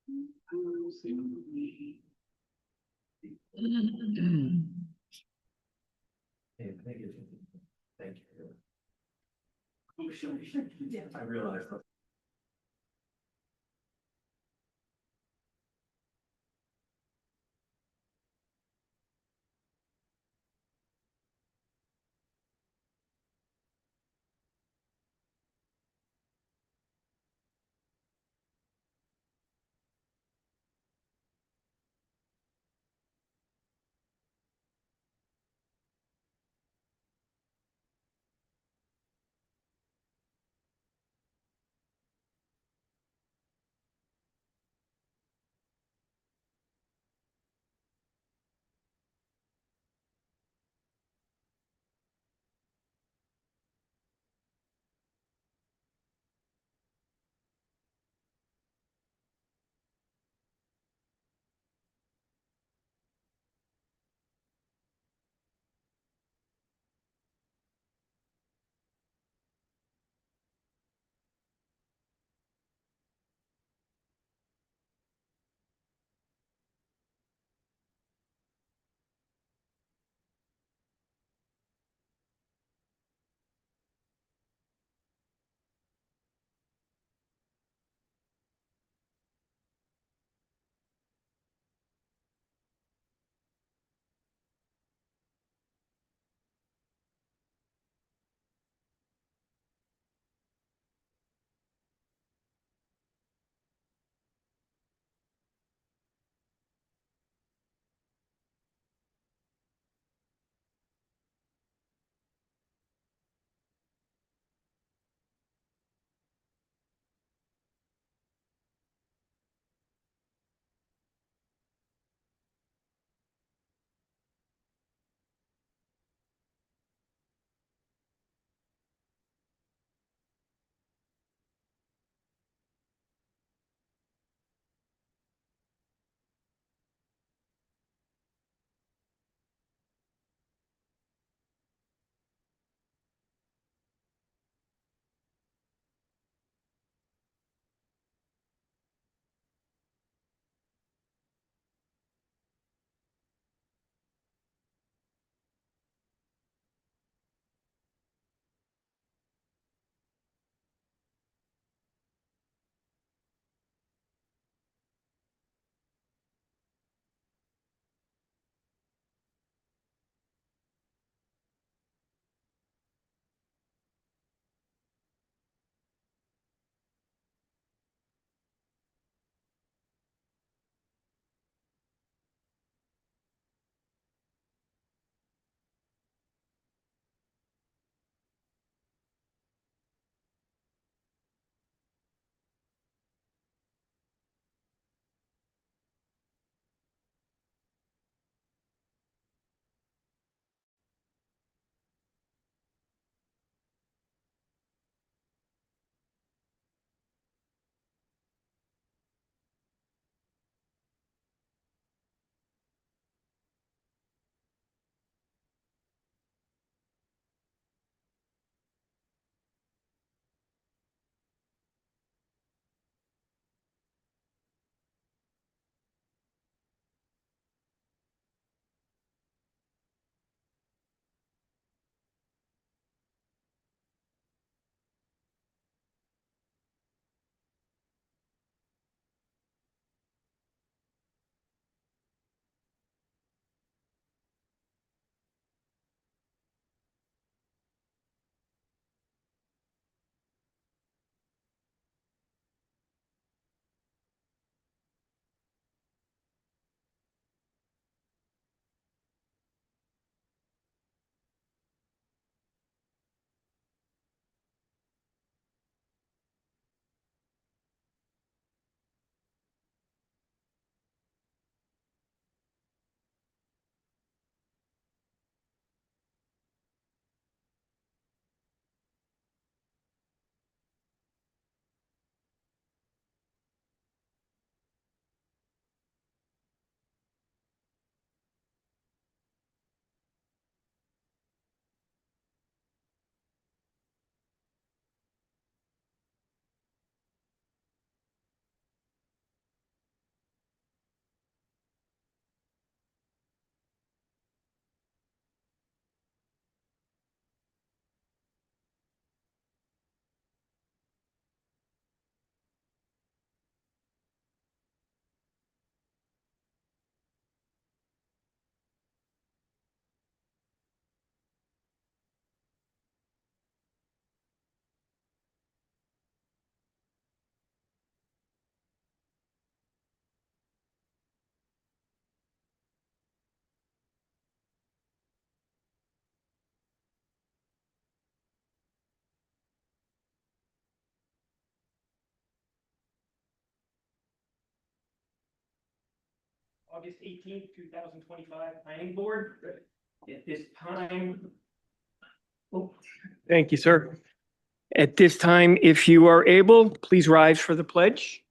Hey, thank you. Thank you. I realized. August 18th, 2025 Planning Board. At this time. Oh, thank you, sir. At this time, if you are able, please rise for the pledge.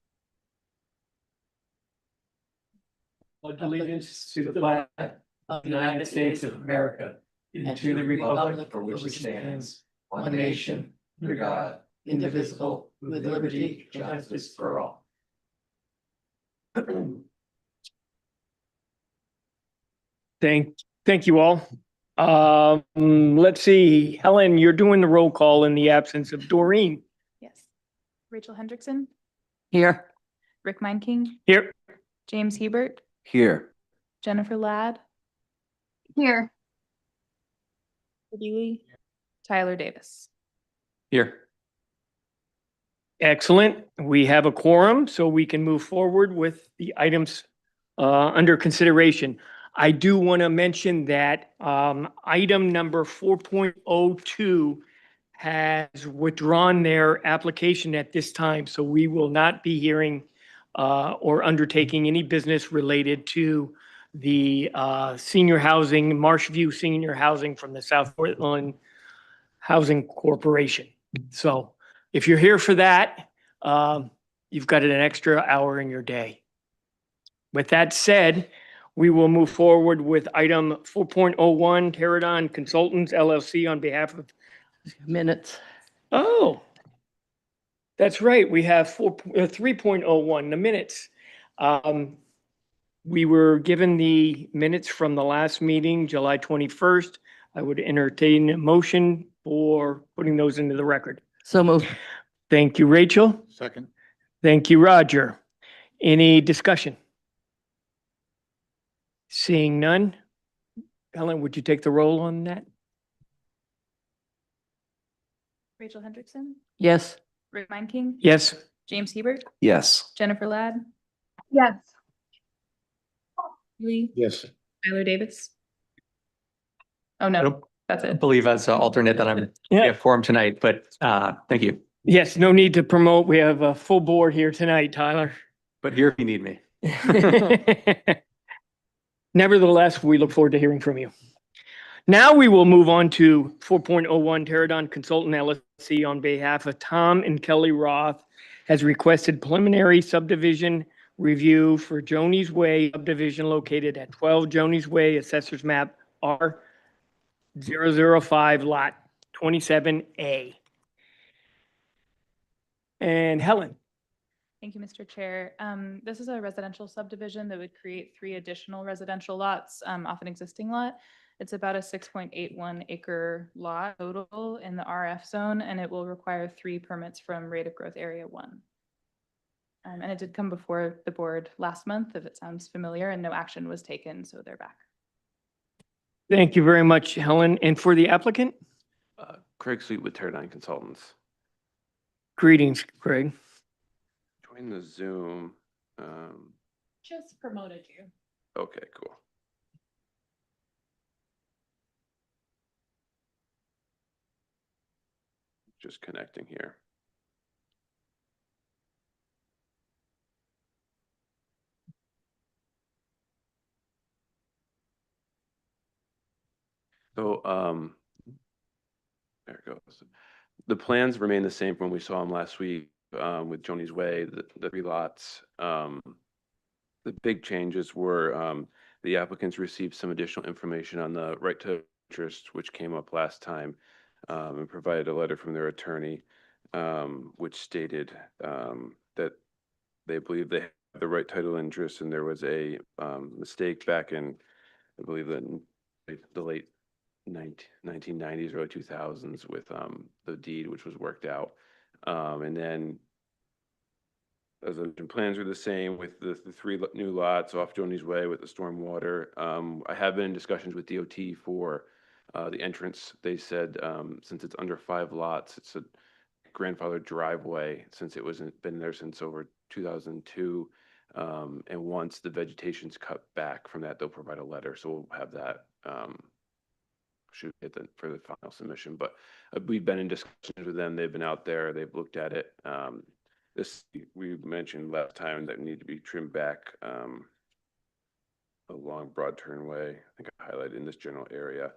Pledge allegiance to the flag of the United States of America and to the republic for which it stands, one nation, under God, indivisible, with liberty and justice for all. Thank you all. Let's see, Helen, you're doing the roll call in the absence of Doreen. Yes. Rachel Hendrickson, Here. Rick Meinking, Here. James Hebert, Here. Jennifer Ladd, Here. Lee, Tyler Davis. Here. Excellent. We have a quorum, so we can move forward with the items under consideration. I do want to mention that item number 4.02 has withdrawn their application at this time, so we will not be hearing or undertaking any business related to the senior housing, Marshview Senior Housing from the South Portland Housing Corporation. So if you're here for that, you've got an extra hour in your day. With that said, we will move forward with item 4.01, Teradon Consultants LLC on behalf of. Minutes. Oh, that's right. We have 3.01, the minutes. We were given the minutes from the last meeting, July 21st. I would entertain a motion for putting those into the record. So moved. Thank you, Rachel. Second. Thank you, Roger. Any discussion? Seeing none. Helen, would you take the roll on that? Rachel Hendrickson, Yes. Rick Meinking, Yes. James Hebert, Yes. Jennifer Ladd, Yes. Lee, Yes. Tyler Davis. Oh, I no, don't that's it. believe as an alternate that we Yeah. have forum tonight, but thank you. Yes, no need to promote. We have a full board here tonight, Tyler. But here if you need me. Nevertheless, we look forward to hearing from you. Now we will move on to 4.01 Teradon Consultant LLC on behalf of Tom and Kelly Roth has requested preliminary subdivision review for Jonies Way subdivision located at 12 Jonies Way, Assessors Map R005 Lot 27A. And Helen. Thank you, Mr. Chair. This is a residential subdivision that would create 3 additional residential lots off an existing lot. It's about a 6.81 acre lot total in the RF zone, and it will require 3 permits from Rate of Growth Area 1. And it did come before the board last month, if it sounds familiar, and no action was taken, so they're back. Thank you very much, Helen. And for the applicant? Craig Sweet with Teradon Consultants. Greetings, Craig. Join the Zoom. Just promoted you. Okay, cool. Just connecting here. So, there it goes. The plans remain the same from when we saw them last week with Jonies Way, the 3 lots. The big changes were the applicants received some additional information on the right to interest, which came up last time, and provided a letter from their attorney, which stated that they believe they have the right title interest, and there was a mistake back in, I believe, the late 1990s, early 2000s with the deed, which was worked out. And then as the plans are the same with the 3 new lots off Jonies Way with the stormwater. I have been in discussions with DOT for the entrance. They said since it's under 5 lots, it's a grandfather driveway since it wasn't been there since over 2002. And once the vegetation's cut back from that, they'll provide a letter. So we'll have that should get that for the final submission. But we've been in discussions with them. They've been out there. They've looked at it. This we mentioned last time that need to be trimmed back a long broad turnway, I think I highlighted in this general area.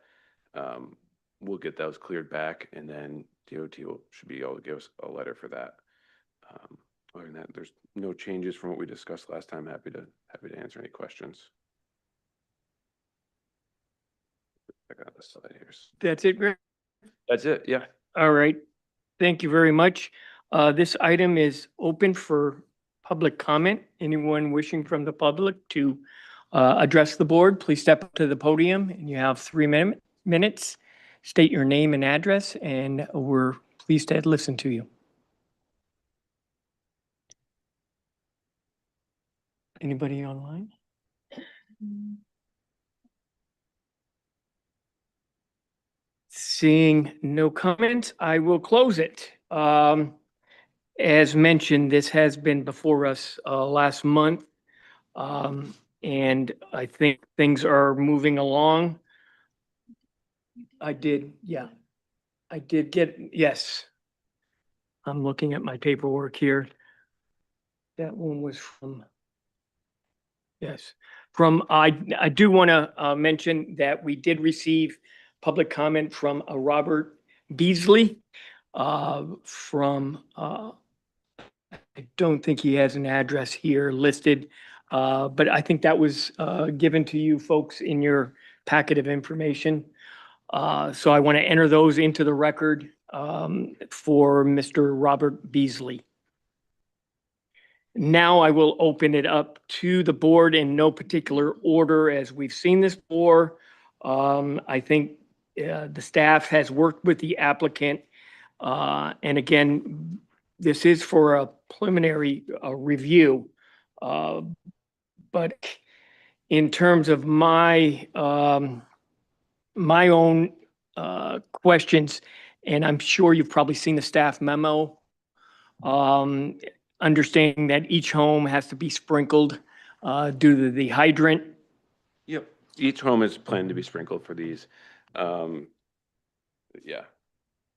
We'll get those cleared back, and then DOT should be able to give us a letter for that. Other than that, there's no changes from what we discussed last time. Happy to answer any questions. I got this slide here. That's it, Greg? That's it, yeah. All right. Thank you very much. This item is open for public comment. Anyone wishing from the public to address the board, please step up to the podium, and you have 3 minutes. State your name and address, and we're pleased to listen to you. Anybody online? Seeing no comments, I will close it. As mentioned, this has been before us last month. And I think things are moving along. I did, yeah. I did get, yes. I'm looking at my paperwork here. That one was from, yes, from, I do want to mention that we did receive public comment from Robert Beasley from, I don't think he has an address here listed, but I think that was given to you folks in your packet of information. So I want to enter those into the record for Mr. Robert Beasley. Now I will open it up to the board in no particular order as we've seen this before. I think the staff has worked with the applicant. And again, this is for a preliminary review. But in terms of my my own questions, and I'm sure you've probably seen the staff memo, understanding that each home has to be sprinkled due to the hydrant. Yep. Each home is planned to be sprinkled for these. Yeah.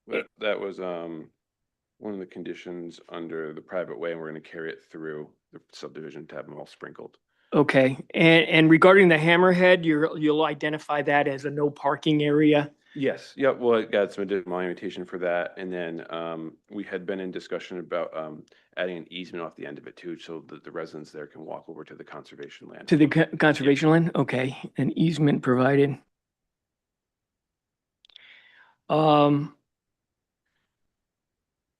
But that was one of the conditions under the private way, and we're going to carry it through the subdivision to have them all sprinkled. Okay, and regarding the hammerhead, you'll identify that as a no parking area? Yes, yep, well, I got some additional monumentation for that, and then we had been in discussion about adding an easement off the end of it too, so that the residents there can walk over to the conservation land. To the conservation land? Okay, an easement provided.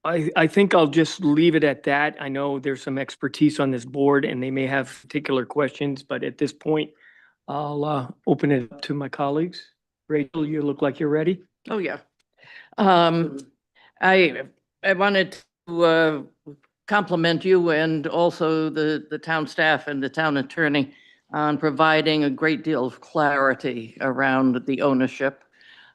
I think I'll just leave it at that. I know there's some expertise on this board and they may have particular questions, but at this point, I'll open it up to my colleagues. Rachel, you look like you're ready. Oh, yeah. I wanted to compliment you and also the town staff and the town attorney on providing a great deal of clarity around the ownership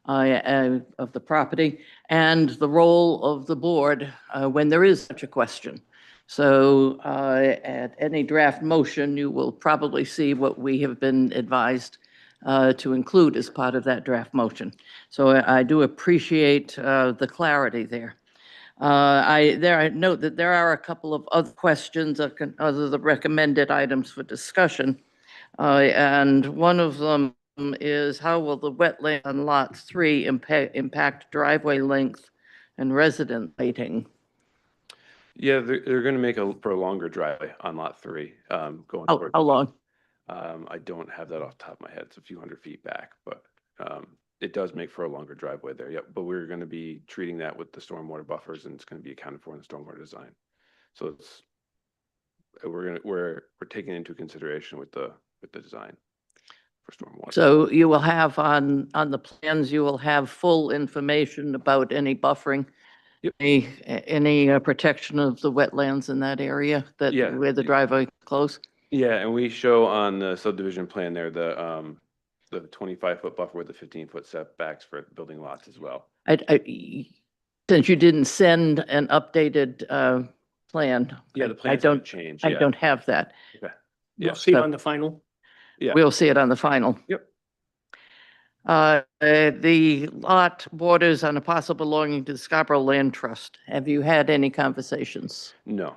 of the property and the role of the board when there is such a question. So at any draft motion, you will probably see what we have been advised to include as part of that draft motion. So I do appreciate the clarity there. I note that there are a couple of other questions other than the recommended items for discussion. And one of them is how will the wetland on lot 3 impact driveway length and resident lighting? Yeah, they're going to make for a longer driveway on lot 3 going forward. How long? I don't have that off the top of my head. It's a few hundred feet back, but it does make for a longer driveway there. Yep. But we're going to be treating that with the stormwater buffers, and it's going to be accounted for in the stormwater design. So it's we're taking into consideration with the design for stormwater. So you will have on the plans, you will have full information about any buffering, Yep. any protection of the wetlands in that area that Yeah. where the driveway close. Yeah, and we show on the subdivision plan there the 25-foot buffer with the 15-foot setbacks for building lots as well. Since you didn't send an updated plan. Yeah, the I plans don't haven't changed. I yeah. don't have that. Okay. You'll Yeah. see it So- on the final. Yeah. We'll see it on the final. Yep. The lot borders on a parcel belonging to the Scarborough Land Trust. Have you had any conversations? No.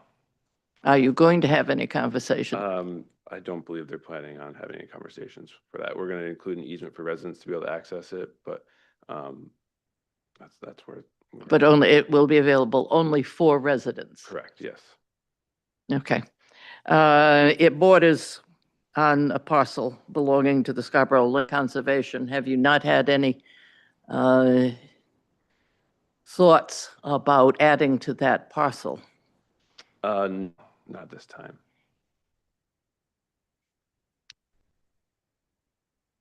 Are you going to have any conversation? I don't believe they're planning on having any conversations for that. We're gonna include an easement for residents to be able to access it, but, that's where. But only, it will be available only for residents. Correct, yes. Okay. It borders on a parcel belonging to the Scarborough Lake Conservation. Have you not had any thoughts about adding to that parcel? Not this time.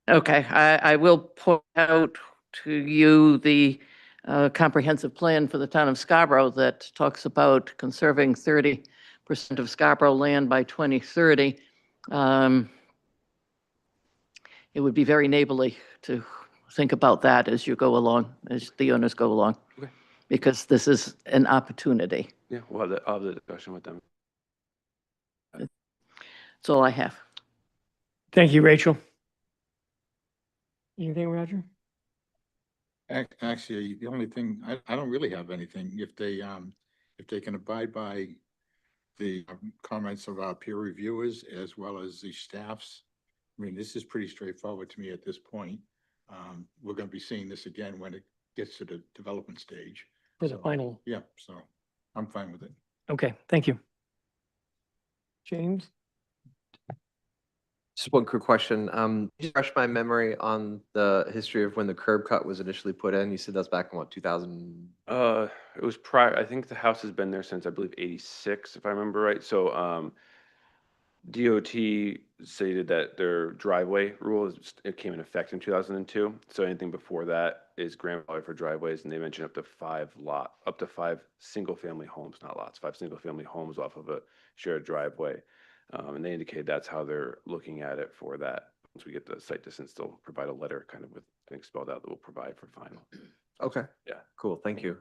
Okay, I will point out to you the comprehensive plan for the town of Scarborough that talks about conserving 30% of Scarborough land by 2030. It would be very neighborly to think about that as you go along, as the owners go along. Okay. Because this is an opportunity. Yeah, I'll have the discussion with them. That's all I have. Thank you, Rachel. Anything, Roger? Actually, the only thing, I don't really have anything. If they can abide by the comments of our peer reviewers as well as the staffs, I mean, this is pretty straightforward to me at this point. We're gonna be seeing this again when it gets to the development stage. For the So, final. Yeah, so I'm fine with it. Okay, thank you. James? Just one quick question. Just refresh my memory on the history of when the curb cut was initially put in. You said that's back in what, 2000? It was prior, I think the house has been there since, I believe, 86, if I remember right. So, DOT stated that their driveway rule it came in effect in 2002. So anything before that is grandfathered for driveways, and they mentioned up to five single-family homes, not lots, 5 single-family homes off of a shared driveway. And they indicated that's how they're looking at it for that. Once we get the site distance, they'll provide a letter kind of with things spelled out that we'll provide for final. Okay. Yeah. Cool. Thank you.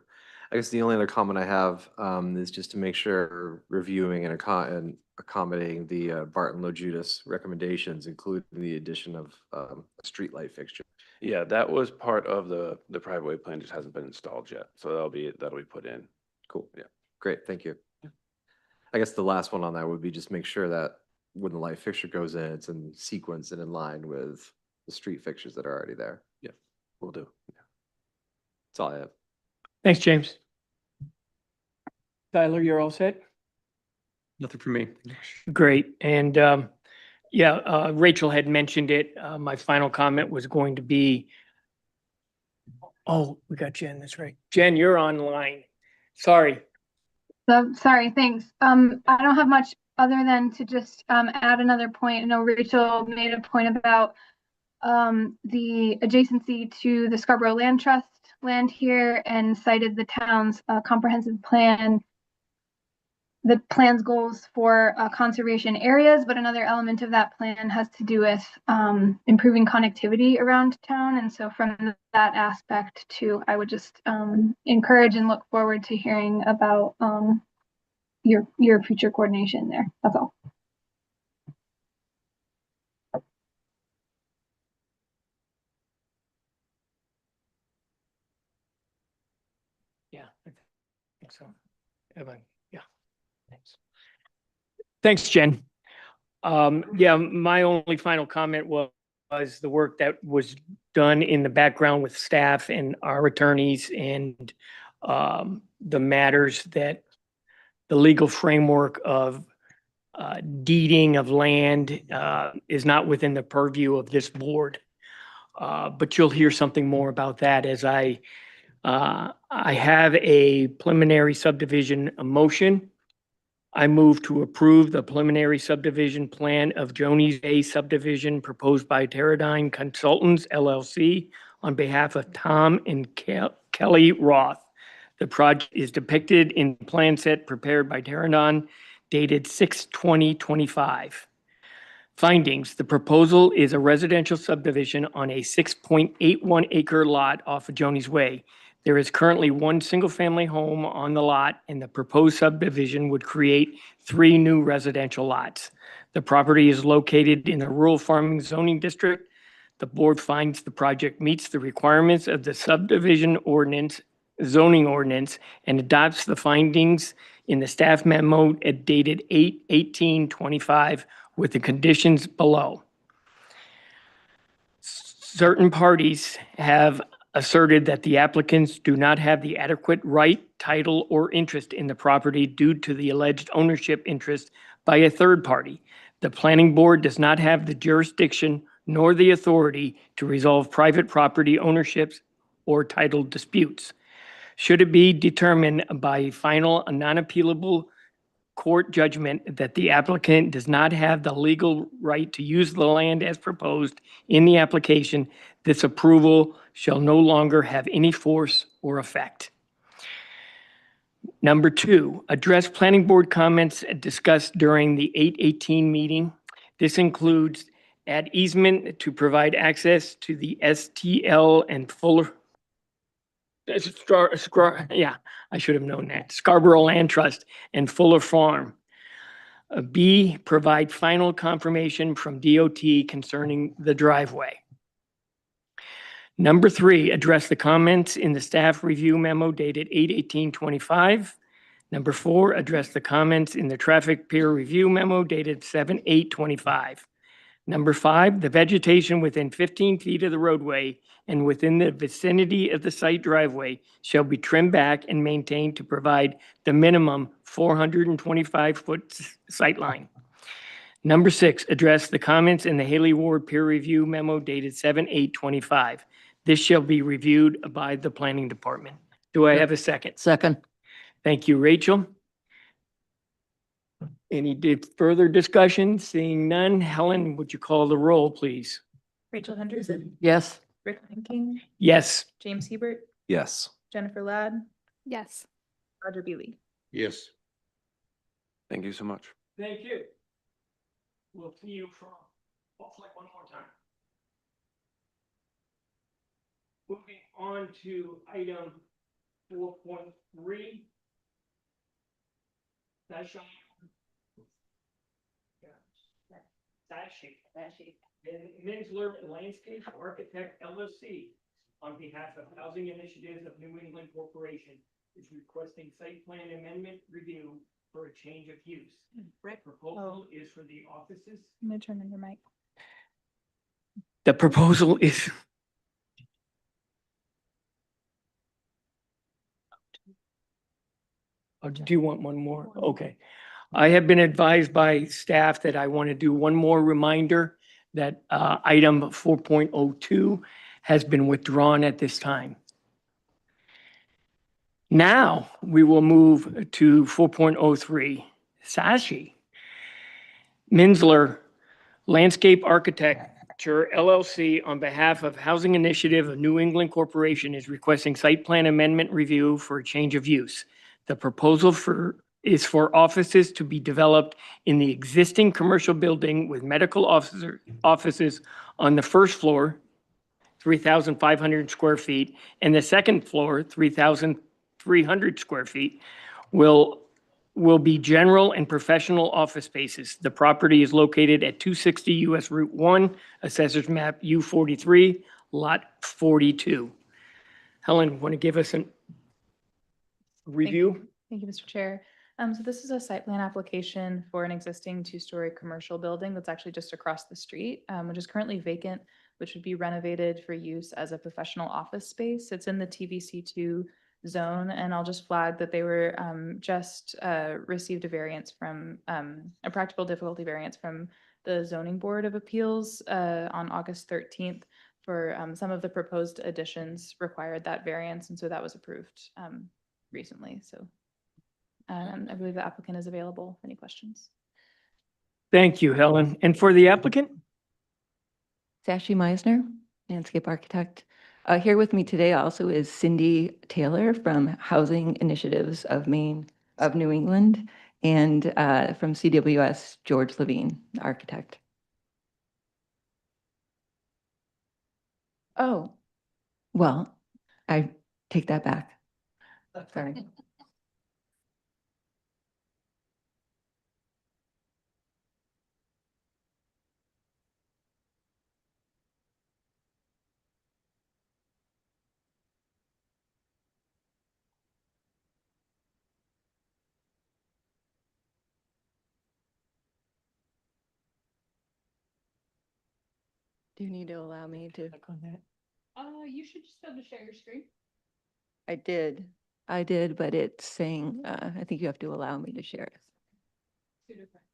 I guess the only other comment I have is just to make sure reviewing and accommodating the Barton Judas recommendations, including the addition of a street light fixture. Yeah, that was part of the private way plan, just hasn't been installed yet. So that'll be put in. Cool. Yeah. Great. Thank you. I guess the last one on that would be just make sure that when the light fixture goes in, it's in sequence and in line with the street fixtures that are already there. Yeah, we'll do. Yeah. That's all I have. Thanks, James. Tyler, you're all set? Nothing for me. Great. And Rachel had mentioned it. My final comment was going to be, oh, we got Jen, that's right. Jen, you're online. Sorry. So, sorry, thanks. I don't have much other than to just add another point. I know Rachel made a point about the adjacency to the Scarborough Land Trust land here and cited the town's comprehensive plan, the plan's goals for conservation areas, but another element of that plan has to do with improving connectivity around town. And so from that aspect too, I would just encourage and look forward to hearing about your future coordination there. That's all. Yeah, I think so. Evan, yeah. Thanks. Thanks, Jen. Yeah, my only final comment was the work that was done in the background with staff and our attorneys and the matters that the legal framework of deeding of land is not within the purview of this board. But you'll hear something more about that as I have a preliminary subdivision motion. I move to approve the preliminary subdivision plan of Joni's Bay subdivision proposed by Teradyne Consultants LLC on behalf of Tom and Kelly Roth. The project is depicted in the plan set prepared by Teradyne dated 6/20/25. Findings: the proposal is a residential subdivision on a 6.81 acre lot off of Joni's Way. There is currently one single-family home on the lot, and the proposed subdivision would create 3 new residential lots. The property is located in the rural farming zoning district. The board finds the project meets the requirements of the subdivision ordinance, zoning ordinance, and adopts the findings in the staff memo dated 8/18/25 with the conditions below. Certain parties have asserted that the applicants do not have the adequate right, title, or interest in the property due to the alleged ownership interest by a third party. The planning board does not have the jurisdiction nor the authority to resolve private property ownerships or title disputes. Should it be determined by final non-appealable court judgment that the applicant does not have the legal right to use the land as proposed in the application, this approval shall no longer have any force or effect. Number 2, address planning board comments discussed during the 8/18 meeting. This includes add easement to provide access to the STL and Fuller. Yeah, I should have known that. Scarborough Land Trust and Fuller Farm. B, provide final confirmation from DOT concerning the driveway. Number 3, address the comments in the staff review memo dated 8/18/25. Number 4, address the comments in the traffic peer review memo dated 7/8/25. Number 5, the vegetation within 15 feet of the roadway and within the vicinity of the site driveway shall be trimmed back and maintained to provide the minimum 425-foot sightline. Number 6, address the comments in the Haley Ward peer review memo dated 7/8/25. This shall be reviewed by the planning department. Do I have a second? Second. Thank you, Rachel. Any further discussion? Seeing none, Helen, would you call the roll, please? Rachel Henderson, Yes. Rick King, Yes. James Hebert, Yes. Jennifer Ladd, Yes. Roger Beely. Yes. Thank you so much. Thank you. We'll see you for hopefully one more time. Moving on to item 4.3. Sashi. And Minsler Landscape Architect LLC, on behalf of Housing Initiatives of New England Corporation, is requesting site plan amendment review for a change of use. Proposal is for the offices. I'm gonna turn on your mic. The proposal is. Oh, do you want one more? Okay. I have been advised by staff that I want to do one more reminder that item 4.02 has been withdrawn at this time. Now we will move to 4.03. Sashi. Minsler Landscape Architecture LLC, on behalf of Housing Initiative of New England Corporation, is requesting site plan amendment review for a change of use. The proposal is for offices to be developed in the existing commercial building with medical offices on the first floor, 3,500 square feet, and the second floor, 3,300 square feet, will be general and professional office spaces. The property is located at 260 US Route 1, Assessors Map U43, Lot 42. Helen, want to give us a review? Thank you, Mr. Chair. So this is a site plan application for an existing two-story commercial building that's actually just across the street, which is currently vacant, which would be renovated for use as a professional office space. It's in the TVC2 zone, and I'll just flag that they were just received a variance from a practical difficulty variance from the Zoning Board of Appeals on August 13th for some of the proposed additions required that variance, and so that was approved recently. So I believe the applicant is available. Any questions? Thank you, Helen. And for the applicant? Sashi Meisner, landscape architect. Here with me today also is Cindy Taylor from Housing Initiatives of New England, and from CWS, George Levine, architect. Oh, well, I take that back. Sorry. Do you need to allow me to? You should just be able to share your screen. I did. I did, but it's saying, I think you have to allow me to share it. Two different.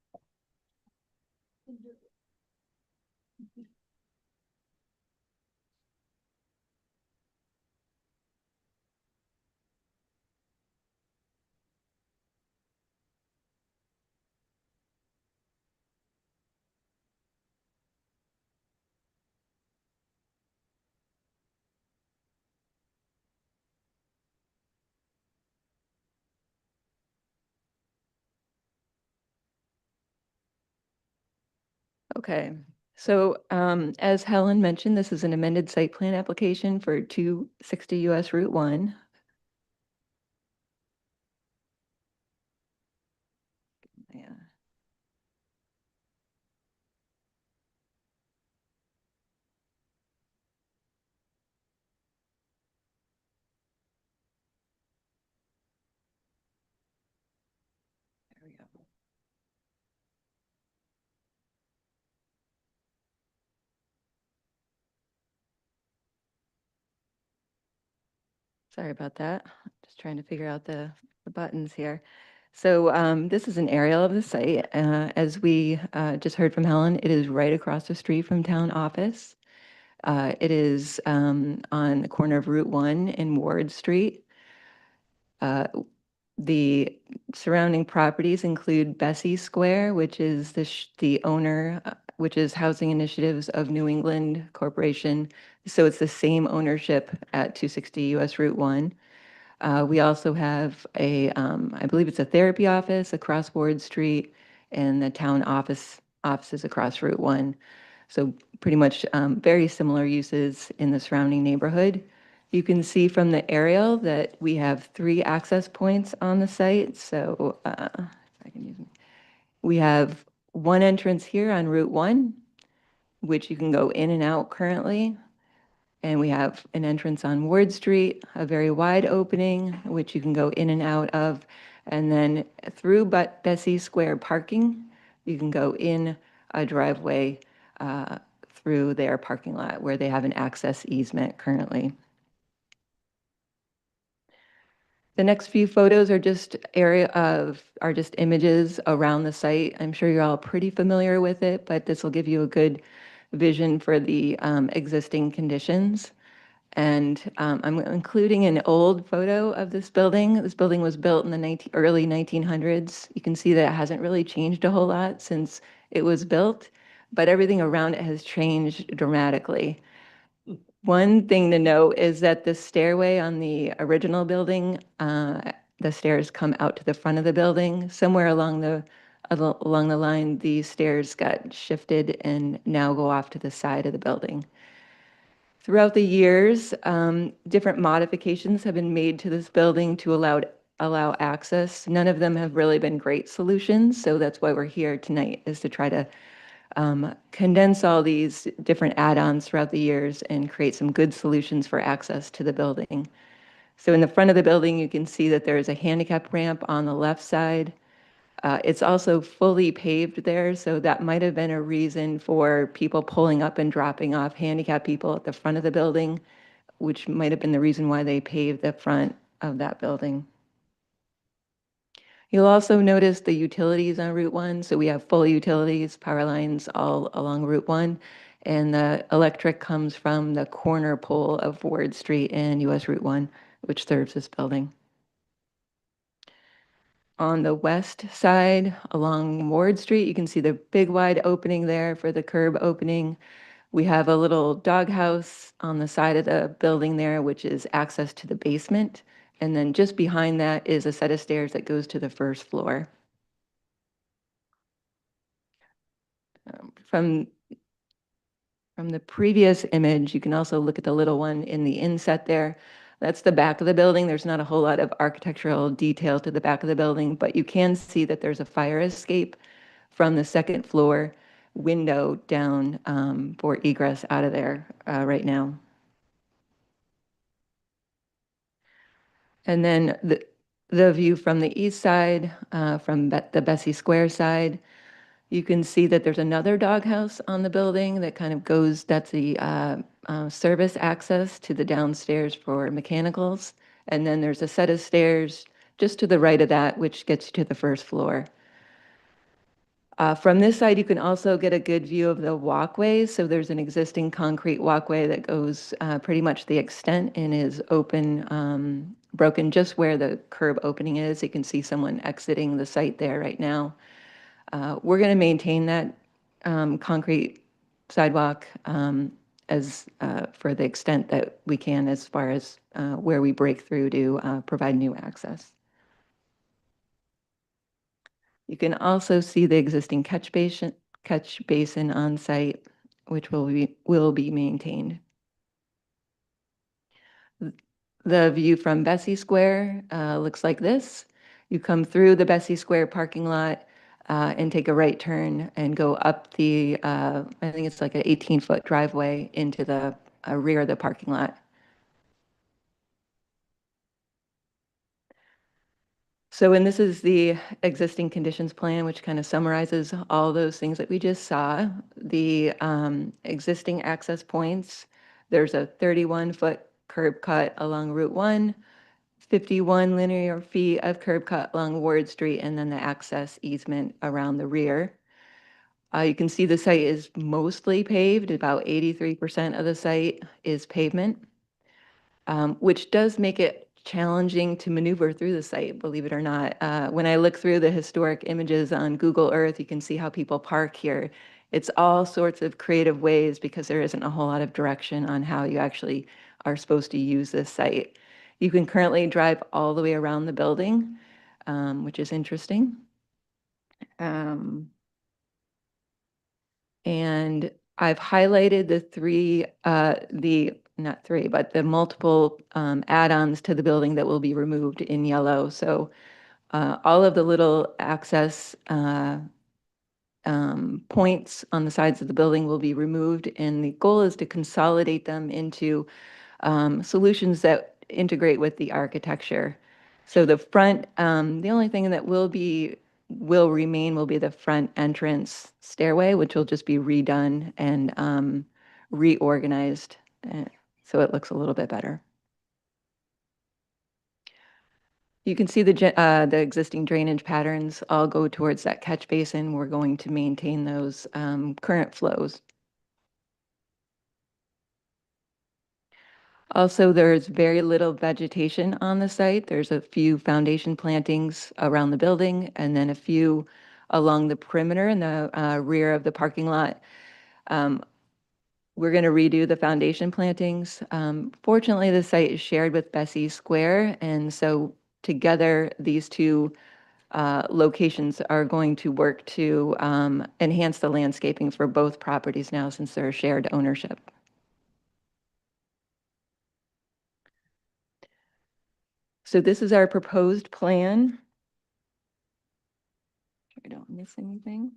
Okay, so as Helen mentioned, this is an amended site plan application for 260 US Route 1. Yeah. There we go. Sorry about that. Just trying to figure out the buttons here. So this is an aerial of the site. As we just heard from Helen, it is right across the street from town office. It is on the corner of Route 1 and Ward Street. The surrounding properties include Bessie Square, which is the owner, which is Housing Initiatives of New England Corporation. So it's the same ownership at 260 US Route 1. We also have I believe it's a therapy office across Ward Street and the town offices across Route 1. So pretty much very similar uses in the surrounding neighborhood. You can see from the aerial that we have 3 access points on the site. So if I can use, we have one entrance here on Route 1, which you can go in and out currently. And we have an entrance on Ward Street, a very wide opening, which you can go in and out of. And then through Bessie Square parking, you can go in a driveway through their parking lot where they have an access easement currently. The next few photos are just images around the site. I'm sure you're all pretty familiar with it, but this will give you a good vision for the existing conditions. And I'm including an old photo of this building. This building was built in the early 1900s. You can see that it hasn't really changed a whole lot since it was built, but everything around it has changed dramatically. One thing to note is that the stairway on the original building, the stairs come out to the front of the building. Somewhere along the line, these stairs got shifted and now go off to the side of the building. Throughout the years, different modifications have been made to this building to allow access. None of them have really been great solutions, so that's why we're here tonight, is to try to condense all these different add-ons throughout the years and create some good solutions for access to the building. So in the front of the building, you can see that there is a handicap ramp on the left side. It's also fully paved there, so that might have been a reason for people pulling up and dropping off handicapped people at the front of the building, which might have been the reason why they paved the front of that building. You'll also notice the utilities on Route 1. So we have full utilities, power lines all along Route 1. And the electric comes from the corner pole of Ward Street and US Route 1, which serves this building. On the west side along Ward Street, you can see the big wide opening there for the curb opening. We have a little doghouse on the side of the building there, which is access to the basement. And then just behind that is a set of stairs that goes to the first floor. From the previous image, you can also look at the little one in the inset there. That's the back of the building. There's not a whole lot of architectural detail to the back of the building, but you can see that there's a fire escape from the second floor window down for egress out of there right now. And then the view from the east side, from the Bessie Square side, You can see that there's another doghouse on the building that kind of goes, that's the service access to the downstairs for mechanicals. And then there's a set of stairs just to the right of that, which gets you to the first floor. From this side, you can also get a good view of the walkways. So there's an existing concrete walkway that goes pretty much the extent and is open, broken just where the curb opening is. You can see someone exiting the site there right now. We're going to maintain that concrete sidewalk as for the extent that we can, as far as where we break through to provide new access. You can also see the existing catch basin on site, which will be maintained. The view from Bessie Square looks like this. You come through the Bessie Square parking lot and take a right turn and go up the, I think it's like an 18-foot driveway into the rear of the parking lot. So, and this is the existing conditions plan, which kind of summarizes all those things that we just saw. The existing access points, there's a 31-foot curb cut along Route 1, 51 linear feet of curb cut along Ward Street, and then the access easement around the rear. You can see the site is mostly paved. About 83% of the site is pavement, which does make it challenging to maneuver through the site, believe it or not. When I look through the historic images on Google Earth, you can see how people park here. It's all sorts of creative ways because there isn't a whole lot of direction on how you actually are supposed to use this site. You can currently drive all the way around the building, which is interesting. And I've highlighted the multiple add-ons to the building that will be removed in yellow. So all of the little access points on the sides of the building will be removed, and the goal is to consolidate them into solutions that integrate with the architecture. So the front, the only thing that will remain will be the front entrance stairway, which will just be redone and reorganized, so it looks a little bit better. You can see the existing drainage patterns all go towards that catch basin. We're going to maintain those current flows. Also, there's very little vegetation on the site. There's a few foundation plantings around the building and then a few along the perimeter in the rear of the parking lot. We're going to redo the foundation plantings. Fortunately, the site is shared with Bessie Square, and so together these two locations are going to work to enhance the landscaping for both properties now since they're shared ownership. So this is our proposed plan. I don't miss anything.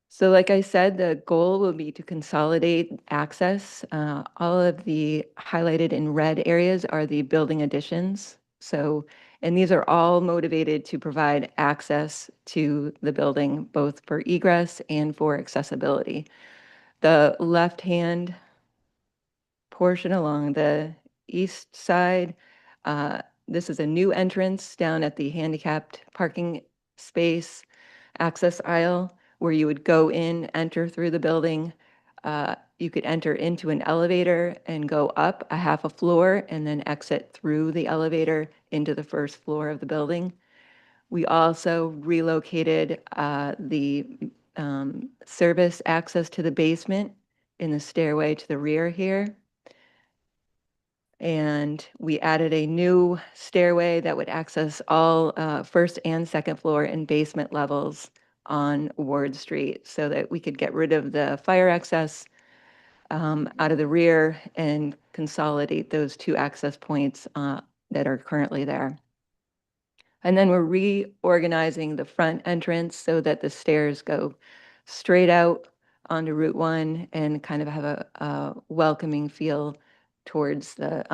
So like I said, the goal will be to consolidate access. All of the highlighted in red areas are the building additions. So, and these are all motivated to provide access to the building, both for egress and for accessibility. The left-hand portion along the east side, this is a new entrance down at the handicapped parking space access aisle where you would go in, enter through the building. You could enter into an elevator and go up a half a floor and then exit through the elevator into the first floor of the building. We also relocated the service access to the basement in the stairway to the rear here. And we added a new stairway that would access all first and second floor and basement levels on Ward Street so that we could get rid of the fire access out of the rear and consolidate those two access points that are currently there. And then we're reorganizing the front entrance so that the stairs go straight out onto Route 1 and kind of have a welcoming feel towards the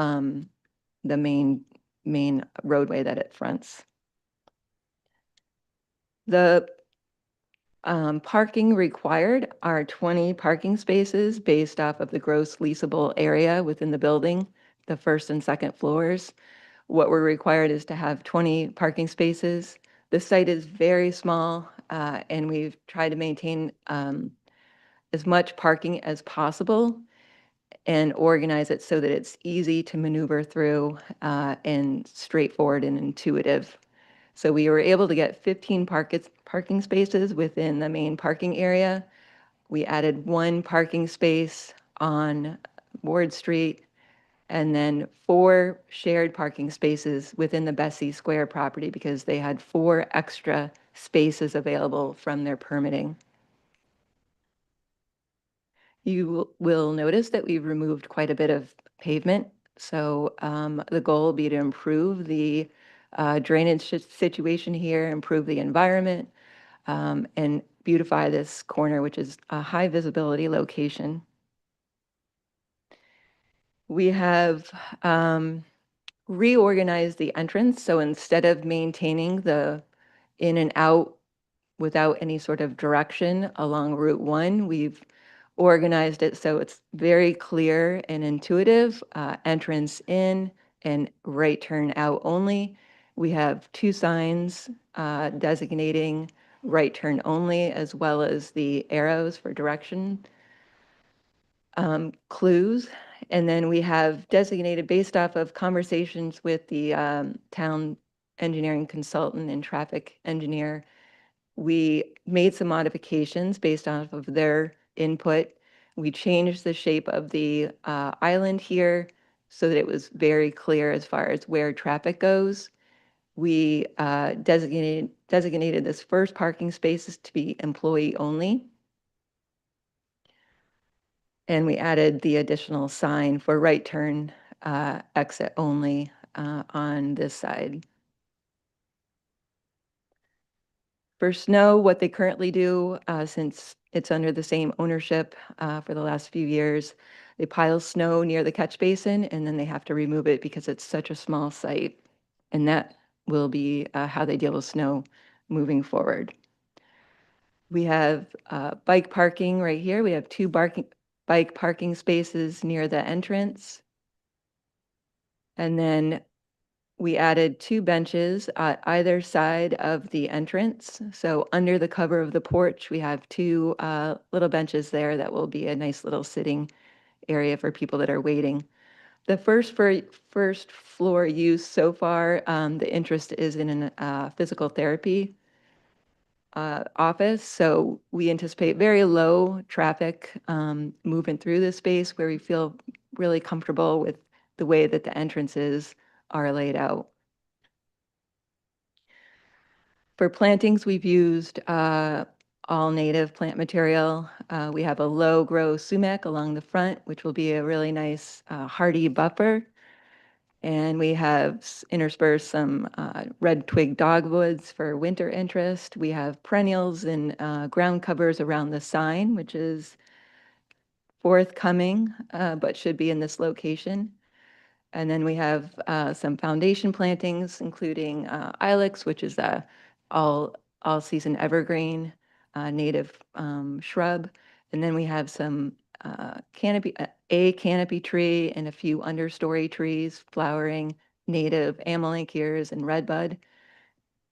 main roadway that it fronts. The parking required are 20 parking spaces based off of the gross leasable area within the building, the first and second floors. What we're required is to have 20 parking spaces. The site is very small, and we've tried to maintain as much parking as possible and organize it so that it's easy to maneuver through and straightforward and intuitive. So we were able to get 15 parking spaces within the main parking area. We added one parking space on Ward Street, and then 4 shared parking spaces within the Bessie Square property because they had 4 extra spaces available from their permitting. You will notice that we've removed quite a bit of pavement. So the goal will be to improve the drainage situation here, improve the environment, and beautify this corner, which is a high visibility location. We have reorganized the entrance. So instead of maintaining the in and out without any sort of direction along Route 1, we've organized it so it's very clear and intuitive, entrance in and right turn out only. We have 2 signs designating right turn only, as well as the arrows for direction clues. And then we have designated based off of conversations with the town engineering consultant and traffic engineer. We made some modifications based off of their input. We changed the shape of the island here so that it was very clear as far as where traffic goes. We designated this first parking spaces to be employee only. And we added the additional sign for right turn exit only on this side. For snow, what they currently do, since it's under the same ownership for the last few years, they pile snow near the catch basin and then they have to remove it because it's such a small site. And that will be how they deal with snow moving forward. We have bike parking right here. We have 2 bike parking spaces near the entrance. And then we added 2 benches at either side of the entrance. So under the cover of the porch, we have 2 little benches there that will be a nice little sitting area for people that are waiting. The first floor use so far, the interest is in a physical therapy office. So we anticipate very low traffic movement through this space where we feel really comfortable with the way that the entrances are laid out. For plantings, we've used all native plant material. We have a low grow sumac along the front, which will be a really nice hardy buffer. And we have interspersed some red twig dogwoods for winter interest. We have perennials and ground covers around the sign, which is forthcoming, but should be in this location. And then we have some foundation plantings, including ilex, which is a all-season evergreen native shrub. And then we have some a canopy tree and a few understory trees flowering, native amelanchiers and redbud.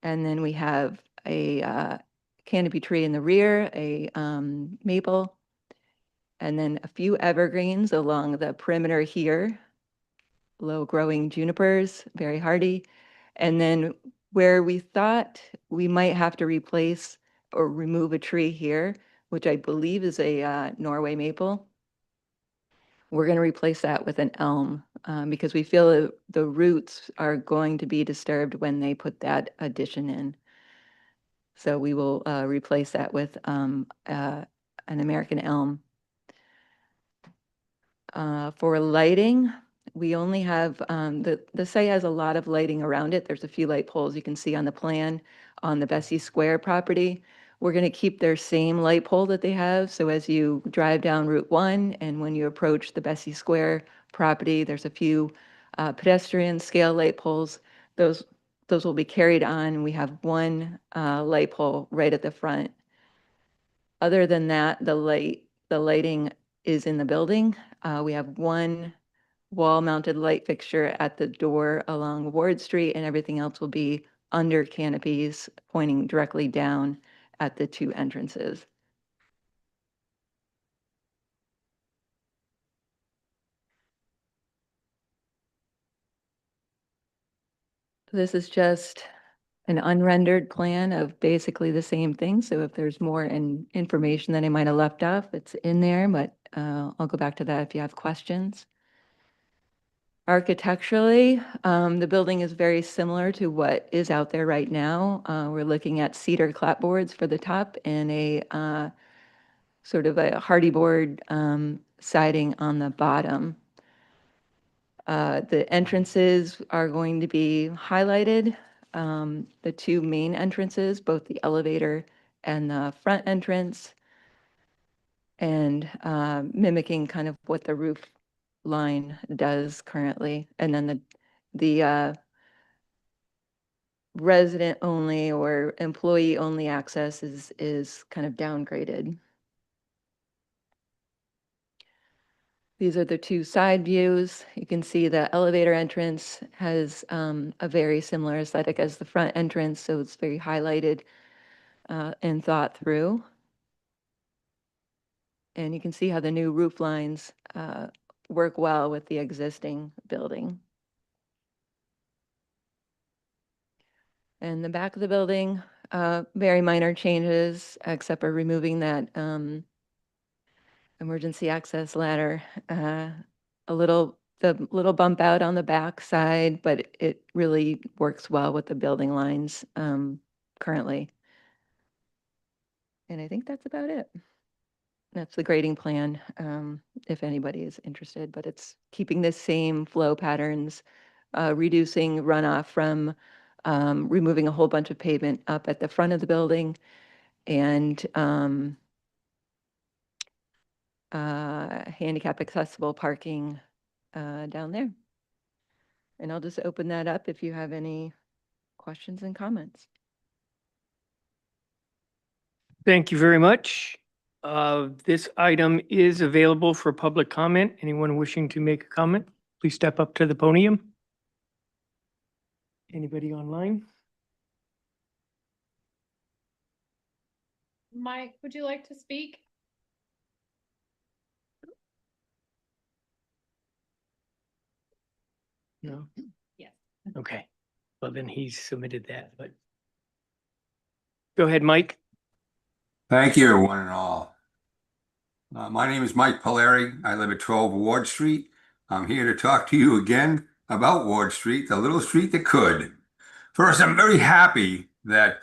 And then we have a canopy tree in the rear, a maple, and then a few evergreens along the perimeter here, low growing junipers, very hardy. And then where we thought we might have to replace or remove a tree here, which I believe is a Norway maple, we're going to replace that with an elm because we feel the roots are going to be disturbed when they put that addition in. So we will replace that with an American elm. For lighting, we only have, the site has a lot of lighting around it. There's a few light poles you can see on the plan on the Bessie Square property. We're going to keep their same light pole that they have. So as you drive down Route 1 and when you approach the Bessie Square property, there's a few pedestrian scale light poles. Those those will be carried on. We have one light pole right at the front. Other than that, the lighting is in the building. We have one wall-mounted light fixture at the door along Ward Street, and everything else will be under canopies pointing directly down at the two entrances. This is just an unrendered plan of basically the same thing. So if there's more information that I might have left off, it's in there, but I'll go back to that if you have questions. Architecturally, the building is very similar to what is out there right now. We're looking at cedar clapboards for the top and a sort of a hardy board siding on the bottom. The entrances are going to be highlighted. The two main entrances, both the elevator and the front entrance, and mimicking kind of what the roof line does currently. And then the resident only or employee only access is kind of downgraded. These are the two side views. You can see the elevator entrance has a very similar aesthetic as the front entrance, so it's very highlighted and thought through. And you can see how the new roof lines work well with the existing building. And the back of the building, very minor changes, except for removing that emergency access ladder. The little bump out on the back side, but it really works well with the building lines currently. And I think that's about it. That's the grading plan, if anybody is interested, but it's keeping the same flow patterns, reducing runoff from removing a whole bunch of pavement up at the front of the building and handicap accessible parking down there. And I'll just open that up if you have any questions and comments. Thank you very much. This item is available for public comment. Anyone wishing to make a comment, please step up to the podium. Anybody online? Mike, would you like to speak? No? Yes. Okay. Well, then he's submitted that, but. Go ahead, Mike. Thank you, one and all. My name is Mike Polari. I live at 12 Ward Street. I'm here to talk to you again about Ward Street, the little street that could. First, I'm very happy that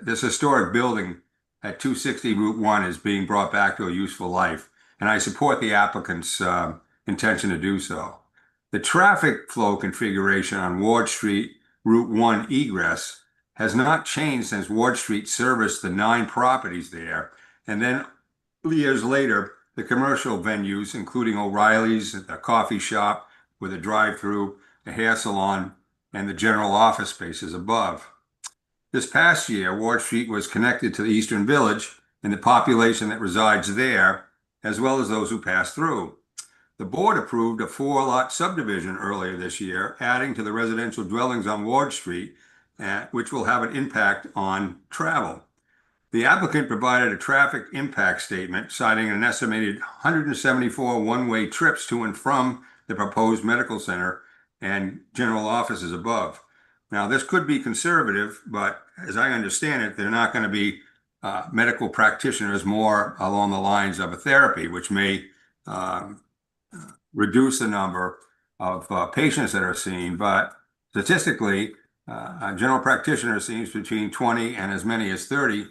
this historic building at 260 Route 1 is being brought back to a useful life, and I support the applicant's intention to do so. The traffic flow configuration on Ward Street Route 1 egress has not changed since Ward Street serviced the 9 properties there. And then years later, the commercial venues, including O'Reilly's, a coffee shop with a drive-through, a hair salon, and the general office spaces above. This past year, Ward Street was connected to the Eastern Village and the population that resides there, as well as those who pass through. The board approved a 4-lot subdivision earlier this year, adding to the residential dwellings on Ward Street, which will have an impact on travel. The applicant provided a traffic impact statement citing an estimated 174 one-way trips to and from the proposed medical center and general offices above. Now, this could be conservative, but as I understand it, they're not going to be medical practitioners, more along the lines of a therapy, which may reduce the number of patients that are seen. But statistically, a general practitioner sees between 20 and as many as 30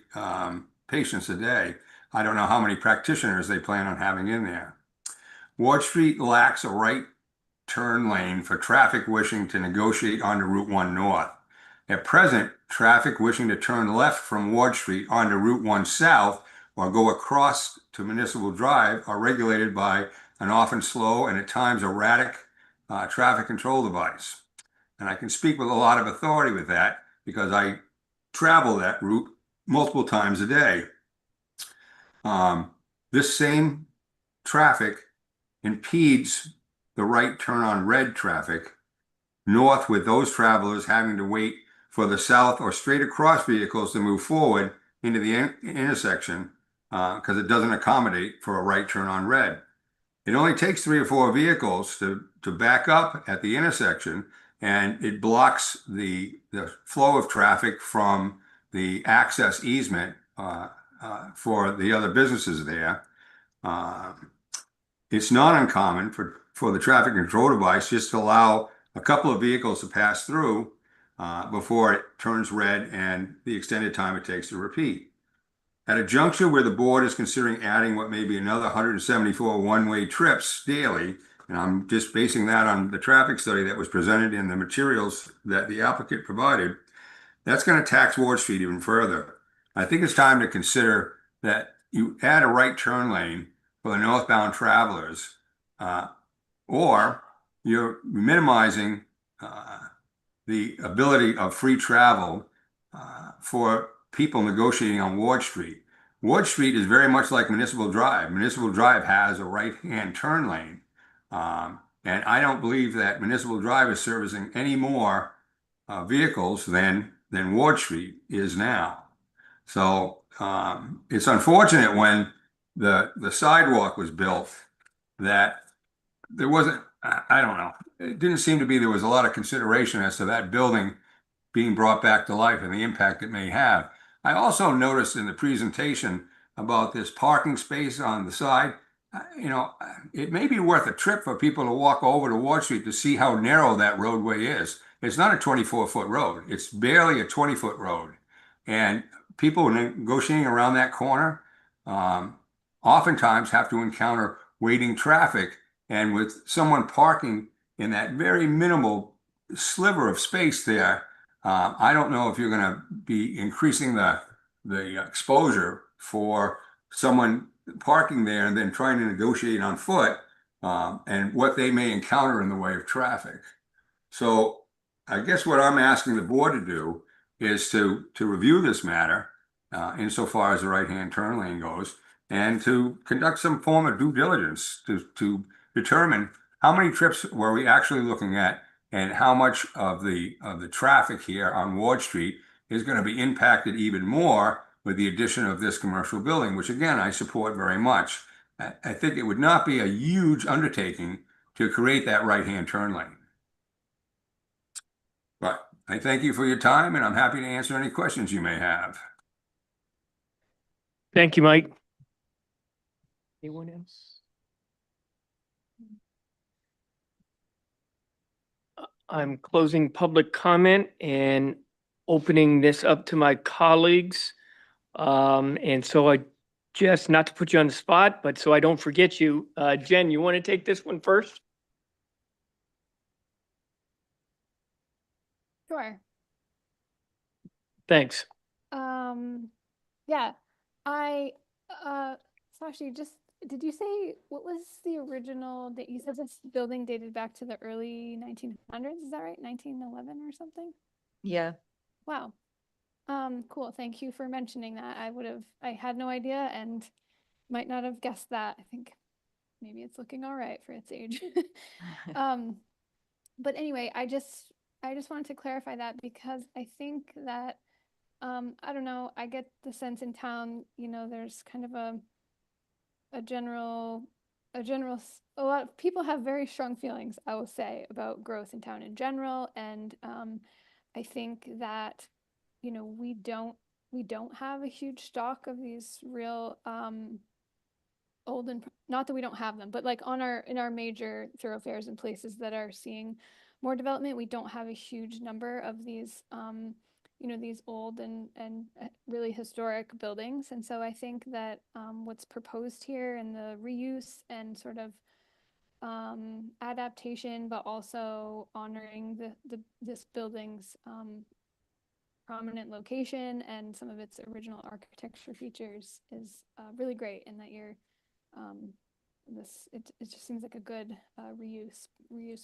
patients a day. I don't know how many practitioners they plan on having in there. Ward Street lacks a right turn lane for traffic wishing to negotiate onto Route 1 North. At present, traffic wishing to turn left from Ward Street onto Route 1 South or go across to Municipal Drive are regulated by an often slow and at times erratic traffic control device. And I can speak with a lot of authority with that because I travel that route multiple times a day. This same traffic impedes the right turn on red traffic north, with those travelers having to wait for the south or straight across vehicles to move forward into the intersection because it doesn't accommodate for a right turn on red. It only takes 3 or 4 vehicles to back up at the intersection, and it blocks the flow of traffic from the access easement for the other businesses there. It's not uncommon for the traffic control device just to allow a couple of vehicles to pass through before it turns red and the extended time it takes to repeat. At a juncture where the board is considering adding what may be another 174 one-way trips daily, and I'm just basing that on the traffic study that was presented in the materials that the applicant provided, that's going to tax Ward Street even further. I think it's time to consider that you add a right turn lane for the northbound travelers, or you're minimizing the ability of free travel for people negotiating on Ward Street. Ward Street is very much like Municipal Drive. Municipal Drive has a right-hand turn lane. And I don't believe that Municipal Drive is servicing any more vehicles than Ward Street is now. So it's unfortunate when the sidewalk was built that there wasn't, I don't know, it didn't seem to be there was a lot of consideration as to that building being brought back to life and the impact it may have. I also noticed in the presentation about this parking space on the side, it may be worth a trip for people to walk over to Ward Street to see how narrow that roadway is. It's not a 24-foot road. It's barely a 20-foot road. And people negotiating around that corner oftentimes have to encounter waiting traffic. And with someone parking in that very minimal sliver of space there, I don't know if you're going to be increasing the exposure for someone parking there and then trying to negotiate on foot and what they may encounter in the way of traffic. So I guess what I'm asking the board to do is to review this matter insofar as the right-hand turn lane goes, and to conduct some form of due diligence to determine how many trips were we actually looking at and how much of the traffic here on Ward Street is going to be impacted even more with the addition of this commercial building, which again, I support very much. I think it would not be a huge undertaking to create that right-hand turn lane. But I thank you for your time, and I'm happy to answer any questions you may have. Thank you, Mike. Anyone else? I'm closing public comment and opening this up to my colleagues. And so I just, not to put you on the spot, but so I don't forget you, Jen, you want to take this one first? Sure. Thanks. Yeah, Sashi, did you say, what was the original that you said this building dated back to the early 1900s? Is that right? 1911 or something? Yeah. Wow. Cool. Thank you for mentioning that. I had no idea and might not have guessed that. I think maybe it's looking all right for its age. But anyway, I just wanted to clarify that because I think that, I don't know, I get the sense in town, there's kind of a lot of people have very strong feelings, I will say, about growth in town in general. And I think that, we don't have a huge stock of these real old, and not that we don't have them, but like in our major thoroughfares and places that are seeing more development, we don't have a huge number of these these old and really historic buildings. And so I think that what's proposed here and the reuse and sort of adaptation, but also honoring this building's prominent location and some of its original architecture features is really great, and that you're it just seems like a good reuse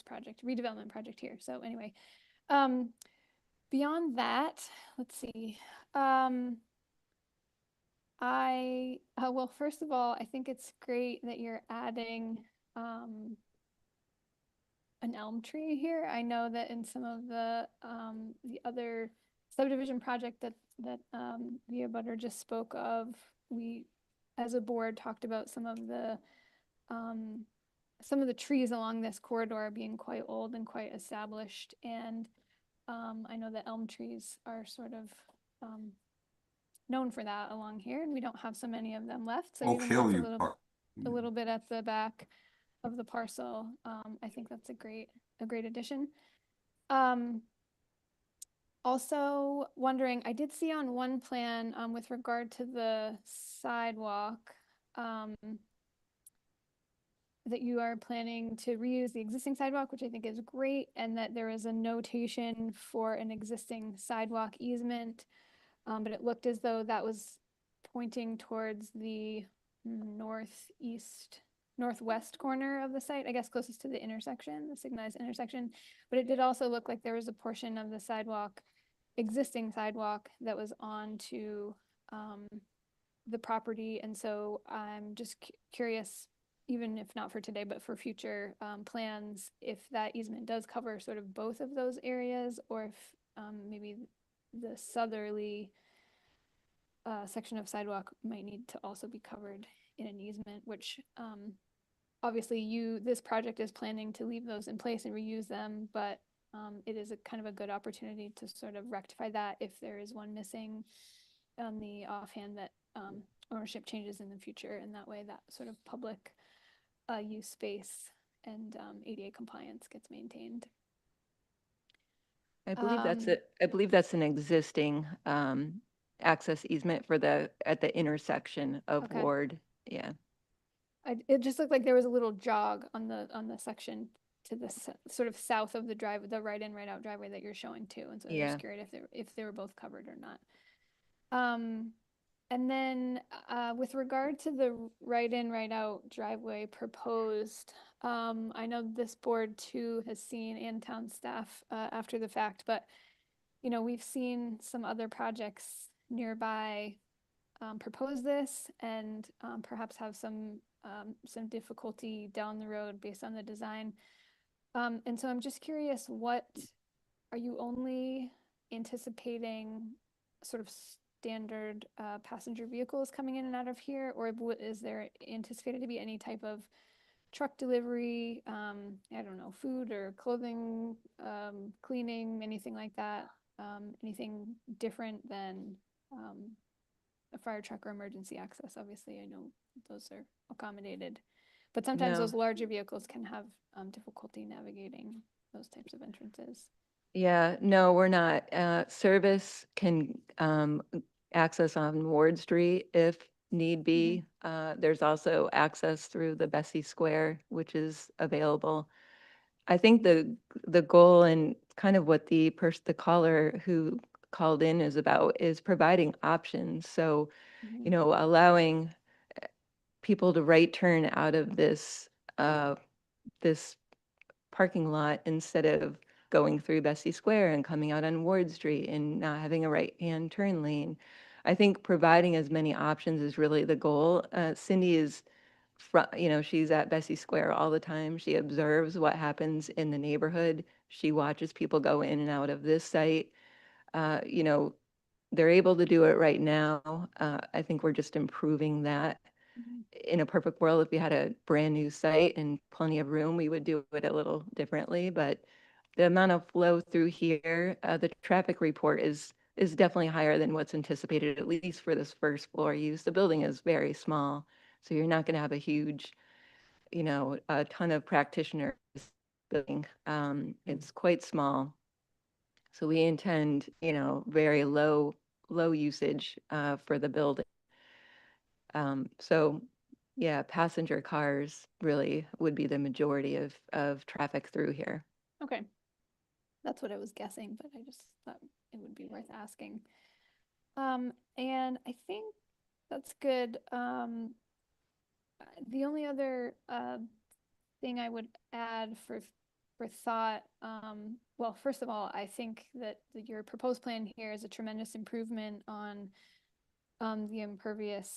project, redevelopment project here. So anyway, Beyond that, let's see. Well, first of all, I think it's great that you're adding an elm tree here. I know that in some of the other subdivision project that the abutter just spoke of, we as a board talked about some of the trees along this corridor being quite old and quite established, and I know that elm trees are sort of known for that along here, and we don't have so many of them left. So Oak even Hill, though it's you are. a little bit at the back of the parcel, I think that's a great addition. Also wondering, I did see on one plan with regard to the sidewalk that you are planning to reuse the existing sidewalk, which I think is great, and that there is a notation for an existing sidewalk easement. But it looked as though that was pointing towards the northwest corner of the site, I guess closest to the intersection, the signalized intersection. But it did also look like there was a portion of the sidewalk, existing sidewalk, that was onto the property. And so I'm just curious, even if not for today, but for future plans, if that easement does cover sort of both of those areas, or if maybe the southerly section of sidewalk might need to also be covered in an easement, which obviously this project is planning to leave those in place and reuse them, but it is a kind of a good opportunity to sort of rectify that if there is one missing on the offhand that ownership changes in the future, and that way that sort of public use space and ADA compliance gets maintained. I believe that's an existing access easement for at the intersection of Okay. Ward. Yeah. It just looked like there was a little jog on the section to the sort of south of the drive, the right in, right out driveway that you're showing too. And so I was just curious if they were both covered or not. And then with regard to the right in, right out driveway proposed, I know this board too has seen, and town staff after the fact, but we've seen some other projects nearby propose this and perhaps have some difficulty down the road based on the design. And so I'm just curious, are you only anticipating sort of standard passenger vehicles coming in and out of here, or is there anticipated to be any type of truck delivery, I don't know, food or clothing, cleaning, anything like that? Anything different than a fire truck or emergency access? Obviously, I know those are accommodated, but sometimes No. those larger vehicles can have difficulty navigating those types of entrances. Yeah, no, we're not. Service can access on Ward Street if need be. There's also access through the Bessie Square, which is available. I think the goal and kind of what the caller who called in is about is providing options. So, allowing people to right turn out of this this parking lot instead of going through Bessie Square and coming out on Ward Street and not having a right-hand turn lane. I think providing as many options is really the goal. Cindy is, she's at Bessie Square all the time. She observes what happens in the neighborhood. She watches people go in and out of this site. They're able to do it right now. I think we're just improving that. In a perfect world, if we had a brand new site and plenty of room, we would do it a little differently. But the amount of flow through here, the traffic report is definitely higher than what's anticipated, at least for this first floor use. The building is very small, so you're not going to have a huge, a ton of practitioners building. It's quite small. So we intend, very low usage for the building. So yeah, passenger cars really would be the majority of traffic through here. Okay. That's what I was guessing, but I just thought it would be worth asking. And I think that's good. The only other thing I would add for for thought. Well, first of all, I think that your proposed plan here is a tremendous improvement on the impervious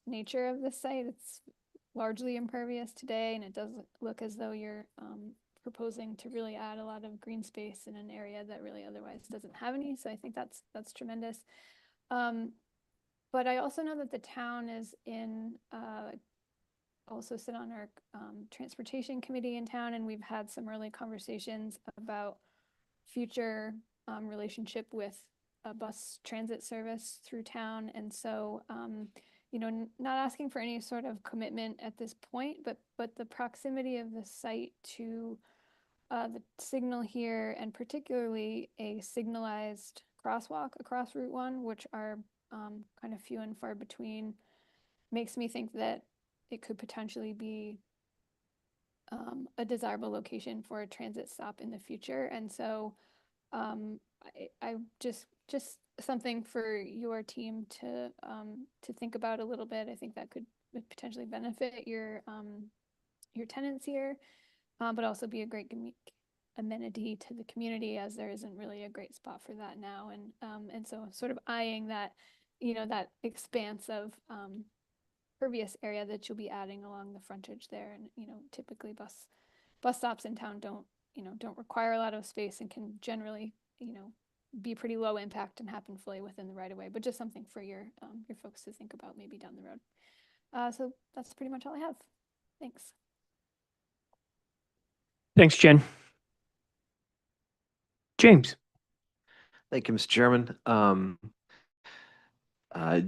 nature of the site. It's largely impervious today, and it does look as though you're proposing to really add a lot of green space in an area that really otherwise doesn't have any. So I think that's tremendous. But I also know that the town is in also sit on our transportation committee in town, and we've had some early conversations about future relationship with a bus transit service through town. And so, you know, not asking for any sort of commitment at this point, but the proximity of the site to the signal here, and particularly a signalized crosswalk across Route 1, which are kind of few and far between, makes me think that it could potentially be a desirable location for a transit stop in the future. And so I just something for your team to think about a little bit. I think that could potentially benefit your tenants here, but also be a great amenity to the community, as there isn't really a great spot for that now. And so sort of eyeing that, you know, that expanse of pervious area that you'll be adding along the frontage there. And, you know, typically bus stops in town don't require a lot of space and can generally, you know, be pretty low impact and happen fully within the right of way, but just something for your folks to think about maybe down the road. So that's pretty much all I have. Thanks. Thanks, Jen. James. Thank you, Mr. Chairman.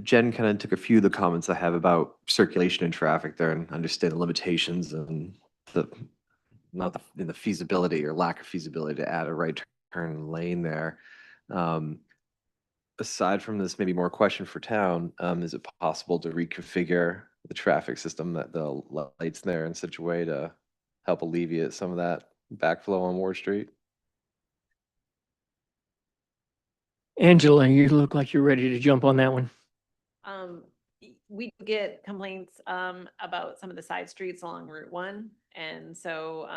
Jen kind of took a few of the comments I have about circulation and traffic there, and understand the limitations and the feasibility or lack of feasibility to add a right turn lane there. Aside from this, maybe more question for town, is it possible to reconfigure the traffic system, that the lights there in such a way to help alleviate some of that backflow on Ward Street? Angela, you look like you're ready to jump on that one. We get complaints about some of the side streets along Route 1. And so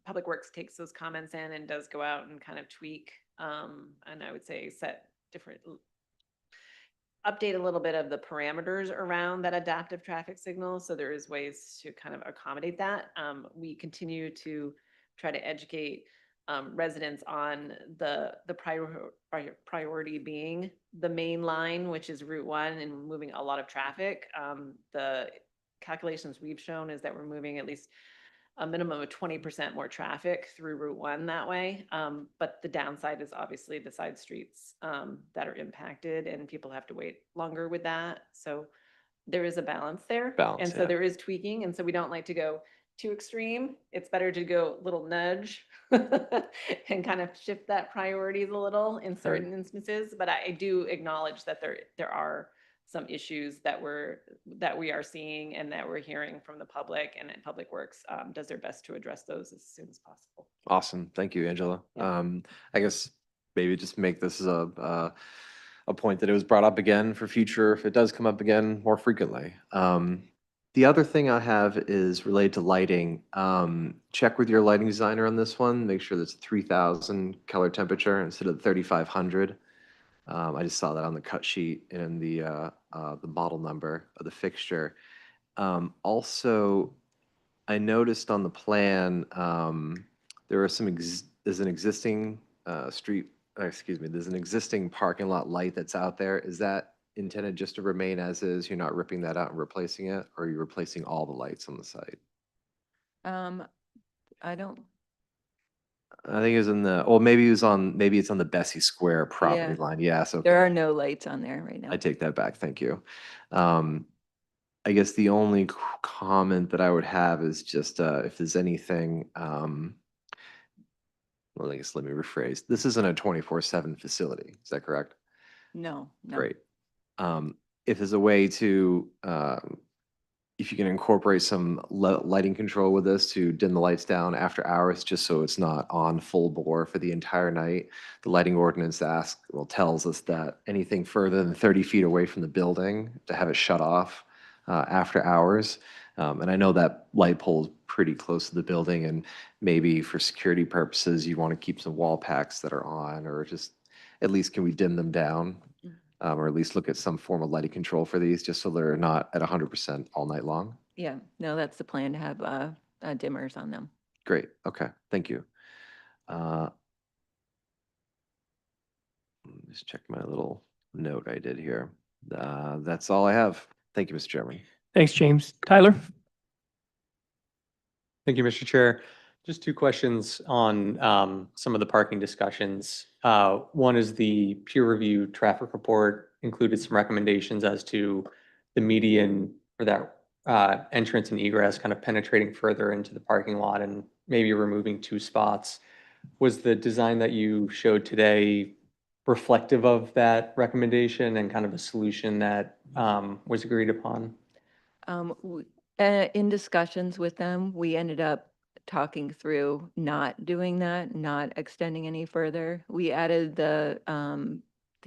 Public Works takes those comments in and does go out and kind of tweak, and I would say update a little bit of the parameters around that adaptive traffic signal. So there is ways to kind of accommodate that. We continue to try to educate residents on the priority being the main line, which is Route 1, and moving a lot of traffic. The calculations we've shown is that we're moving at least a minimum of 20% more traffic through Route 1 that way. But the downside is obviously the side streets that are impacted, and people have to wait longer with that. So there is a balance there. And so there is tweaking. And so we don't like to go too extreme. It's better to go a little nudge and kind of shift that priorities a little in certain instances. But I do acknowledge that there are some issues that we are seeing and that we're hearing from the public, and Public Works does their best to address those as soon as possible. Awesome. Thank you, Angela. Yeah. I guess maybe just make this as a point that it was brought up again for future, if it does come up again more frequently. The other thing I have is related to lighting. Check with your lighting designer on this one. Make sure that's 3,000 color temperature instead of 3,500. I just saw that on the cut sheet and the model number of the fixture. Also, I noticed on the plan there are there's an existing there's an existing parking lot light that's out there. Is that intended just to remain as is? You're not ripping that out and replacing it, or are you replacing all the lights on the site? I don't, I think it was maybe it's on the Bessie Square property Yeah. line. Yeah, so there are no lights on there right now. I take that back. Thank you. I guess the only comment that I would have is just if there's anything, well, I guess let me rephrase. This isn't a 24/7 facility. Is that correct? No. Great. If there's a way to, if you can incorporate some lighting control with this to dim the lights down after hours, just so it's not on full bore for the entire night. The lighting ordinance tells us that anything further than 30 feet away from the building, to have it shut off after hours. And I know that light pole is pretty close to the building, and maybe for security purposes, you want to keep some wall packs that are on, or just at least can we dim them down? Or at least look at some form of lighting control for these, just so they're not at 100% all night long. Yeah, no, that's the plan, to have dimmers on them. Great, okay, thank you. Let me just check my little note I did here. That's all I have. Thank you, Mr. Chairman. Thanks, James. Tyler? Thank you, Mr. Chair. Just two questions on some of the parking discussions. One is the peer review traffic report included some recommendations as to the median for that entrance and egress, kind of penetrating further into the parking lot and maybe removing 2 spots. Was the design that you showed today reflective of that recommendation and kind of a solution that was agreed upon? In discussions with them, we ended up talking through not doing that, not extending any further. We added the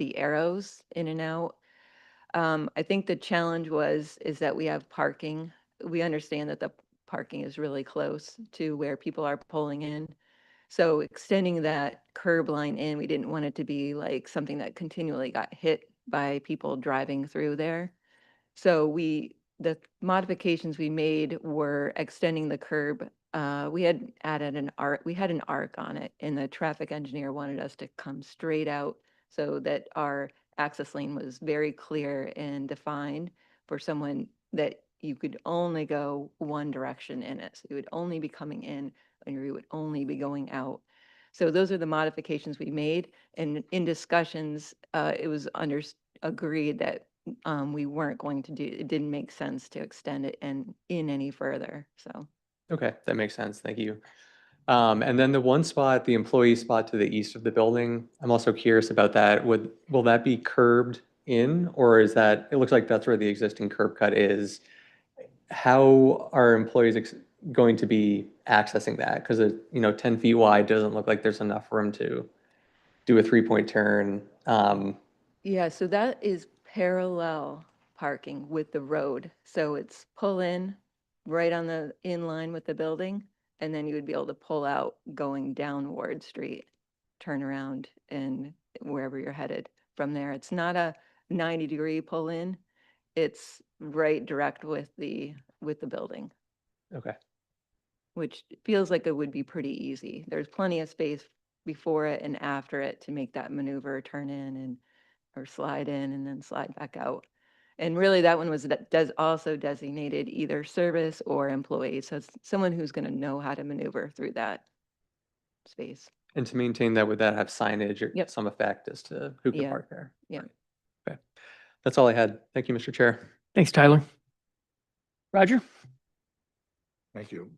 arrows in and out. I think the challenge is that we have parking. We understand that the parking is really close to where people are pulling in. So extending that curb line in, we didn't want it to be like something that continually got hit by people driving through there. So the modifications we made were extending the curb. We had added an arc on it, and the traffic engineer wanted us to come straight out so that our access lane was very clear and defined for someone, that you could only go one direction in it. So you would only be coming in, and you would only be going out. So those are the modifications we made. And in discussions, it was agreed that we weren't going to it didn't make sense to extend it in any further, so. Okay, that makes sense. Thank you. And then the one spot, the employee spot to the east of the building, I'm also curious about that. Will that be curbed in, or is that, it looks like that's where the existing curb cut is. How are employees going to be accessing that? Because 10 feet wide doesn't look like there's enough room to do a 3-point turn. Yeah, so that is parallel parking with the road. So it's pull in right on the in line with the building, and then you would be able to pull out going down Ward Street, turn around, and wherever you're headed from there. It's not a 90-degree pull in. It's right direct with the building, Okay. which feels like it would be pretty easy. There's plenty of space before it and after it to make that maneuver, turn in or slide in and then slide back out. And really that one was also designated either service or employee. So it's someone who's going to know how to maneuver through that space. And to maintain that, would that have signage or Yep. some effect as to who can Yeah. park there? Yeah. Okay. That's all I had. Thank you, Mr. Chair. Thanks, Tyler. Roger? Thank you.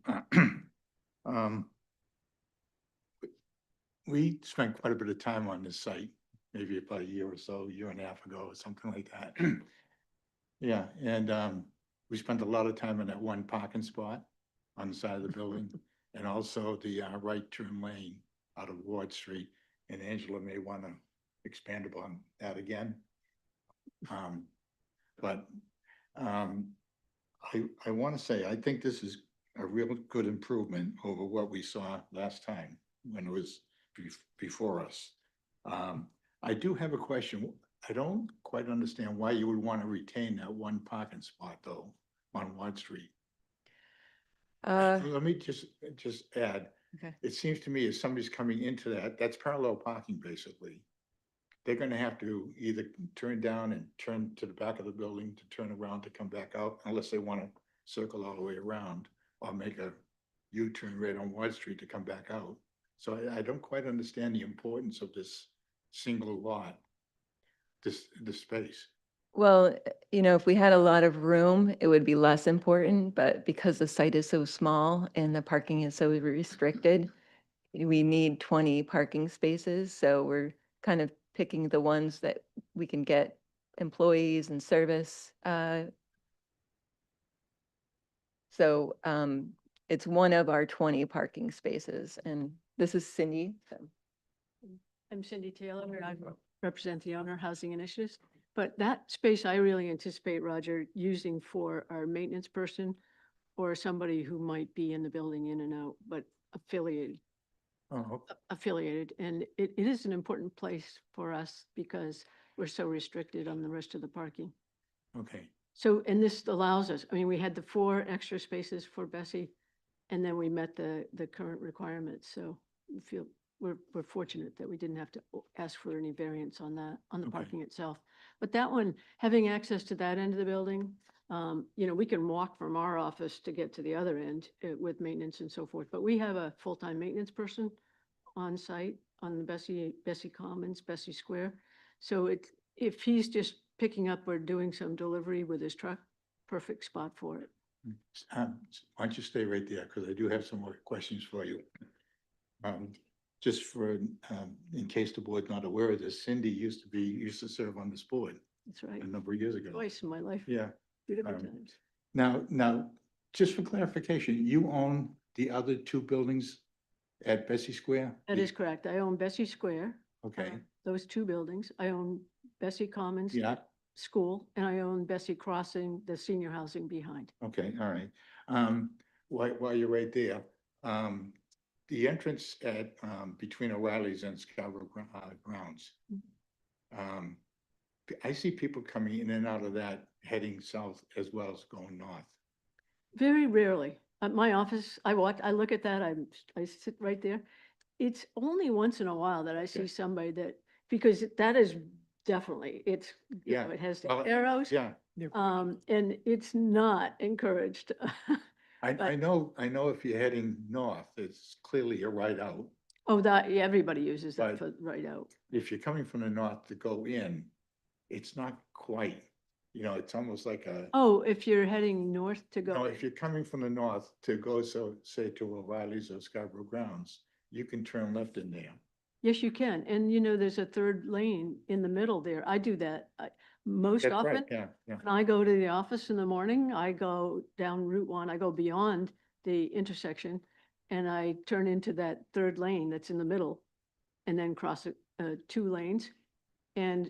We spent quite a bit of time on this site, maybe about a year or so, year and a half ago, or something like that. Yeah, and we spent a lot of time in that one parking spot on the side of the building, and also the right turn lane out of Ward Street. And Angela may want to expand upon that again. But I want to say, I think this is a real good improvement over what we saw last time when it was before us. I do have a question. I don't quite understand why you would want to retain that one parking spot though on Ward Street. Let me just add. Okay. It seems to me if somebody's coming into that's parallel parking basically. They're going to have to either turn down and turn to the back of the building to turn around to come back out, unless they want to circle all the way around or make a U-turn right on Ward Street to come back out. So I don't quite understand the importance of this single lot, this space. Well, if we had a lot of room, it would be less important, but because the site is so small and the parking is so restricted, we need 20 parking spaces. So we're kind of picking the ones that we can get employees and service. So it's one of our 20 parking spaces. And this is Cindy. So. I'm Cindy Taylor, and I represent the Owner Housing Initiatives. But that space I really anticipate, Roger, using for our maintenance person or somebody who might be in the building in and out, but affiliated. Oh, Affiliated, and it is an important place for us because we're so restricted on the rest of the parking. okay. So, and this allows us, I mean, we had the 4 extra spaces for Bessie, and then we met the current requirements, so we feel, we're fortunate that we didn't have to ask for any variance on that, on the Okay. parking itself. But that one, having access to that end of the building, you know, we can walk from our office to get to the other end with maintenance and so forth, but we have a full-time maintenance person on site on the Bessie Commons, Bessie Square. So if he's just picking up or doing some delivery with his truck, perfect spot for it. Why don't you stay right there, because I do have some more questions for you. Just for, in case the board's not aware of this, Cindy used to serve on this board That's right. a number of years ago. Twice in my life. Yeah. 2 different um, times. Now, just for clarification, you own the other 2 buildings at Bessie Square? That is correct. I own Bessie Square. Okay, Those 2 buildings. I own Bessie Commons yeah, School, and I own Bessie Crossing, the senior housing behind. okay, all right. While you're right there, the entrance at, between O'Reilly's and Scarborough grounds. I see people coming in and out of that heading south as well as going north. Very rarely. At my office, I look at that, I sit right there. It's only once in a while that I see Okay. somebody that, because that is definitely, it's, you know, Yeah, it has the well, arrows. Yeah, And it's not encouraged. I But- know if you're heading north, it's clearly a right out. Oh, that, yeah, everybody uses that But- for right out. If you're coming from the north to go in, it's not quite, it's almost like a, Oh, if you're heading north to no, go, if you're coming from the north to go, so say to O'Reilly's or Scarborough grounds, you can turn left in there. yes, you can. And you know, there's a 3rd lane in the middle there. I do that most That's right, often. yeah, yeah. When I go to the office in the morning, I go down Route 1, I go beyond the intersection, and I turn into that 3rd lane that's in the middle, and then cross it 2 lanes. And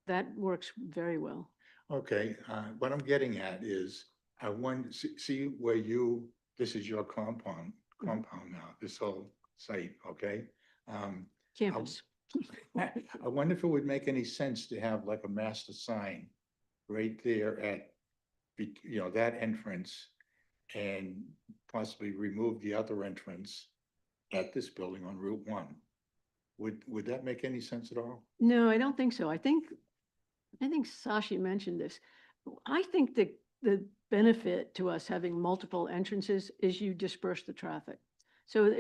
that works very well. Okay, what I'm getting at is, I want, see where this is your compound now, this whole site, okay? Campus. I wonder if it would make any sense to have like a master sign right there at, that entrance, and possibly remove the other entrance at this building on Route 1. Would that make any sense at all? No, I don't think so. I think Sashi mentioned this. I think that the benefit to us having multiple entrances is you disperse the traffic. So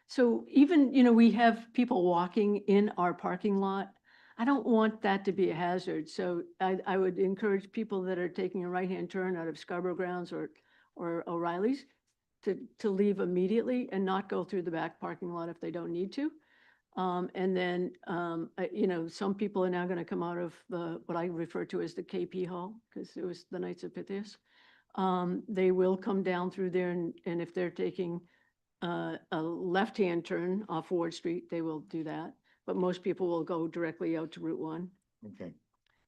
so even, you know, we have people walking in our parking lot. I don't want that to be a hazard. So I would encourage people that are taking a right-hand turn out of Scarborough grounds or O'Reilly's to leave immediately and not go through the back parking lot if they don't need to. And then, you know, some people are now going to come out of what I refer to as the KP Hall, because it was the Knights of Pythias. They will come down through there, and if they're taking a left-hand turn off Ward Street, they will do that. But most people will go directly out to Route 1. Okay.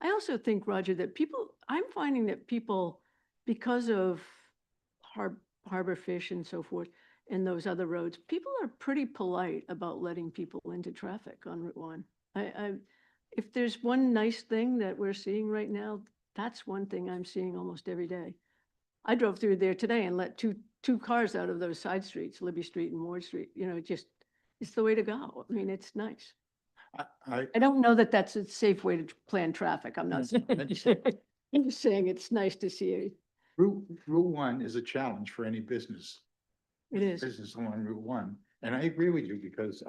I also think, Roger, that I'm finding that people, because of harbor fish and so forth, and those other roads, people are pretty polite about letting people into traffic on Route 1. If there's one nice thing that we're seeing right now, that's one thing I'm seeing almost every day. I drove through there today and let two cars out of those side streets, Libby Street and Ward Street. You know, it's the way to go. I mean, it's nice. I don't know that that's a safe way to plan traffic. I'm not saying. I'm just saying it's nice to see it. Route 1 is a challenge for any business. It is. Business along Route 1. And I agree with you, because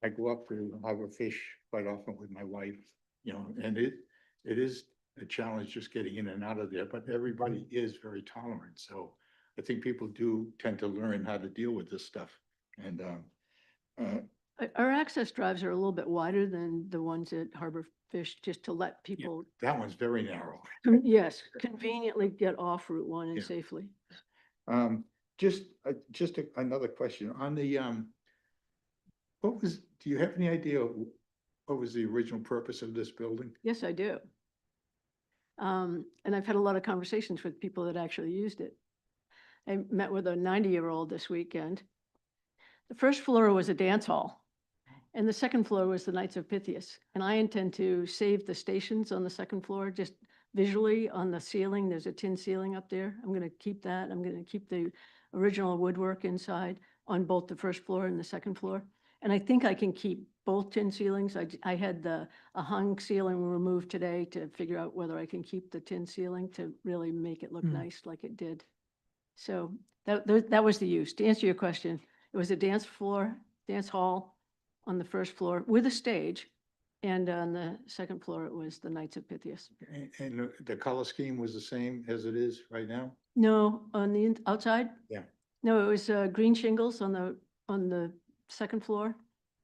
I go up to harbor fish quite often with my wife, and it is a challenge just getting in and out of there, but everybody is very tolerant. So I think people do tend to learn how to deal with this stuff. And Our access drives are a little bit wider than the ones at Harbor Fish, just to let people, that one's very narrow. yes, conveniently get off Route 1 and Yeah. safely. Just another question on the, do you have any idea what was the original purpose of this building? Yes, I do. And I've had a lot of conversations with people that actually used it. I met with a 90-year-old this weekend. The first floor was a dance hall, and the second floor was the Knights of Pythias. And I intend to save the stations on the second floor, just visually on the ceiling. There's a tin ceiling up there. I'm going to keep that. I'm going to keep the original woodwork inside on both the first floor and the second floor. And I think I can keep both tin ceilings. I had a hung ceiling removed today to figure out whether I can keep the tin ceiling to really make it look nice like it did. So that was the use. To answer your question, it was a dance hall on the first floor with a stage. And on the second floor, it was the Knights of Pythias. And the color scheme was the same as it is right now? No, on the outside? Yeah. No, it was green shingles on the second floor.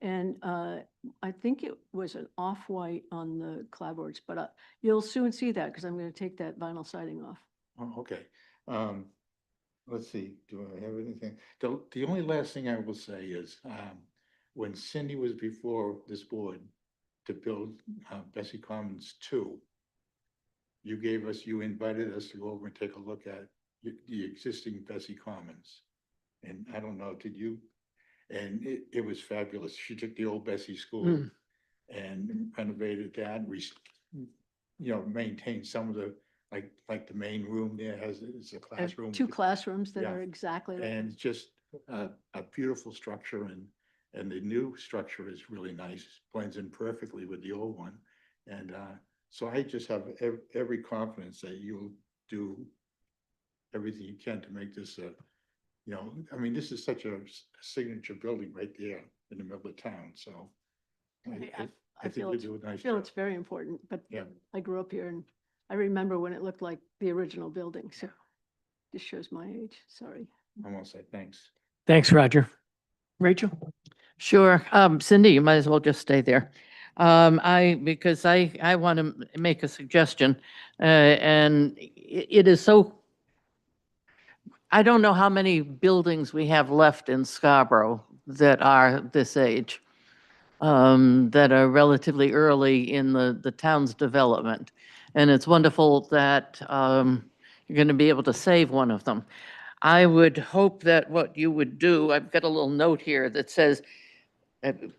And I think it was an off-white on the clapboards, but you'll soon see that because I'm going to take that vinyl siding off. Oh, okay. Let's see, do I have anything? The only last thing I will say is, when Cindy was before this board to build Bessie Commons 2, you invited us to go over and take a look at the existing Bessie Commons. And I don't know, did you? And it was fabulous. She took the old Bessie School and renovated that, maintained some of the, like the main room there is a classroom. Two classrooms that Yeah. are exactly like And this. just a beautiful structure, and the new structure is really nice, blends in perfectly with the old one. And so I just have every confidence that you'll do everything you can to make this this is such a signature building right there in the middle of town, so I think you do a I nice feel job. it's very important, but Yeah. I grew up here and I remember when it looked like the original building. So this shows my age. Sorry. I'm all set, thanks. Thanks, Roger. Rachel? Sure. Cindy, you might as well just stay there. Because I want to make a suggestion, and it is so, I don't know how many buildings we have left in Scarborough that are this age, that are relatively early in the town's development. And it's wonderful that you're going to be able to save one of them. I would hope that what you would do, I've got a little note here that says,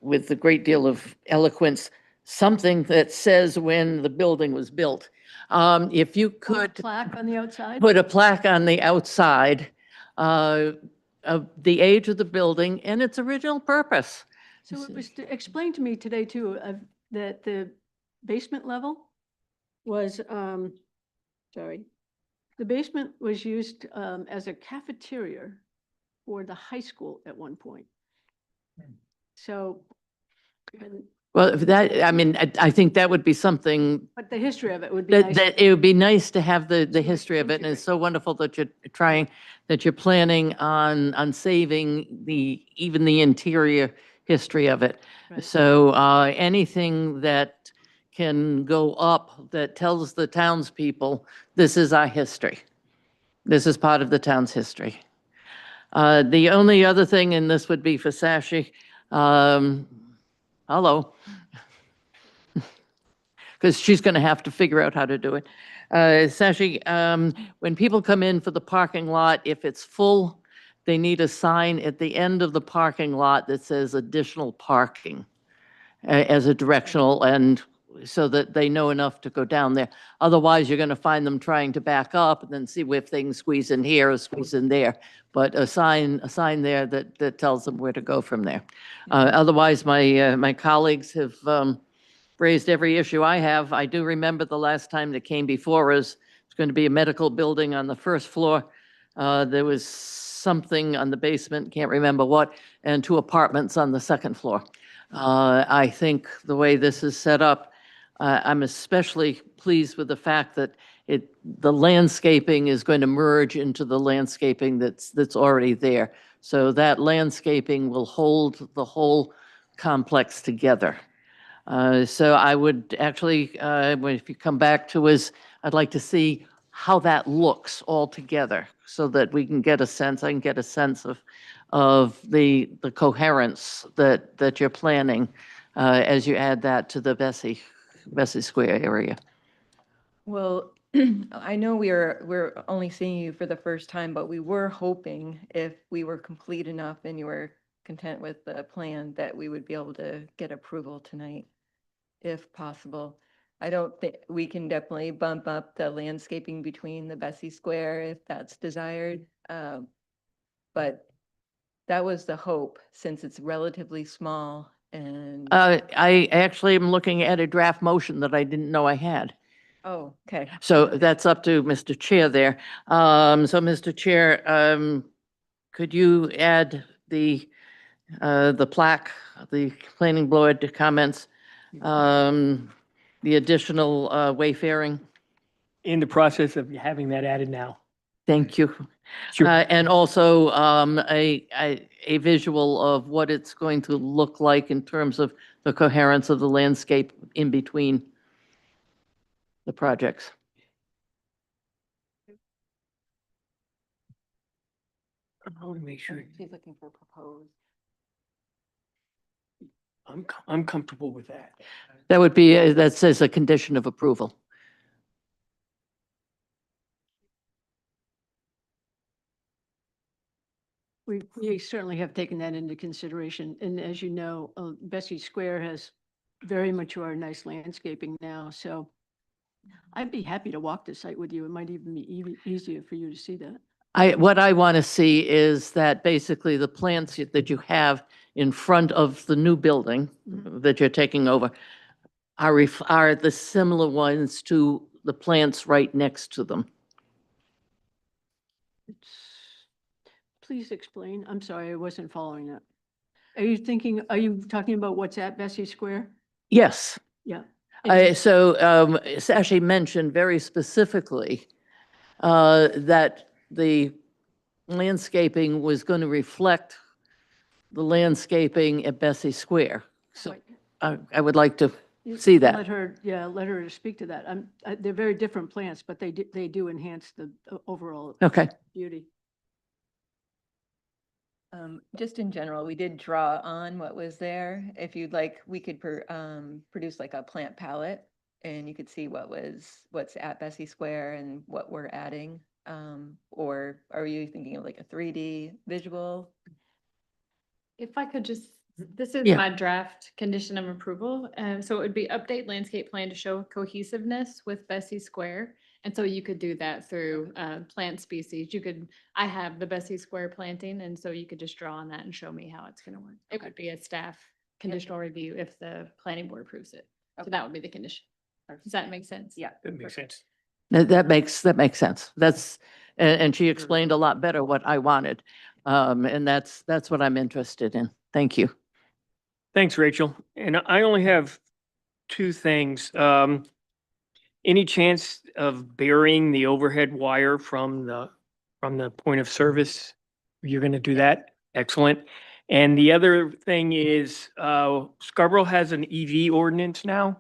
with a great deal of eloquence, something that says when the building was built. If you could Plaque on the outside? put a plaque on the outside of the age of the building and its original purpose. So it was explained to me today too, that the basement level was, the basement was used as a cafeteria for the high school at one point. So, Well, if that, I mean, I think that would be something but the history of it would be nice. that it would be nice to have the history of it. And into it's so wonderful that you're planning on saving even the interior history of it. Right. So anything that can go up that tells the townspeople, this is our history. This is part of the town's history. The only other thing, and this would be for Sashi, hello. Because she's going to have to figure out how to do it. Sashi, when people come in for the parking lot, if it's full, they need a sign at the end of the parking lot that says additional parking as a directional, and so that they know enough to go down there. Otherwise, you're going to find them trying to back up and then see if they can squeeze in here or squeeze in there. But a sign there that tells them where to go from there. Otherwise, my colleagues have raised every issue I have. I do remember the last time that came before us, it's going to be a medical building on the first floor. There was something on the basement, can't remember what, and 2 apartments on the second floor. I think the way this is set up, I'm especially pleased with the fact that the landscaping is going to merge into the landscaping that's already there. So that landscaping will hold the whole complex together. So I would actually, if you come back to us, I'd like to see how that looks all together so that we can get a sense, I can get a sense of the coherence that you're planning as you add that to the Bessie Square area. Well, I know we're only seeing you for the first time, but we were hoping if we were complete enough and you were content with the plan that we would be able to get approval tonight, if possible. I don't think, we can definitely bump up the landscaping between the Bessie Square if that's desired. But that was the hope, since it's relatively small and, I actually am looking at a draft motion that I didn't know I had. oh, okay. So that's up to Mr. Chair there. So Mr. Chair, could you add the plaque, the planning board comments, the additional wayfaring? In the process of having that added now. Thank you. Sure. And also a visual of what it's going to look like in terms of the coherence of the landscape in between the projects. I want to make sure She's looking for proposed. I'm comfortable with that. That would be, that says a condition of approval. We certainly have taken that into consideration. And as you know, Bessie Square has very mature, nice landscaping now. So I'd be happy to walk the site with you. It might even be easier for you to see that. What I want to see is that basically the plants that you have in front of the new building that you're taking over are the similar ones to the plants right next to them. Please explain. I'm sorry, I wasn't following that. Are you talking about what's at Bessie Square? Yes. Yeah. So Sashi mentioned very specifically that the landscaping was going to reflect the landscaping at Bessie Square. So I would like to see that. Let her speak to that. They're very different plants, but they do enhance the overall Okay. beauty. Just in general, we did draw on what was there. If you'd like, we could produce like a plant palette and you could see what's at Bessie Square and what we're adding. Or are you thinking of like a 3D visual? If I could just, this is Yeah. my draft condition of approval. So it would be update landscape plan to show cohesiveness with Bessie Square. And so you could do that through plant species. I have the Bessie Square planting, and so you could just draw on that and show me how it's going to work. It would be a staff conditional review if the planning board approves it. So that would be the condition. Does that make sense? Yeah. That makes sense. That makes sense. And she explained a lot better what I wanted. And that's what I'm interested in. Thank you. Thanks, Rachel. And I only have two things. Any chance of burying the overhead wire from the point of service? You're going to do that? Excellent. And the other thing is, Scarborough has an EV ordinance now.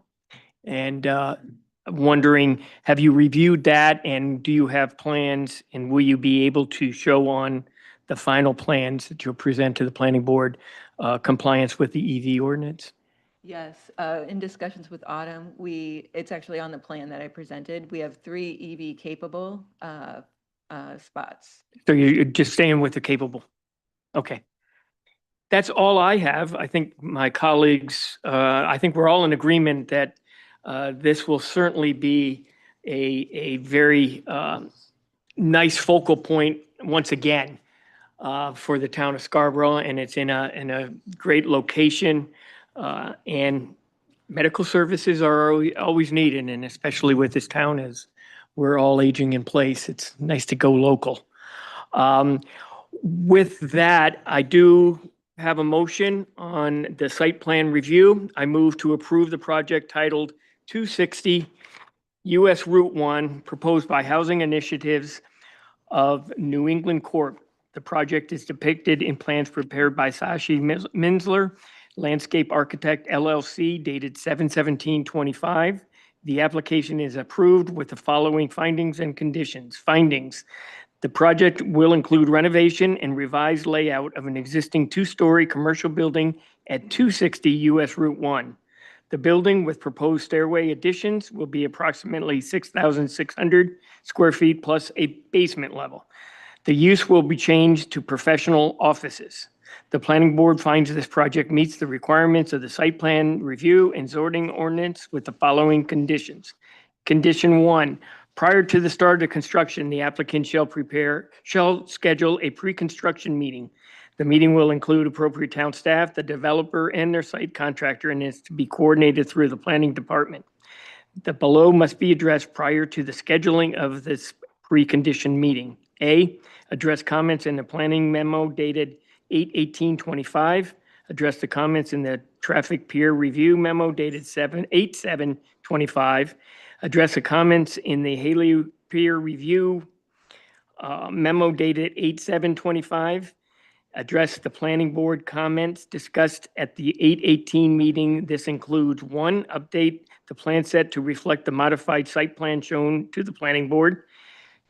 And I'm wondering, have you reviewed that and do you have plans and will you be able to show on the final plans that you'll present to the planning board compliance with the EV ordinance? Yes, in discussions with Autumn, it's actually on the plan that I presented. We have 3 EV capable spots. So you're just staying with the capable? Okay. That's all I have. I think my colleagues, I think we're all in agreement that this will certainly be a very nice focal point once again for the town of Scarborough, and it's in a great location. And medical services are always needed, and especially with this town as we're all aging in place, it's nice to go local. With that, I do have a motion on the site plan review. I move to approve the project titled 260 US Route 1, proposed by Housing Initiatives of New England Corp. The project is depicted in plans prepared by Sashi Minsler, Landscape Architect LLC, dated 7/17/25. The application is approved with the following findings and conditions. Findings: the project will include renovation and revised layout of an existing 2-story commercial building at 260 US Route 1. The building with proposed stairway additions will be approximately 6,600 square feet plus a basement level. The use will be changed to professional offices. The planning board finds this project meets the requirements of the site plan review and zoning ordinance with the following conditions. Condition 1, prior to the start of construction, the applicant shall schedule a pre-construction meeting. The meeting will include appropriate town staff, the developer, and their site contractor, and is to be coordinated through the planning department. The below must be addressed prior to the scheduling of this pre-conditioned meeting. A, address comments in the planning memo dated 8/18/25. Address the comments in the traffic peer review memo dated 8/7/25. Address the comments in the Haley peer review memo dated 8/7/25. Address the planning board comments discussed at the 8/18 meeting. This includes 1, update the plan set to reflect the modified site plan shown to the planning board.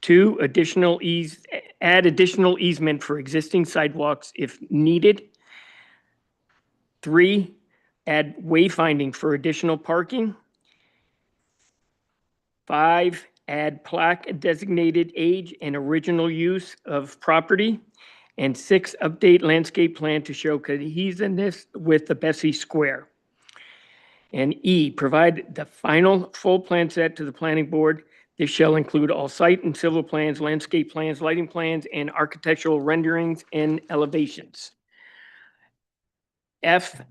2, add additional easement for existing sidewalks if needed. 3, add wayfinding for additional parking. 5, add plaque designated age and original use of property. And 6, update landscape plan to show cohesiveness with the Bessie Square. And E, provide the final full plan set to the planning board. This shall include all site and civil plans, landscape plans, lighting plans, and architectural renderings and elevations. F,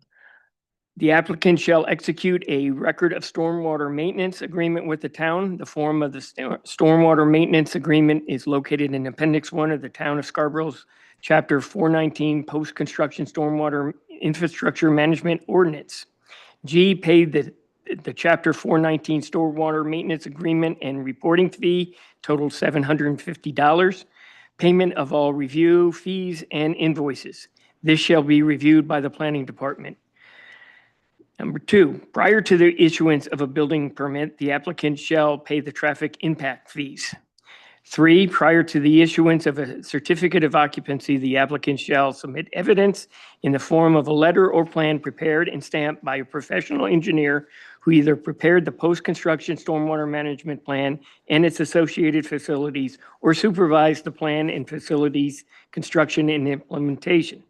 the applicant shall execute a record of stormwater maintenance agreement with the town. The form of the stormwater maintenance agreement is located in Appendix 1 of the Town of Scarborough's Chapter 419 Post-Construction Stormwater Infrastructure Management Ordinance. G, pay the Chapter 419 Stormwater Maintenance Agreement and reporting fee, total $750. Payment of all review fees and invoices. This shall be reviewed by the planning department. Number 2, prior to the issuance of a building permit, the applicant shall pay the traffic impact fees. 3, prior to the issuance of a certificate of occupancy, the applicant shall submit evidence in the form of a letter or plan prepared and stamped by a professional engineer who either prepared the post-construction stormwater management plan and its associated facilities or supervised the plan and facilities construction and implementation.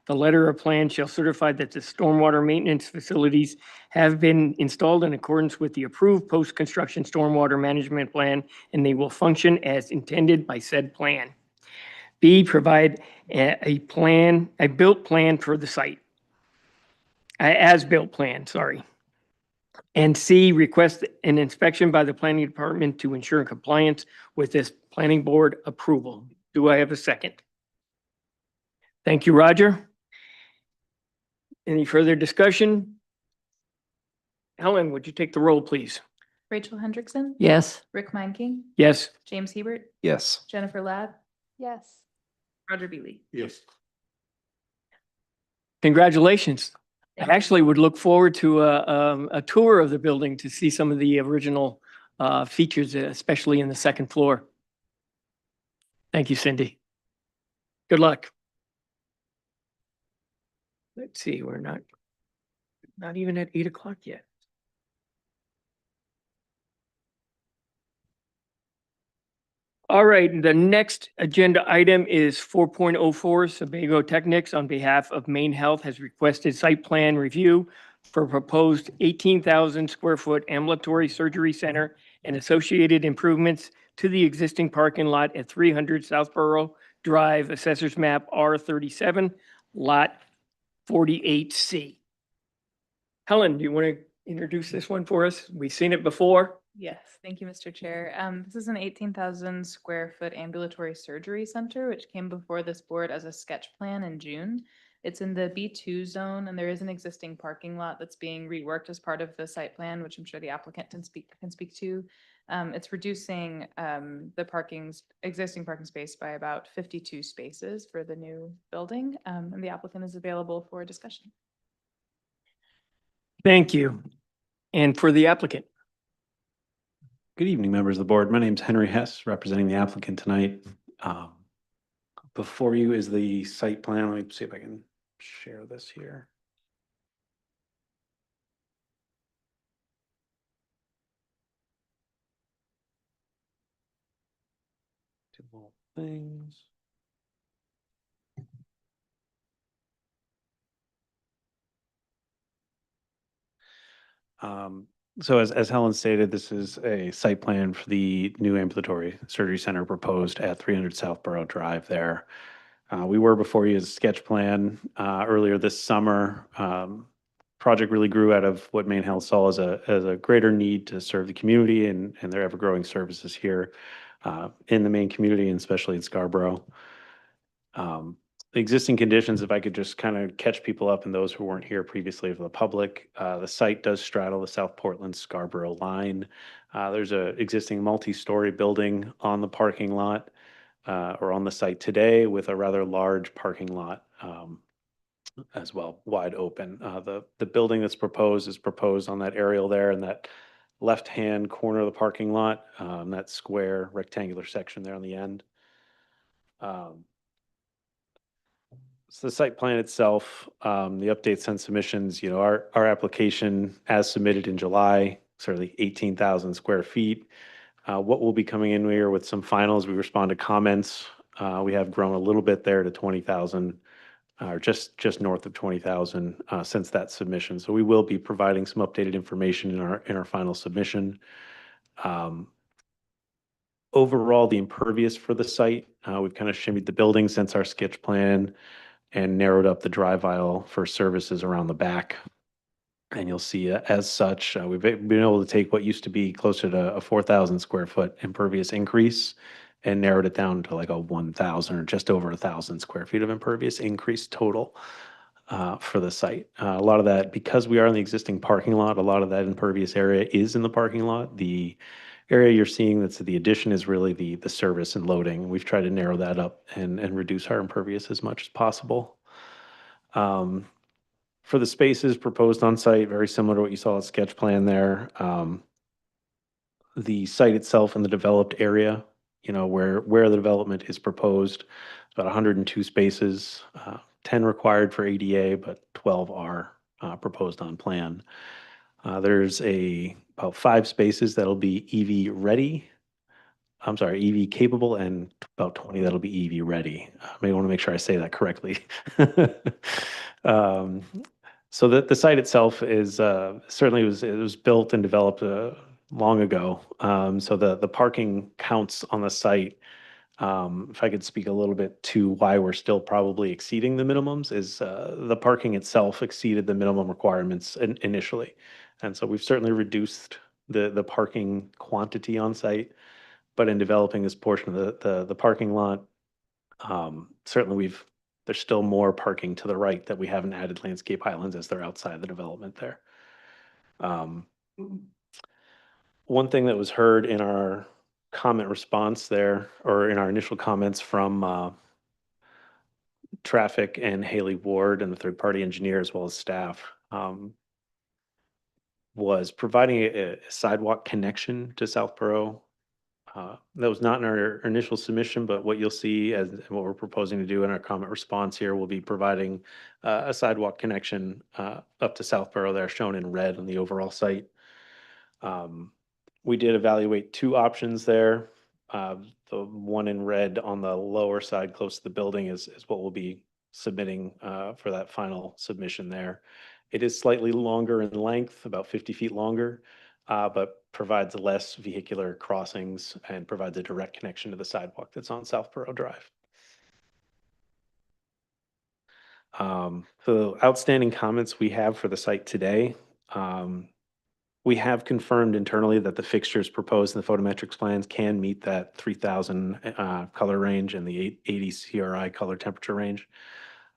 The letter or plan shall certify that the stormwater maintenance facilities have been installed in accordance with the approved post-construction stormwater management plan, and they will function as intended by said plan. B, provide a built plan for the site. As-built plan, sorry. And C, request an inspection by the planning department to ensure compliance with this planning board approval. Do I have a second? Thank you, Roger. Any further discussion? Helen, would you take the roll, please? Rachel Hendrickson. Yes. Rick Meinking. Yes. James Hebert. Yes. Jennifer Ladd. Yes. Roger Beely. Yes. Congratulations. I actually would look forward to a tour of the building to see some of the original features, especially in the second floor. Thank you, Cindy. Good luck. Let's see, we're not even at 8 o'clock yet. All right, the next agenda item is 4.04. Sebago Technics, on behalf of Maine Health, has requested site plan review for proposed 18,000 square foot ambulatory surgery center and associated improvements to the existing parking lot at 300 Southborough Drive, Assessors Map R37, Lot 48C. Helen, do you want to introduce this one for us? We've seen it before. Yes, thank you, Mr. Chair. This is an 18,000 square foot ambulatory surgery center, which came before this board as a sketch plan in June. It's in the B2 zone, and there is an existing parking lot that's being reworked as part of the site plan, which I'm sure the applicant can speak to. It's reducing the existing parking space by about 52 spaces for the new building, and the applicant is available for discussion. Thank you. And for the applicant. Good evening, members of the board. My name is Henry Hess, representing the applicant tonight. Before you is the site plan. Let me see if I can share this here. things. So as Helen stated, this is a site plan for the new ambulatory surgery center proposed at 300 Southborough Drive there. We were before you as a sketch plan earlier this summer. Project really grew out of what Maine Health saw as a greater need to serve the community and their ever-growing services here in the Maine community, and especially in Scarborough. The existing conditions, if I could just kind of catch people up and those who weren't here previously for the public, the site does straddle the South Portland Scarborough line. There's a existing multi-story building on the parking lot or on the site today with a rather large parking lot as well, wide open. The building that's proposed is proposed on that aerial there in that left-hand corner of the parking lot, that square rectangular section there on the end. So the site plan itself, the updates and submissions, our application as submitted in July, certainly 18,000 square feet. What will be coming in here with some finals, we respond to comments. We have grown a little bit there to 20,000, or just north of 20,000 since that submission. So we will be providing some updated information in our final submission. Overall, the impervious for the site, we've kind of shimmied the building since our sketch plan and narrowed up the drive aisle for services around the back. And you'll see as such, we've been able to take what used to be closer to a 4,000 square foot impervious increase and narrowed it down to like a 1,000 or just over 1,000 square feet of impervious increase total for the site. A lot of that, because we are in the existing parking lot, a lot of that impervious area is in the parking lot. The area you're seeing that's the addition is really the service and loading. We've tried to narrow that up and reduce our impervious as much as possible. For the spaces proposed on site, very similar to what you saw at sketch plan there. The site itself in the developed area, where the development is proposed, about 102 spaces, 10 required for ADA, but 12 are proposed on plan. There's about 5 spaces that'll be EV ready. I'm sorry, EV capable, and about 20 that'll be EV ready. I may want to make sure I say that correctly. So the site itself is certainly it was built and developed long ago. So the parking counts on the site, if I could speak a little bit to why we're still probably exceeding the minimums, is the parking itself exceeded the minimum requirements initially. And so we've certainly reduced the parking quantity on site, but in developing this portion of the parking lot, certainly there's still more parking to the right that we haven't added landscape islands as they're outside the development there. One thing that was heard in our comment response there, or in our initial comments from traffic and Haley Ward and the third-party engineer as well as staff, was providing a sidewalk connection to Southborough. That was not in our initial submission, but what you'll see as what we're proposing to do in our comment response here will be providing a sidewalk connection up to Southborough there, shown in red on the overall site. We did evaluate 2 options there. The one in red on the lower side close to the building is what we'll be submitting for that final submission there. It is slightly longer in length, about 50 feet longer, but provides less vehicular crossings and provides a direct connection to the sidewalk that's on Southborough Drive. The outstanding comments we have for the site today, we have confirmed internally that the fixtures proposed in the photometrics plans can meet that 3,000 color range and the 80 CRI color temperature range.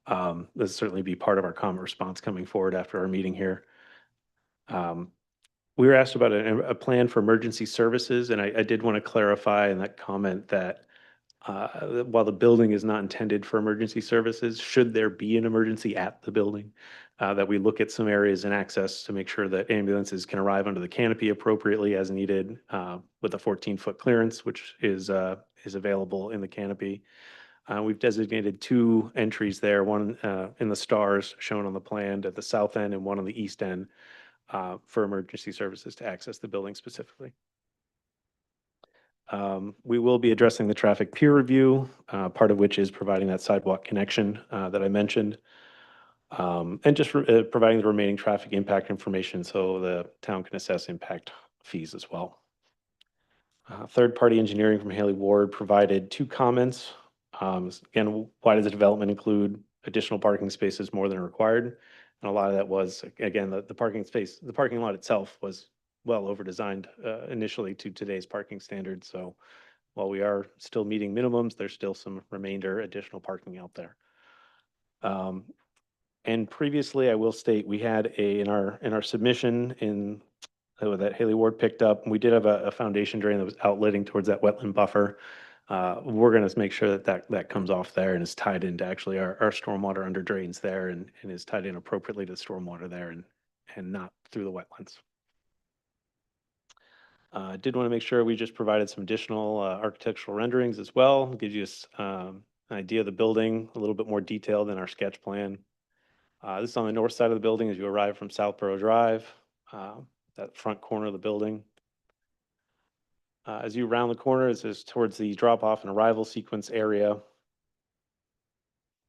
This will certainly be part of our comment response coming forward after our meeting here. We were asked about a plan for emergency services, and I did want to clarify in that comment that while the building is not intended for emergency services, should there be an emergency at the building, that we look at some areas and access to make sure that ambulances can arrive under the canopy appropriately as needed with a 14-foot clearance, which is available in the canopy. We've designated 2 entries there, one in the stars shown on the plan at the south end and one on the east end for emergency services to access the building specifically. We will be addressing the traffic peer review, part of which is providing that sidewalk connection that I mentioned. And just providing the remaining traffic impact information so the town can assess impact fees as well. Third-party engineering from Haley Ward provided 2 comments. Again, why does the development include additional parking spaces more than required? And a lot of that was, again, the parking lot itself was well over-designed initially to today's parking standards. So while we are still meeting minimums, there's still some remainder additional parking out there. And previously, I will state, we had in our submission that Haley Ward picked up, we did have a foundation drain that was outletting towards that wetland buffer. We're going to make sure that comes off there and is tied into actually our stormwater under drains there and is tied in appropriately to the stormwater there and not through the wetlands. Did want to make sure we just provided some additional architectural renderings as well. Gives you an idea of the building, a little bit more detail than our sketch plan. This is on the north side of the building as you arrive from Southborough Drive, that front corner of the building. As you round the corner, this is towards the drop-off and arrival sequence area.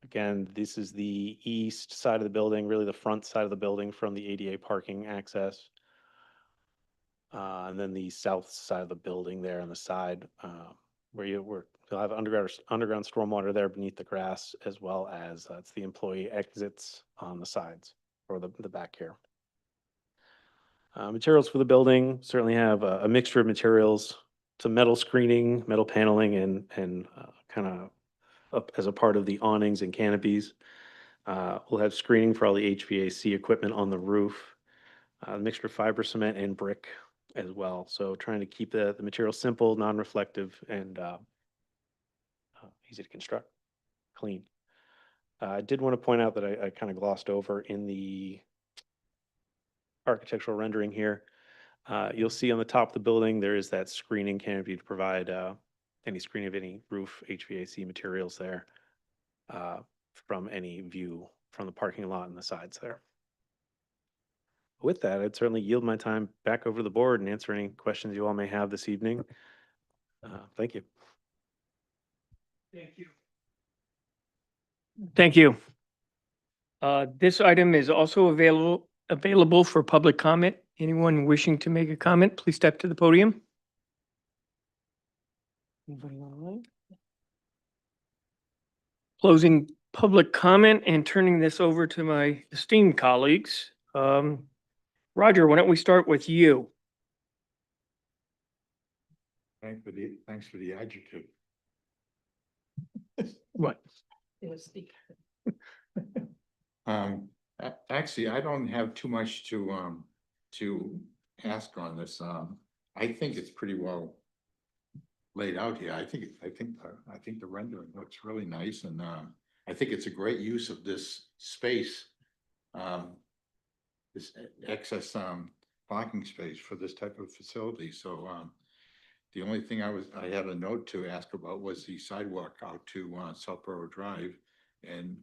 Again, this is the east side of the building, really the front side of the building from the ADA parking access. And then the south side of the building there on the side where you'll have underground stormwater there beneath the grass, as well as it's the employee exits on the sides or the back here. Materials for the building certainly have a mixture of materials, some metal screening, metal paneling, and kind of up as a part of the awnings and canopies. We'll have screening for all the HVAC equipment on the roof, a mixture of fiber cement and brick as well. So trying to keep the material simple, non-reflective, and easy to construct, clean. I did want to point out that I kind of glossed over in the architectural rendering here. You'll see on the top of the building, there is that screening canopy to provide any screening of any roof HVAC materials there from any view from the parking lot and the sides there. With that, I'd certainly yield my time back over to the board and answer any questions you all may have this evening. Thank you. Thank you. Thank you. This item is also available for public comment. Anyone wishing to make a comment, please step to the podium. Anybody online? Closing public comment and turning this over to my esteemed colleagues. Roger, why don't we start with you? Thanks for the adjective. What? Actually, I don't have too much to ask on this. I think it's pretty well laid out here. I think the rendering looks really nice, and I think it's a great use of this space, this excess parking space for this type of facility. So the only thing I had a note to ask about was the sidewalk out to Southborough Drive, and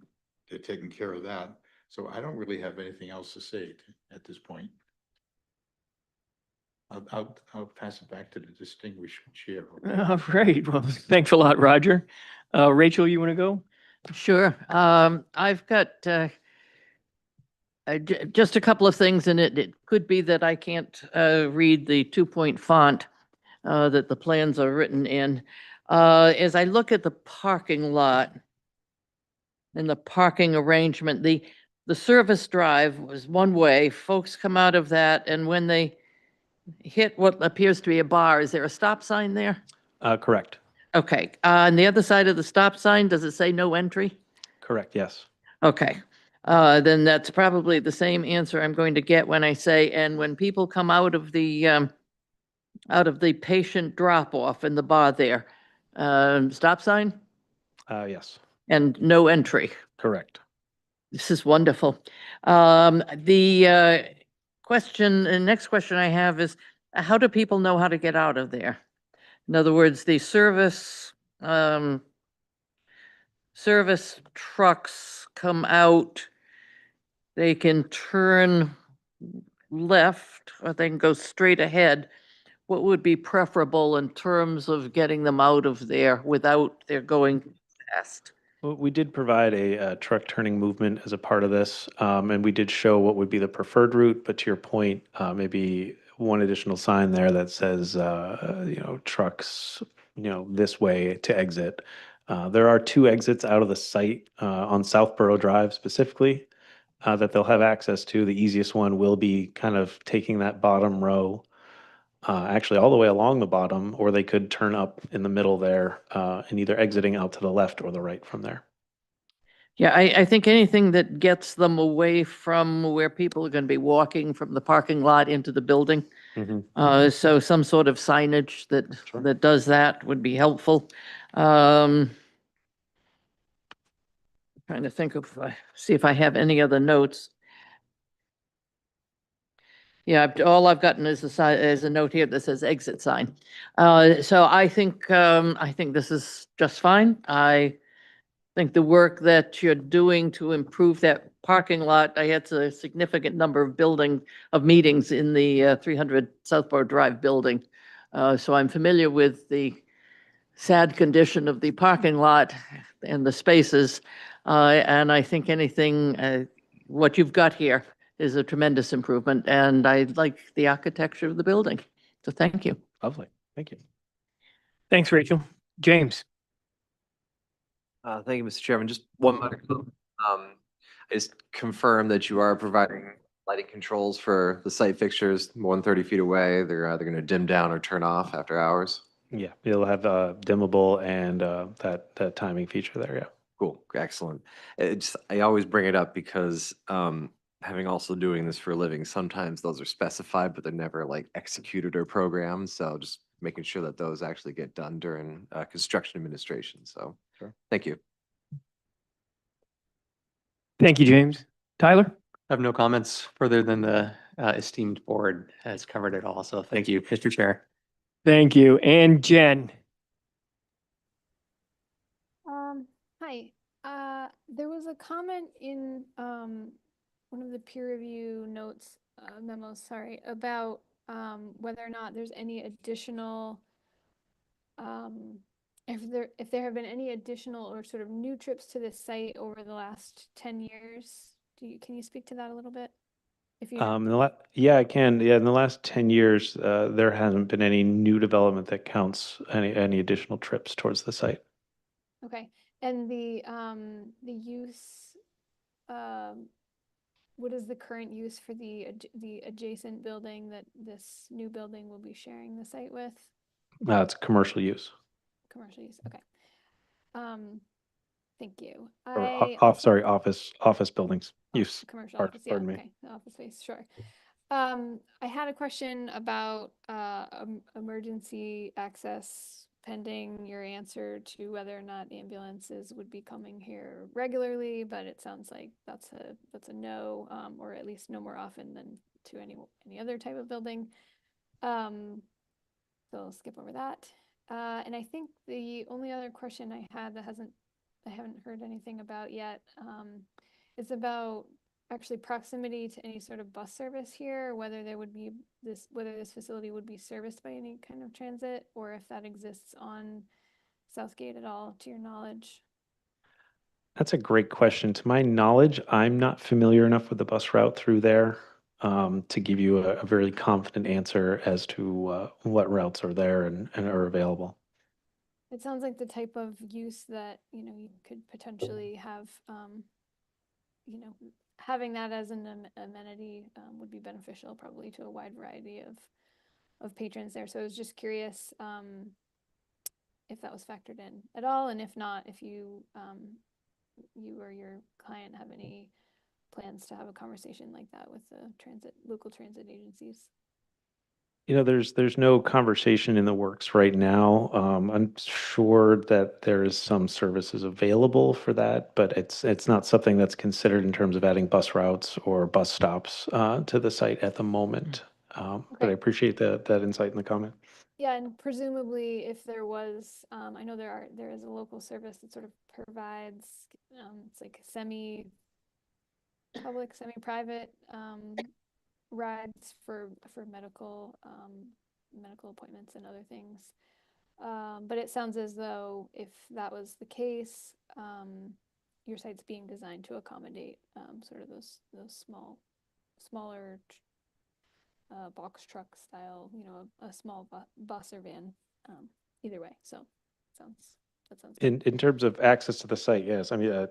they're taking care of that. So I don't really have anything else to say at this point. I'll pass it back to the distinguished chair. All right. Well, thanks a lot, Roger. Rachel, you want to go? Sure. I've got just a couple of things in it. It could be that I can't read the 2-point font that the plans are written in. As I look at the parking lot and the parking arrangement, the service drive was one way. Folks come out of that, and when they hit what appears to be a bar, is there a stop sign there? Correct. Okay. On the other side of the stop sign, does it say no entry? Correct, yes. Okay. Then that's probably the same answer I'm going to get when I say, and when people come out of the patient drop-off in the bar there, stop sign? Yes. And no entry. Correct. This is wonderful. The next question I have is, how do people know how to get out of there? In other words, the service trucks come out, they can turn left or they can go straight ahead. what would be preferable in terms of getting them out of there without their going fast? Well, we did provide a truck turning movement as a part of this, and we did show what would be the preferred route. But to your point, maybe one additional sign there that says, trucks, this way to exit. There are two exits out of the site on Southborough Drive specifically that they'll have access to. The easiest one will be kind of taking that bottom row, actually all the way along the bottom, or they could turn up in the middle there and either exiting out to the left or the right from there. Yeah, I think anything that gets them away from where people are going to be walking from the parking lot into the building. So some sort of signage that does that would be helpful. Trying to think of, see if I have any other notes. Yeah, all I've gotten is a note here that says exit sign. So I think this is just fine. I think the work that you're doing to improve that parking lot, I had a significant number of meetings in the 300 Southborough Drive building. So I'm familiar with the sad condition of the parking lot and the spaces. And I think what you've got here is a tremendous improvement, and I like the architecture of the building. So thank you. Lovely. Thank you. Thanks, Rachel. James? Thank you, Mr. Chairman. Just one minor comment. I just confirm that you are providing lighting controls for the site fixtures more than 30 feet away. They're either going to dim down or turn off after hours. Yeah, it'll have dimmable and that timing feature there. Yeah. Cool. Excellent. I always bring it up because having also doing this for a living, sometimes those are specified, but they're never like executed or programmed. So just making sure that those actually get done during construction administration. So thank you. Thank you, James. Tyler? I have no comments further than the esteemed board has covered it all. So thank you, Mr. Chair. Thank you. And Jen? Hi. There was a comment in one of the peer review notes, memos, sorry, about whether or not there's any additional, if there have been any additional or sort of new trips to this site over the last 10 years. Can you speak to that a little bit? If you Yeah, I can. Yeah, in the last 10 years, there hasn't been any new development that counts any additional trips towards the site. Okay, and the use, what is the current use for the adjacent building that this new building will be sharing the site with? It's commercial use. Commercial use, okay. Thank you. Office buildings use. Commercial office, yeah, okay, the office space, sure. I had a question about emergency access pending your answer to whether or not ambulances would be coming here regularly, but it sounds like that's a no, or at least no more often than to any other type of building. So I'll skip over that. And I think the only other question I had that I haven't heard anything about yet, is about actually proximity to any sort of bus service here, whether there would be whether this facility would be serviced by any kind of transit, or if that exists on Southgate at all, to your knowledge. That's a great question. To my knowledge, I'm not familiar enough with the bus route through there to give you a very confident answer as to what routes are there and are available. It sounds like the type of use that, you could potentially have, having that as an amenity would be beneficial probably to a wide variety of patrons there. So I was just curious if that was factored in at all, and if not, if you or your client have any plans to have a conversation like that with the local transit agencies. There's no conversation in the works right now. I'm sure that there's some services available for that, but it's not something that's considered in terms of adding bus routes or bus stops to the site at the moment. But I appreciate that insight in the comment. Yeah, and presumably if there was, I know there is a local service that sort of provides, it's like semi-public, semi-private rides for medical medical appointments and other things. But it sounds as though if that was the case, your site's being designed to accommodate sort of those smaller box truck style, a small bus or van, either way. So that sounds good. In terms of access to the site, yes, I mean,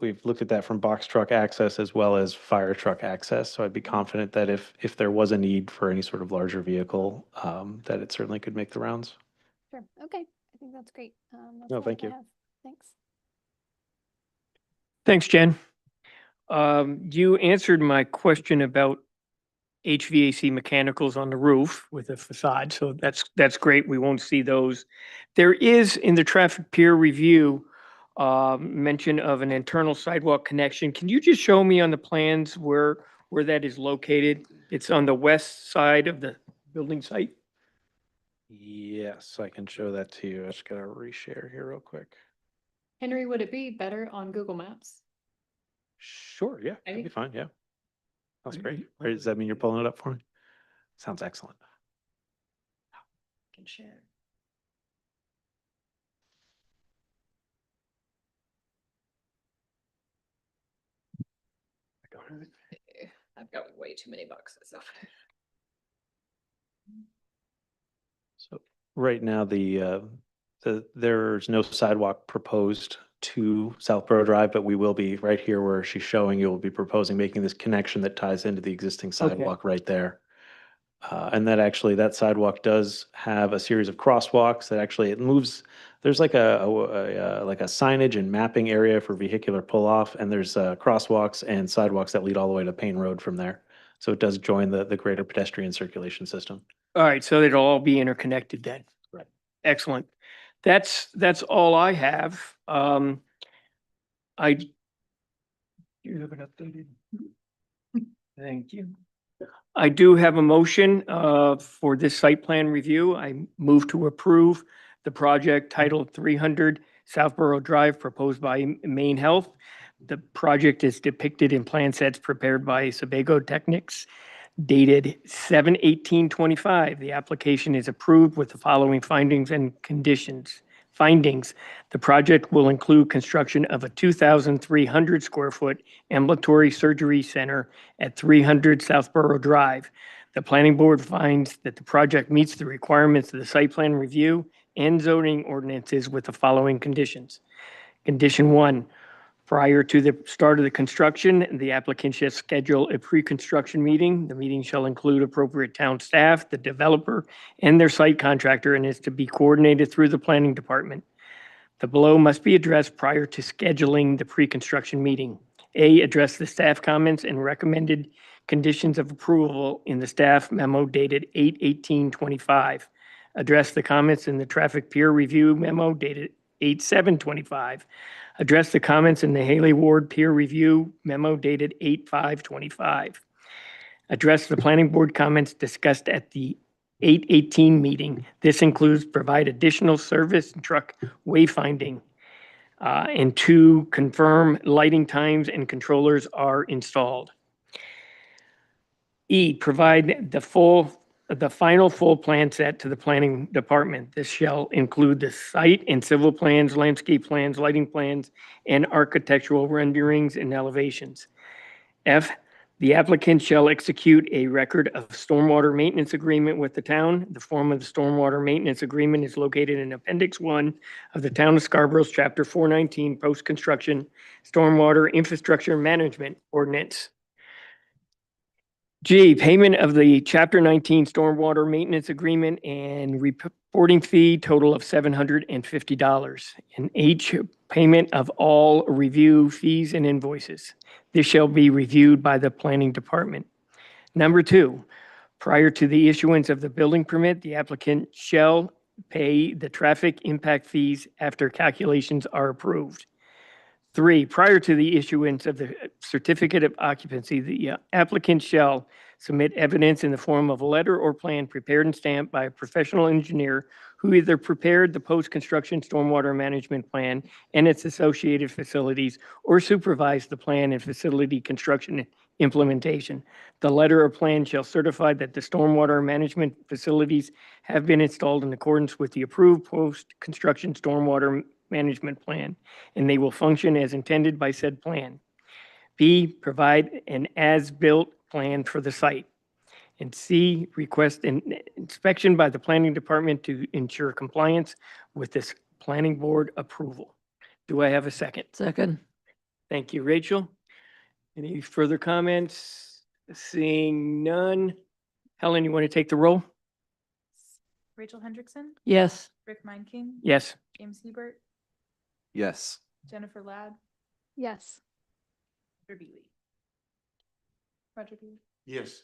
we've looked at that from box truck access as well as fire truck access. So I'd be confident that if there was a need for any sort of larger vehicle, that it certainly could make the rounds. Sure. Okay. I think that's great. That's No, all thank that I you. have. Thanks. Thanks, Jen. You answered my question about HVAC mechanicals on the roof with a facade, so that's great. We won't see those. There is in the traffic peer review mention of an internal sidewalk connection. Can you just show me on the plans where that is located? It's on the west side of the building site. Yes, I can show that to you. I just gotta reshare here real quick. Henry, would it be better on Google Maps? Sure, yeah, that'd be fine, yeah. That's great. Or does that mean you're pulling it up for me? Sounds excellent. Can share. I've got way too many boxes. So right now, there's no sidewalk proposed to Southborough Drive, but we will be right here where she's showing you will be proposing making this connection that ties into the existing sidewalk right there. And that sidewalk does have a series of crosswalks that actually it moves. There's like a signage and mapping area for vehicular pull-off, and there's crosswalks and sidewalks that lead all the way to Payne Road from there. So it does join the greater pedestrian circulation system. All right, so it'll all be interconnected then. Right. Excellent. That's all I have. You have it updated. Thank you. I do have a motion for this site plan review. I move to approve the project titled 300 Southborough Drive proposed by Maine Health. The project is depicted in plan sets prepared by Sebago Technics dated 7/18/25. The application is approved with the following findings and conditions. Findings: the project will include construction of a 2,300 square foot ambulatory surgery center at 300 Southborough Drive. The planning board finds that the project meets the requirements of the site plan review and zoning ordinances with the following conditions. Condition 1, prior to the start of the construction, the applicant shall schedule a pre-construction meeting. The meeting shall include appropriate town staff, the developer, and their site contractor, and is to be coordinated through the planning department. The below must be addressed prior to scheduling the pre-construction meeting. A, address the staff comments and recommended conditions of approval in the staff memo dated 8/18/25. Address the comments in the traffic peer review memo dated 8/7/25. Address the comments in the Haley Ward peer review memo dated 8/5/25. Address the planning board comments discussed at the 8/18 meeting. This includes provide additional service and truck wayfinding. And 2, confirm lighting times and controllers are installed. E, provide the final full plan set to the planning department. This shall include the site and civil plans, landscape plans, lighting plans, and architectural renderings and elevations. F, the applicant shall execute a record of stormwater maintenance agreement with the town. The form of the stormwater maintenance agreement is located in Appendix 1 of the Town of Scarborough's Chapter 419 Post-Construction Stormwater Infrastructure Management Ordinance. G, payment of the Chapter 19 Stormwater Maintenance Agreement and reporting fee total of $750. And H, payment of all review fees and invoices. This shall be reviewed by the planning department. Number 2, prior to the issuance of the building permit, the applicant shall pay the traffic impact fees after calculations are approved. 3, prior to the issuance of the certificate of occupancy, the applicant shall submit evidence in the form of a letter or plan prepared and stamped by a professional engineer who either prepared the post-construction stormwater management plan and its associated facilities or supervised the plan and facility construction implementation. The letter or plan shall certify that the stormwater management facilities have been installed in accordance with the approved post-construction stormwater management plan, and they will function as intended by said plan. B, provide an as-built plan for the site. And C, request an inspection by the planning department to ensure compliance with this planning board approval. Do I have a second? Second. Thank you, Rachel. Any further comments? Seeing none. Helen, you want to take the roll? Rachel Hendrickson, Yes. Rick Meinking, Yes. James Hebert, Yes. Jennifer Ladd, Yes. Roger Beatty. Roger Beatty. Yes.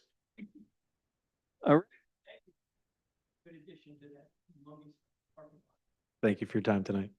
All right. Good addition to that. Thank you for your time tonight.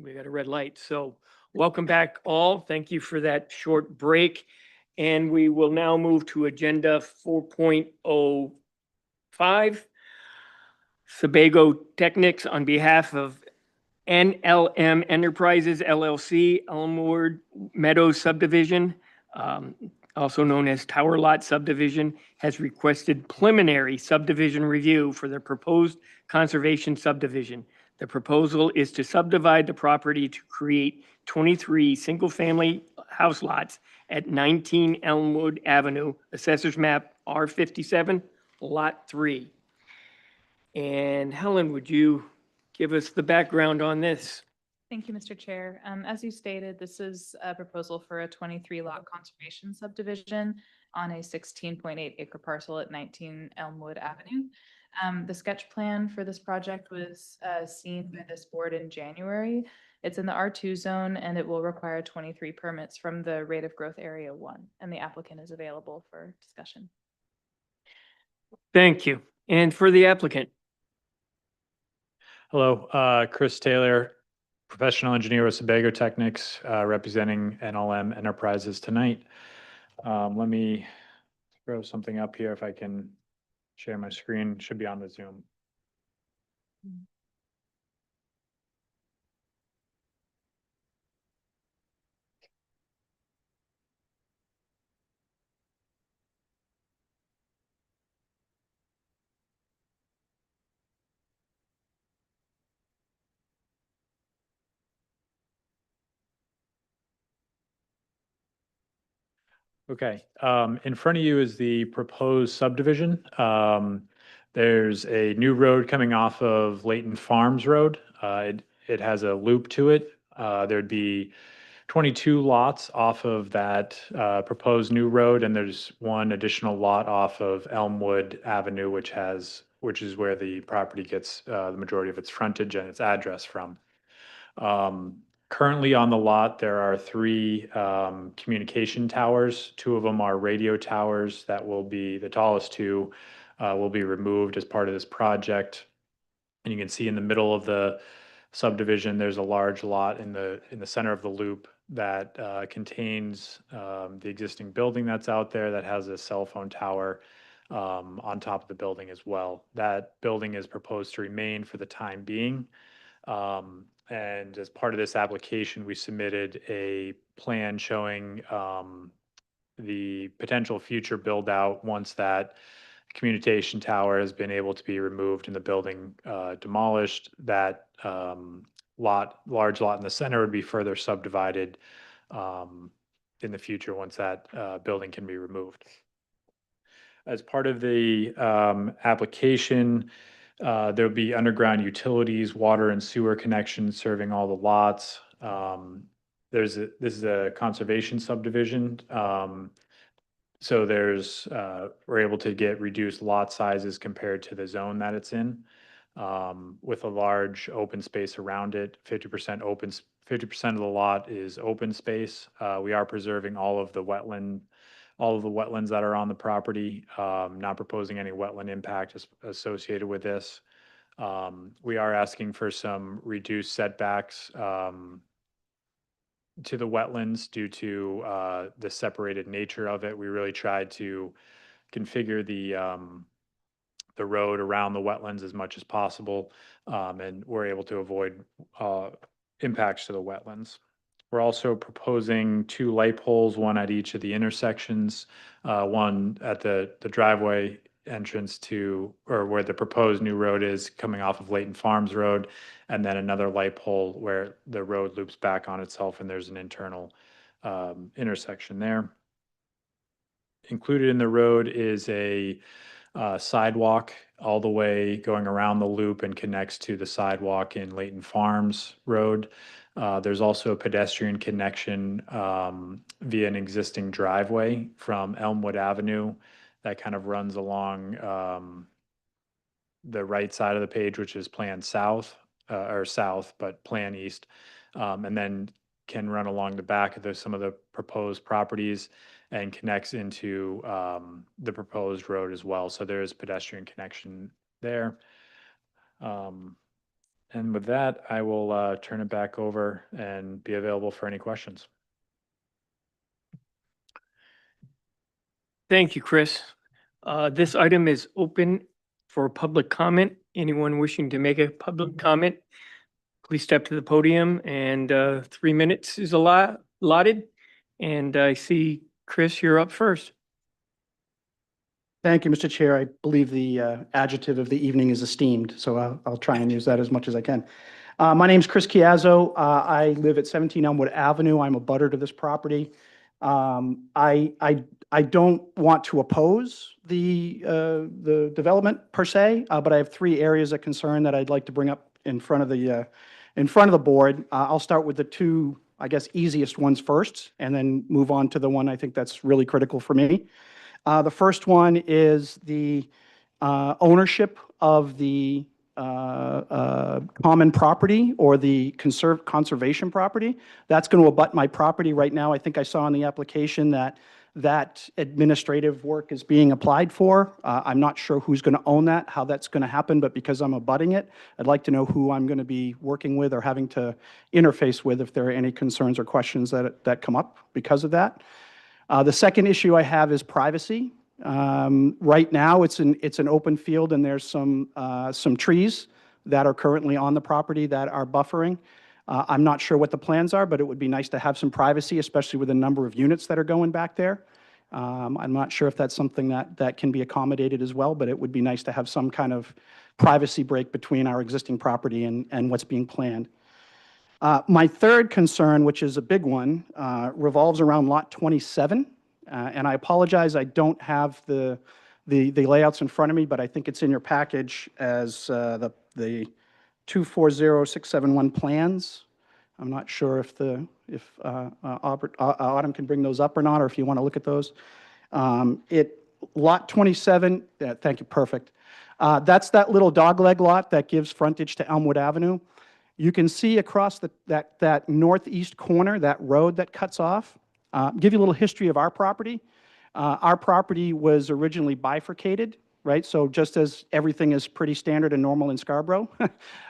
We got a red light. So welcome back all. Thank you for that short break. And we will now move to agenda 4.05. Sebago Technics on behalf of NLM Enterprises LLC, Elmwood Meadows Subdivision, also known as Tower Lot Subdivision, has requested preliminary subdivision review for the proposed conservation subdivision. The proposal is to subdivide the property to create 23 single-family house lots at 19 Elmwood Avenue, Assessors Map R57, Lot 3. And Helen, would you give us the background on this? Thank you, Mr. Chair. As you stated, this is a proposal for a 23 lot conservation subdivision on a 16.8 acre parcel at 19 Elmwood Avenue. The sketch plan for this project was seen by this board in January. It's in the R2 zone and it will require 23 permits from the rate of growth area 1, and the applicant is available for discussion. Thank you. And for the applicant? Hello, Chris Taylor, professional engineer with Sebago Technics, representing NLM Enterprises tonight. Let me throw something up here if I can share my screen. Should be on the Zoom. Okay, in front of you is the proposed subdivision. There's a new road coming off of Layton Farms Road. It has a loop to it. There'd be 22 lots off of that proposed new road, and there's one additional lot off of Elmwood Avenue, which is where the property gets the majority of its frontage and its address from. Currently on the lot, there are 3 communication towers. 2 of them are radio towers that will be, the tallest 2 will be removed as part of this project. And you can see in the middle of the subdivision, there's a large lot in the center of the loop that contains the existing building that's out there that has a cell phone tower on top of the building as well. That building is proposed to remain for the time being. And as part of this application, we submitted a plan showing the potential future build out once that communication tower has been able to be removed and the building demolished. That large lot in the center would be further subdivided in the future once that building can be removed. As part of the application, there'll be underground utilities, water and sewer connections serving all the lots. This is a conservation subdivision. So we're able to get reduced lot sizes compared to the zone that it's in, with a large open space around it. 50% of the lot is open space. We are preserving all of the wetlands that are on the property, not proposing any wetland impact associated with this. We are asking for some reduced setbacks to the wetlands due to the separated nature of it. We really tried to configure the road around the wetlands as much as possible, and we're able to avoid impacts to the wetlands. We're also proposing 2 light poles, one at each of the intersections, one at the driveway entrance to, or where the proposed new road is coming off of Layton Farms Road, and then another light pole where the road loops back on itself and there's an internal intersection there. Included in the road is a sidewalk all the way going around the loop and connects to the sidewalk in Layton Farms Road. There's also a pedestrian connection via an existing driveway from Elmwood Avenue that kind of runs along the right side of the page, which is Plan South, or South, but Plan East, and then can run along the back of some of the proposed properties and connects into the proposed road as well. So there is pedestrian connection there. And with that, I will turn it back over and be available for any questions. Thank you, Chris. This item is open for public comment. Anyone wishing to make a public comment, please step to the podium, and 3 minutes is allotted. And I see, Chris, you're up first. Thank you, Mr. Chair. I believe the adjective of the evening is esteemed, so I'll try and use that as much as I can. My name's Chris Chiazzo. I live at 17 Elmwood Avenue. I'm a butter to this property. I don't want to oppose the development per se, but I have 3 areas of concern that I'd like to bring up in front of the board. I'll start with the 2, I guess, easiest ones first, and then move on to the one I think that's really critical for me. The first one is the ownership of the common property or the conservation property. That's going to abut my property right now. I think I saw in the application that administrative work is being applied for. I'm not sure who's going to own that, how that's going to happen, but because I'm abutting it, I'd like to know who I'm going to be working with or having to interface with if there are any concerns or questions that come up because of that. The second issue I have is privacy. Right now, it's an open field, and there's some trees that are currently on the property that are buffering. I'm not sure what the plans are, but it would be nice to have some privacy, especially with the number of units that are going back there. I'm not sure if that's something that can be accommodated as well, but it would be nice to have some kind of privacy break between our existing property and what's being planned. My third concern, which is a big one, revolves around Lot 27. And I apologize, I don't have the layouts in front of me, but I think it's in your package as the 240671 plans. I'm not sure if Autumn can bring those up or not, or if you want to look at those. Lot 27, thank you, perfect. That's that little dogleg lot that gives frontage to Elmwood Avenue. You can see across that northeast corner, that road that cuts off. Give you a little history of our property. Our property was originally bifurcated, right? So just as everything is pretty standard and normal in Scarborough,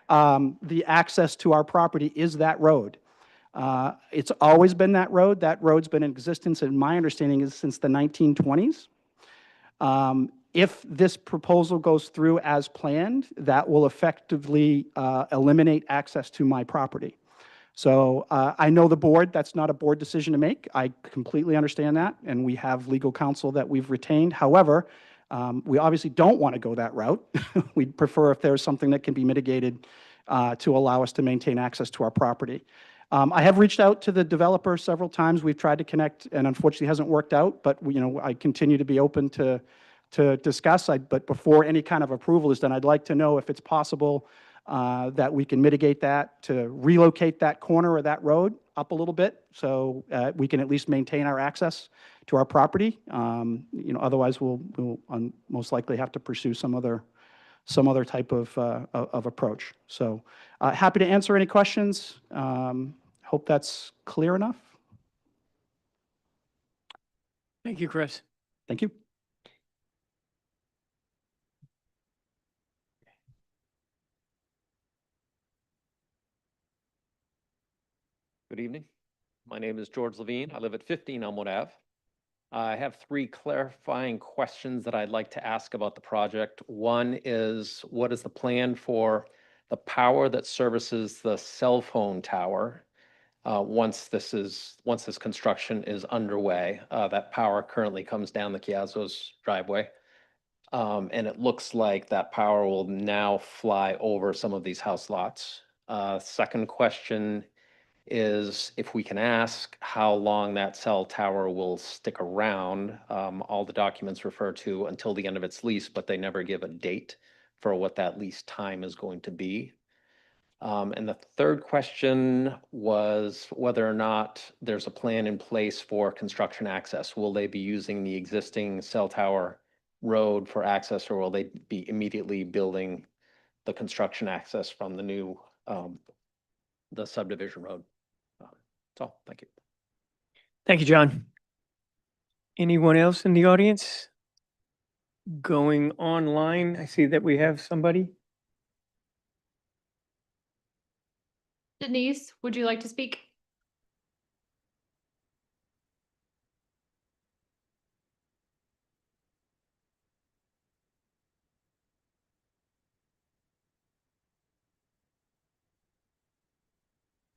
the access to our property is that road. It's always been that road. That road's been in existence, and my understanding is since the 1920s. If this proposal goes through as planned, that will effectively eliminate access to my property. So I know the board, that's not a board decision to make. I completely understand that, and we have legal counsel that we've retained. However, we obviously don't want to go that route. We'd prefer if there's something that can be mitigated to allow us to maintain access to our property. I have reached out to the developer several times. We've tried to connect, and unfortunately hasn't worked out, but I continue to be open to discuss. But before any kind of approval is done, I'd like to know if it's possible that we can mitigate that, to relocate that corner of that road up a little bit so we can at least maintain our access to our property. Otherwise we'll most likely have to pursue some other type of approach. So happy to answer any questions. Hope that's clear enough. Thank you, Chris. Thank you. Good evening. My name is George Levine. I live at 15 Elmwood Ave. I have 3 clarifying questions that I'd like to ask about the project. One is, what is the plan for the power that services the cell phone tower once this construction is underway? That power currently comes down the Chiazzo's driveway. And it looks like that power will now fly over some of these house lots. Second question is if we can ask how long that cell tower will stick around. All the documents refer to until the end of its lease, but they never give a date for what that lease time is going to be. And the third question was whether or not there's a plan in place for construction access. Will they be using the existing cell tower road for access, or will they be immediately building the construction access from the new the subdivision road? That's all. Thank you. Thank you, John. Anyone else in the audience? Going online, I see that we have somebody. Denise, would you like to speak?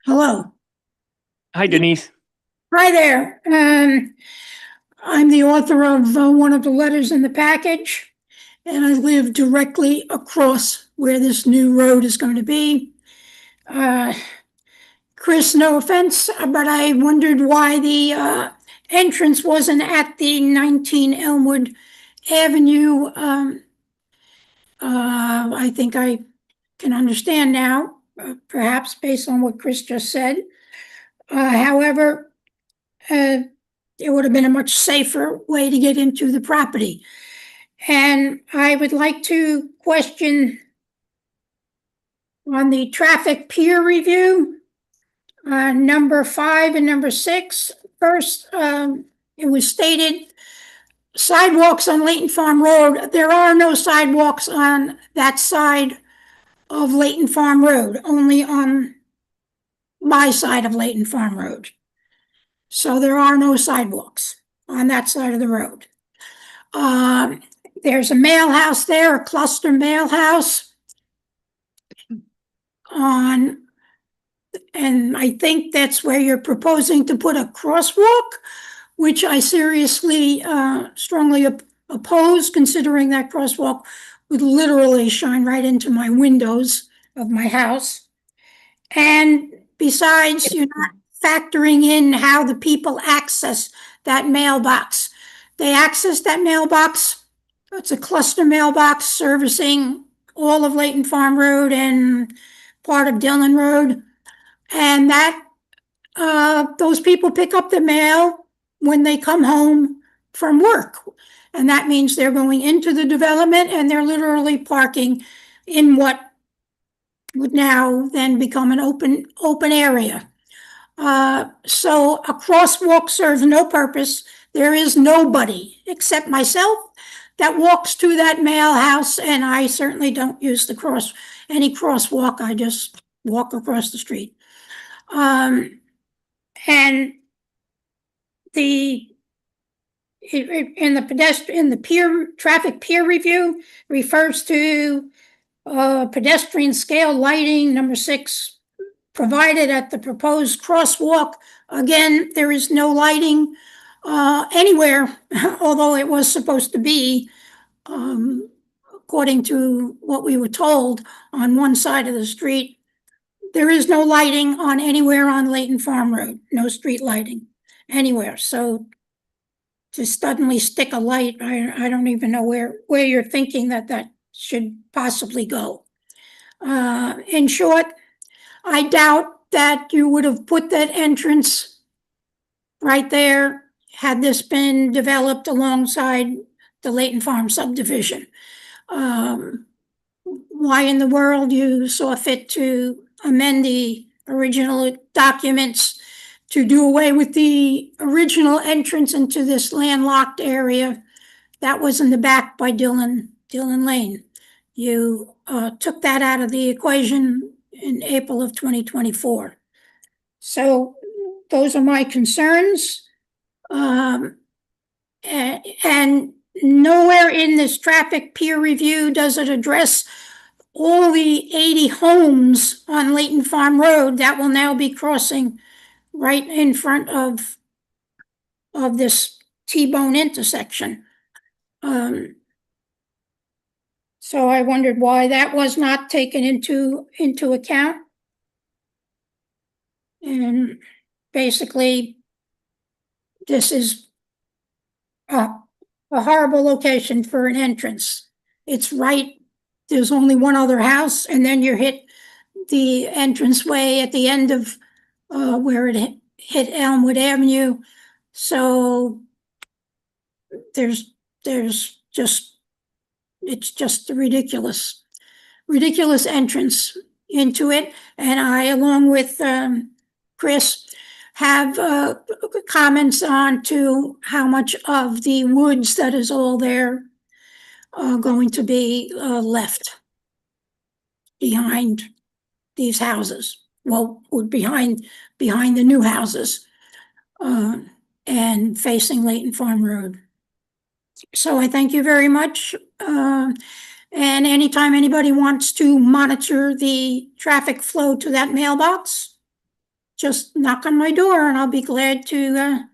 Hello. Hi, Denise. Hi there. I'm the author of one of the letters in the package, and I live directly across where this new road is going to be. Chris, no offense, but I wondered why the entrance wasn't at the 19 Elmwood Avenue. I think I can understand now, perhaps based on what Chris just said. However, it would have been a much safer way to get into the property. And I would like to question on the traffic peer review, number 5 and number 6. First, it was stated sidewalks on Leighton Farm Road. There are no sidewalks on that side of Leighton Farm Road, only on my side of Leighton Farm Road. So there are no sidewalks on that side of the road. There's a mail house there, a cluster mail house on, and I think that's where you're proposing to put a crosswalk, which I seriously, strongly oppose, considering that crosswalk would literally shine right into my windows of my house. And besides, you're not factoring in how the people access that mailbox. They access that mailbox. It's a cluster mailbox servicing all of Leighton Farm Road and part of Dillon Road. And that those people pick up the mail when they come home from work. And that means they're going into the development and they're literally parking in what would now then become an open area. So a crosswalk serves no purpose. There is nobody except myself that walks to that mail house, and I certainly don't use any crosswalk. I just walk across the street. And in the traffic peer review refers to pedestrian scale lighting, number 6, provided at the proposed crosswalk. Again, there is no lighting anywhere, although it was supposed to be, according to what we were told, on one side of the street. There is no lighting on anywhere on Leighton Farm Road, no street lighting anywhere. So to suddenly stick a light, I don't even know where you're thinking that should possibly go. In short, I doubt that you would have put that entrance right there had this been developed alongside the Leighton Farm subdivision. Why in the world you saw fit to amend the original documents to do away with the original entrance into this landlocked area that was in the back by Dillon Lane. You took that out of the equation in April of 2024. So those are my concerns. And nowhere in this traffic peer review does it address all the 80 homes on Leighton Farm Road that will now be crossing right in front of this T-bone intersection. So I wondered why that was not taken into account. And basically, this is a horrible location for an entrance. It's right, there's only one other house, and then you hit the entranceway at the end of where it hit Elmwood Avenue. So it's just a ridiculous entrance into it. And I, along with Chris, have comments on to how much of the woods that is all there going to be left behind these houses. well, behind the new houses, and facing Leighton Farm Road. So I thank you very much. And anytime anybody wants to monitor the traffic flow to that mailbox, just knock on my door and I'll be glad to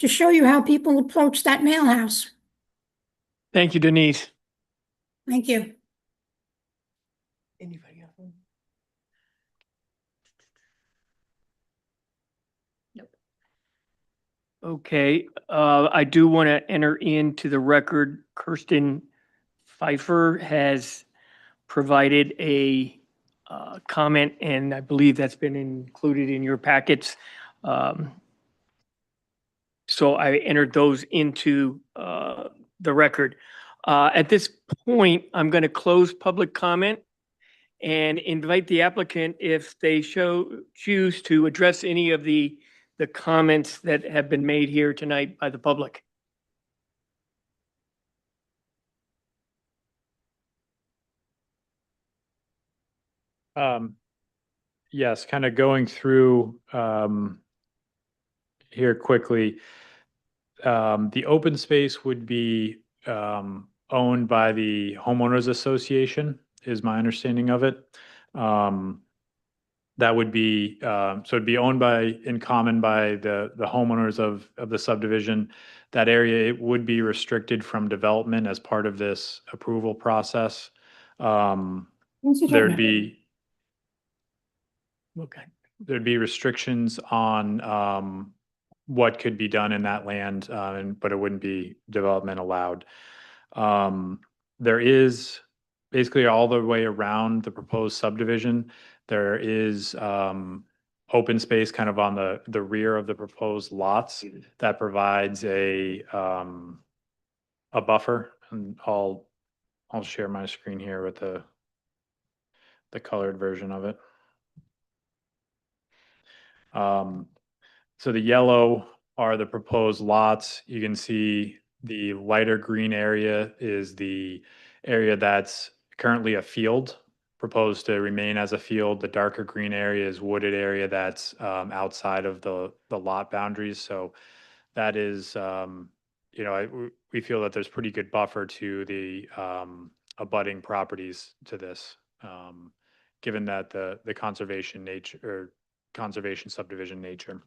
show you how people approach that mail house. Thank you, Denise. Thank you. Anybody else? Nope. Okay, I do want to enter into the record, Kirsten Pfeiffer has provided a comment, and I believe that's been included in your packets. So I entered those into the record. At this point, I'm going to close public comment and invite the applicant if they choose to address any of the comments that have been made here tonight by the public. Yes, kind of going through here quickly. The open space would be owned by the homeowners association, is my understanding of it. That would be, so it'd be owned in common by the homeowners of the subdivision. That area, it would be restricted from development as part of this approval process. There'd be Okay. There'd be restrictions on what could be done in that land, but it wouldn't be development allowed. There is basically all the way around the proposed subdivision, there is open space kind of on the rear of the proposed lots that provides a buffer. And I'll share my screen here with the colored version of it. So the yellow are the proposed lots. You can see the lighter green area is the area that's currently a field, proposed to remain as a field. The darker green area is wooded area that's outside of the lot boundaries. So that is, we feel that there's pretty good buffer to the abutting properties to this, given that the conservation nature or conservation subdivision nature.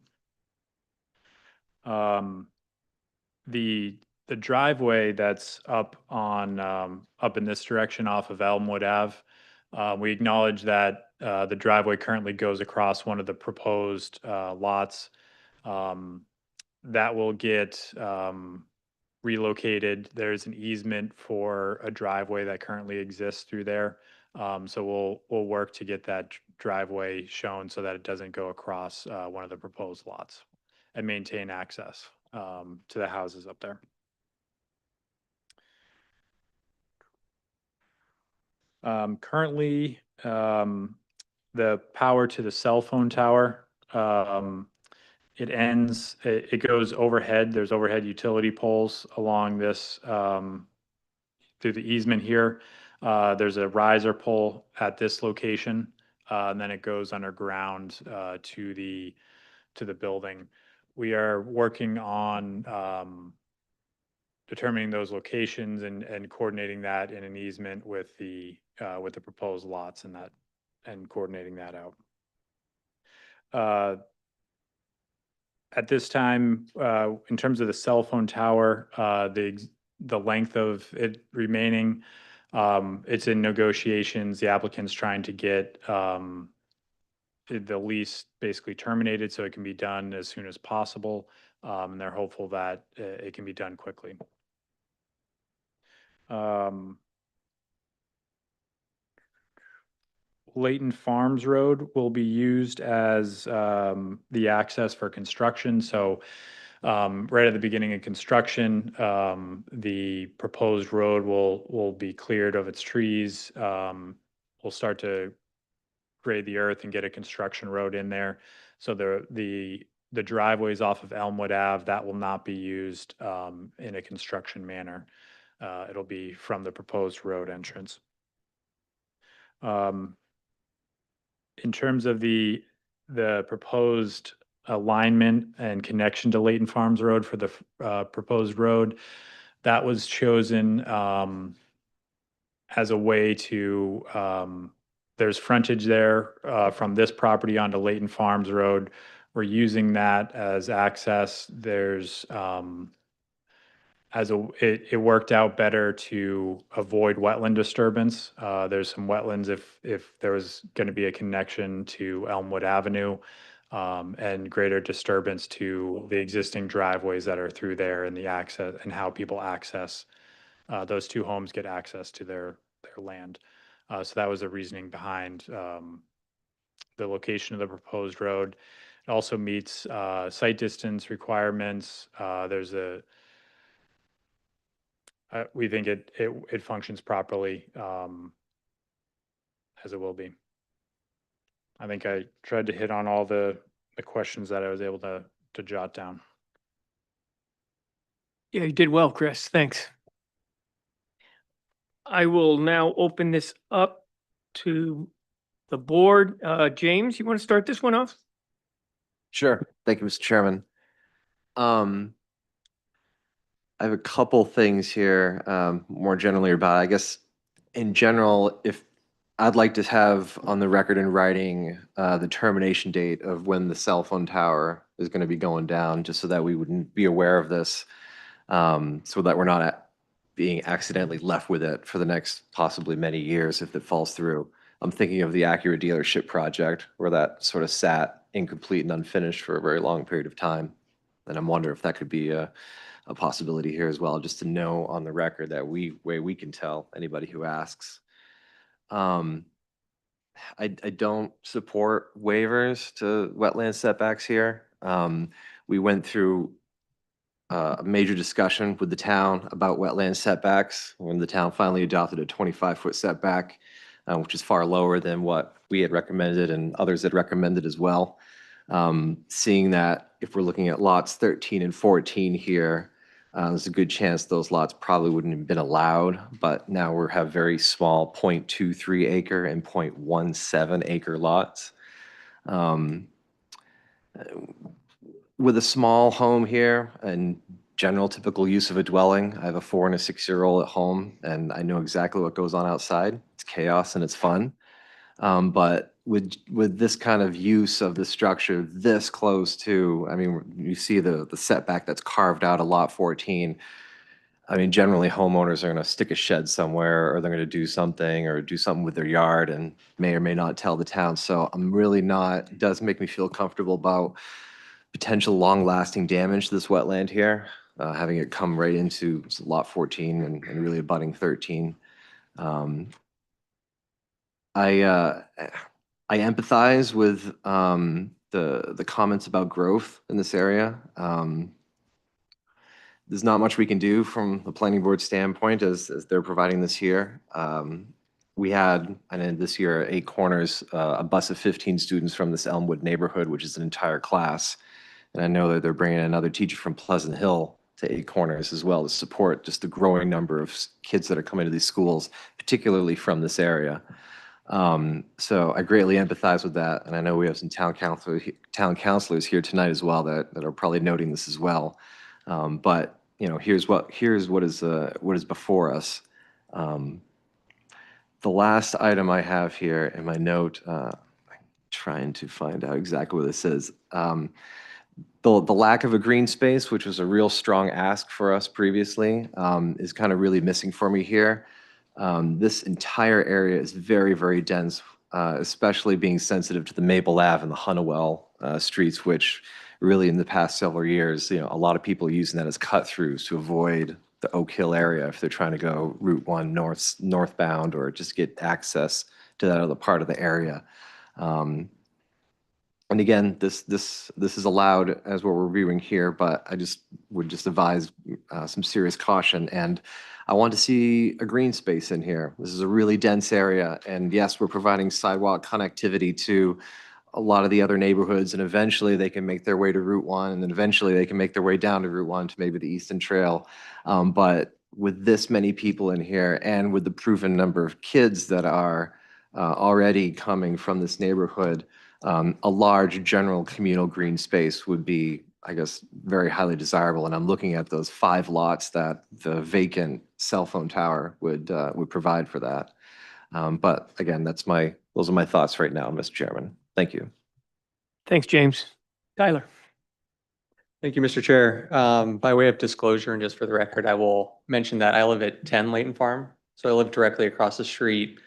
The driveway that's up in this direction off of Elmwood Ave, we acknowledge that the driveway currently goes across one of the proposed lots. That will get relocated. There's an easement for a driveway that currently exists through there. So we'll work to get that driveway shown so that it doesn't go across one of the proposed lots and maintain access to the houses up there. Currently, the power to the cell phone tower, it goes overhead. There's overhead utility poles along this, through the easement here. There's a riser pole at this location, and then it goes underground to the building. We are working on determining those locations and coordinating that in an easement with the proposed lots and coordinating that out. At this time, in terms of the cell phone tower, the length of it remaining, it's in negotiations. The applicant's trying to get the lease basically terminated so it can be done as soon as possible. And they're hopeful that it can be done quickly. Leighton Farms Road will be used as the access for construction. So right at the beginning of construction, the proposed road will be cleared of its trees. We'll start to grade the earth and get a construction road in there. So the driveways off of Elmwood Ave, that will not be used in a construction manner. It'll be from the proposed road entrance. in terms of the proposed alignment and connection to Leighton Farms Road for the proposed road, that was chosen as a way to, there's frontage there from this property onto Leighton Farms Road. We're using that as access. There's it worked out better to avoid wetland disturbance. There's some wetlands if there was going to be a connection to Elmwood Avenue, and greater disturbance to the existing driveways that are through there and the access and how people access those two homes get access to their land. So that was the reasoning behind the location of the proposed road. It also meets site distance requirements. We think it functions properly as it will be. I think I tried to hit on all the questions that I was able to jot down. Yeah, you did well, Chris. Thanks. I will now open this up to the board. James, you want to start this one off? Sure. Thank you, Mr. Chairman. I have a couple things here, more generally about, I guess, in general, if I'd like to have on the record in writing the termination date of when the cell phone tower is going to be going down, just so that we wouldn't be aware of this, so that we're not being accidentally left with it for the next possibly many years if it falls through. I'm thinking of the Acura dealership project where that sort of sat incomplete and unfinished for a very long period of time. And I'm wondering if that could be a possibility here as well, just to know on the record that we can tell anybody who asks. I don't support waivers to wetland setbacks here. We went through a major discussion with the town about wetland setbacks when the town finally adopted a 25-foot setback, which is far lower than what we had recommended and others had recommended as well. Seeing that if we're looking at lots 13 and 14 here, there's a good chance those lots probably wouldn't have been allowed, but now we have very small 0.23 acre and 0.17 acre lots. With a small home here and general typical use of a dwelling, I have a 4 and a 6-year-old at home, and I know exactly what goes on outside. It's chaos and it's fun. But with this kind of use of the structure this close to, I mean, you see the setback that's carved out of lot 14. I mean, generally homeowners are going to stick a shed somewhere, or they're going to do something with their yard and may or may not tell the town. So I'm really not, it does make me feel comfortable about potential long-lasting damage to this wetland here, having it come right into lot 14 and really abutting 13. I empathize with the comments about growth in this area. There's not much we can do from the planning board standpoint as they're providing this here. We had, and this year at 8 Corners, a bus of 15 students from this Elmwood neighborhood, which is an entire class. And I know that they're bringing another teacher from Pleasant Hill to 8 Corners as well to support just the growing number of kids that are coming to these schools, particularly from this area. So I greatly empathize with that, and I know we have some town councilors here tonight as well that are probably noting this as well. But you know, here's what is before us. The last item I have here in my note, trying to find out exactly what this is. The lack of a green space, which was a real strong ask for us previously, is kind of really missing for me here. This entire area is very, very dense, especially being sensitive to the Maple Ave and the Honeywell streets, which really in the past several years, you know, a lot of people using that as cut-throughs to avoid the Oak Hill area if they're trying to go Route 1 northbound or just get access to that other part of the area. And again, this is allowed as what we're reviewing here, but I would advise some serious caution. And I want to see a green space in here. This is a really dense area, and yes, we're providing sidewalk connectivity to a lot of the other neighborhoods, and eventually they can make their way to Route 1, and then eventually they can make their way down to Route 1 to maybe the Easton Trail. But with this many people in here, and with the proven number of kids that are already coming from this neighborhood, a large general communal green space would be, I guess, very highly desirable. And I'm looking at those 5 lots that the vacant cell phone tower would provide for that. But again, those are my thoughts right now, Mr. Chairman. Thank you. Thanks, James. Tyler? Thank you, Mr. Chair. By way of disclosure and just for the record, I will mention that I live at 10 Layton Farm. So I live directly across the street,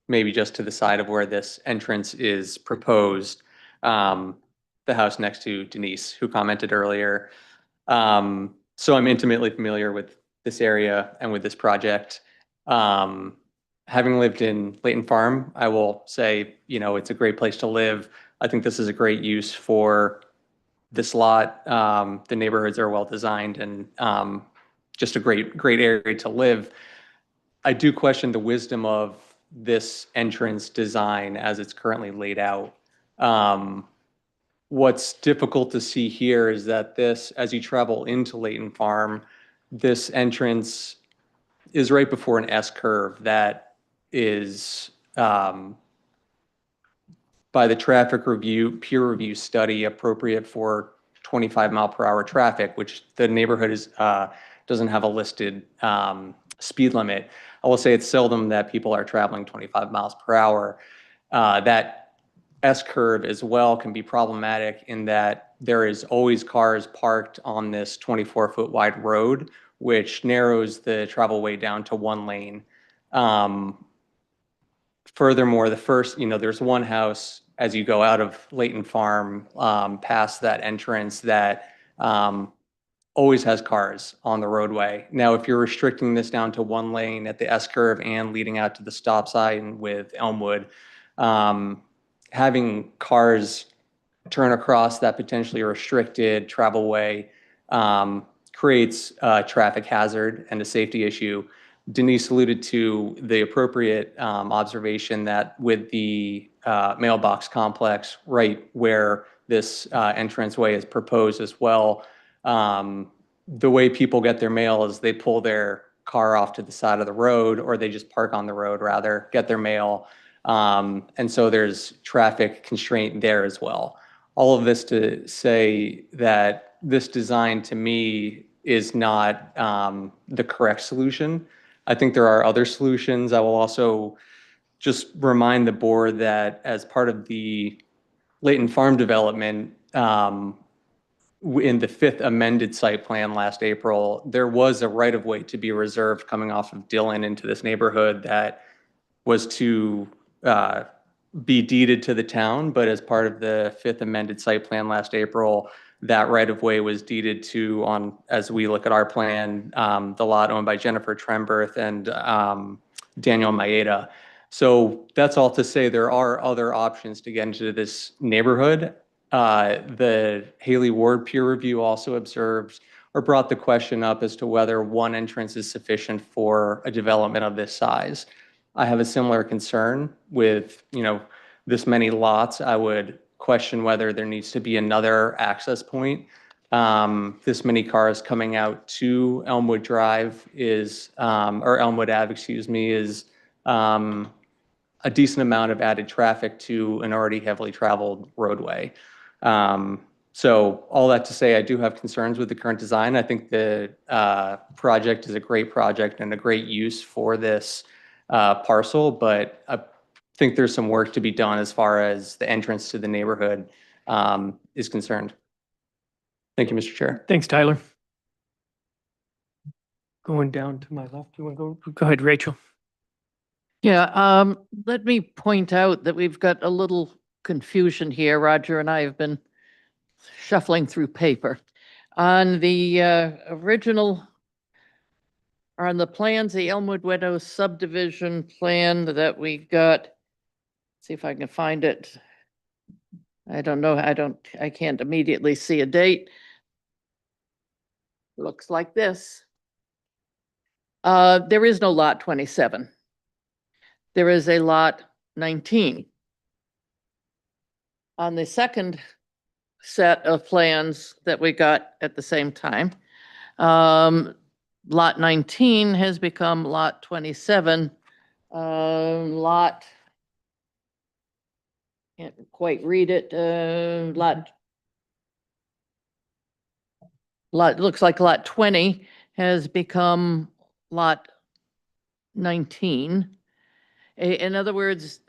maybe just to the side of where this entrance is proposed. The house next to Denise, who commented earlier. So I'm intimately familiar with this area and with this project. Having lived in Layton Farm, I will say, it's a great place to live. I think this is a great use for this lot. The neighborhoods are well designed and just a great area to live. I do question the wisdom of this entrance design as it's currently laid out. What's difficult to see here is that as you travel into Layton Farm, this entrance is right before an S curve that is by the peer review study appropriate for 25-mile-per-hour traffic, which the neighborhood doesn't have a listed speed limit. I will say it's seldom that people are traveling 25 miles per hour. That S curve as well can be problematic in that there is always cars parked on this 24-foot wide road, which narrows the travel way down to 1 lane. Furthermore, there's one house as you go out of Layton Farm past that entrance that always has cars on the roadway. Now, if you're restricting this down to 1 lane at the S curve and leading out to the stop sign with Elmwood, having cars turn across that potentially restricted travel way creates a traffic hazard and a safety issue. Denise alluded to the appropriate observation that with the mailbox complex right where this entranceway is proposed as well, the way people get their mail is they pull their car off to the side of the road, or they just park on the road rather, get their mail. And so there's traffic constraint there as well. All of this to say that this design to me is not the correct solution. I think there are other solutions. I will also just remind the board that as part of the Layton Farm development, in the 5th amended site plan last April, there was a right-of-way to be reserved coming off of Dillon into this neighborhood that was to be deeded to the town, but as part of the 5th amended site plan last April, that right-of-way was deeded to, as we look at our plan, the lot owned by Jennifer Tremberth and Daniel Maeda. So that's all to say there are other options to get into this neighborhood. The Haley Ward peer review also observed or brought the question up as to whether 1 entrance is sufficient for a development of this size. I have a similar concern with, this many lots. I would question whether there needs to be another access point. This many cars coming out to Elmwood Drive or Elmwood Ave, is a decent amount of added traffic to an already heavily traveled roadway. So all that to say, I do have concerns with the current design. I think the project is a great project and a great use for this parcel, but I think there's some work to be done as far as the entrance to the neighborhood is concerned. Thank you, Mr. Chair. Thanks, Tyler. Going down to my left, you want to go? Go ahead, Rachel. Yeah, let me point out that we've got a little confusion here. Roger and I have been shuffling through paper. On the original, or on the plans, the Elmwood Meadows subdivision plan that we got, see if I can find it. I don't know, I can't immediately see a date. Looks like this. There is no lot 27. There is a lot 19. On the second set of plans that we got at the same time, lot 19 has become lot 27. Lot can't quite read it, looks like lot 20 has become lot 19. In other words,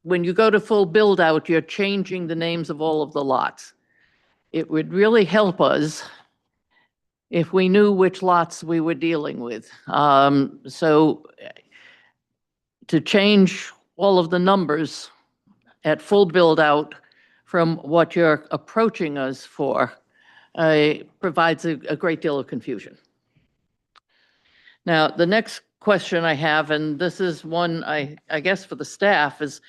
when you go to full build out, you're changing the names of all of the lots. It would really help us if we knew which lots we were dealing with. So to change all of the numbers at full build out from what you're approaching us for provides a great deal of confusion. Now, the next question I have, and this is one I guess for the staff, is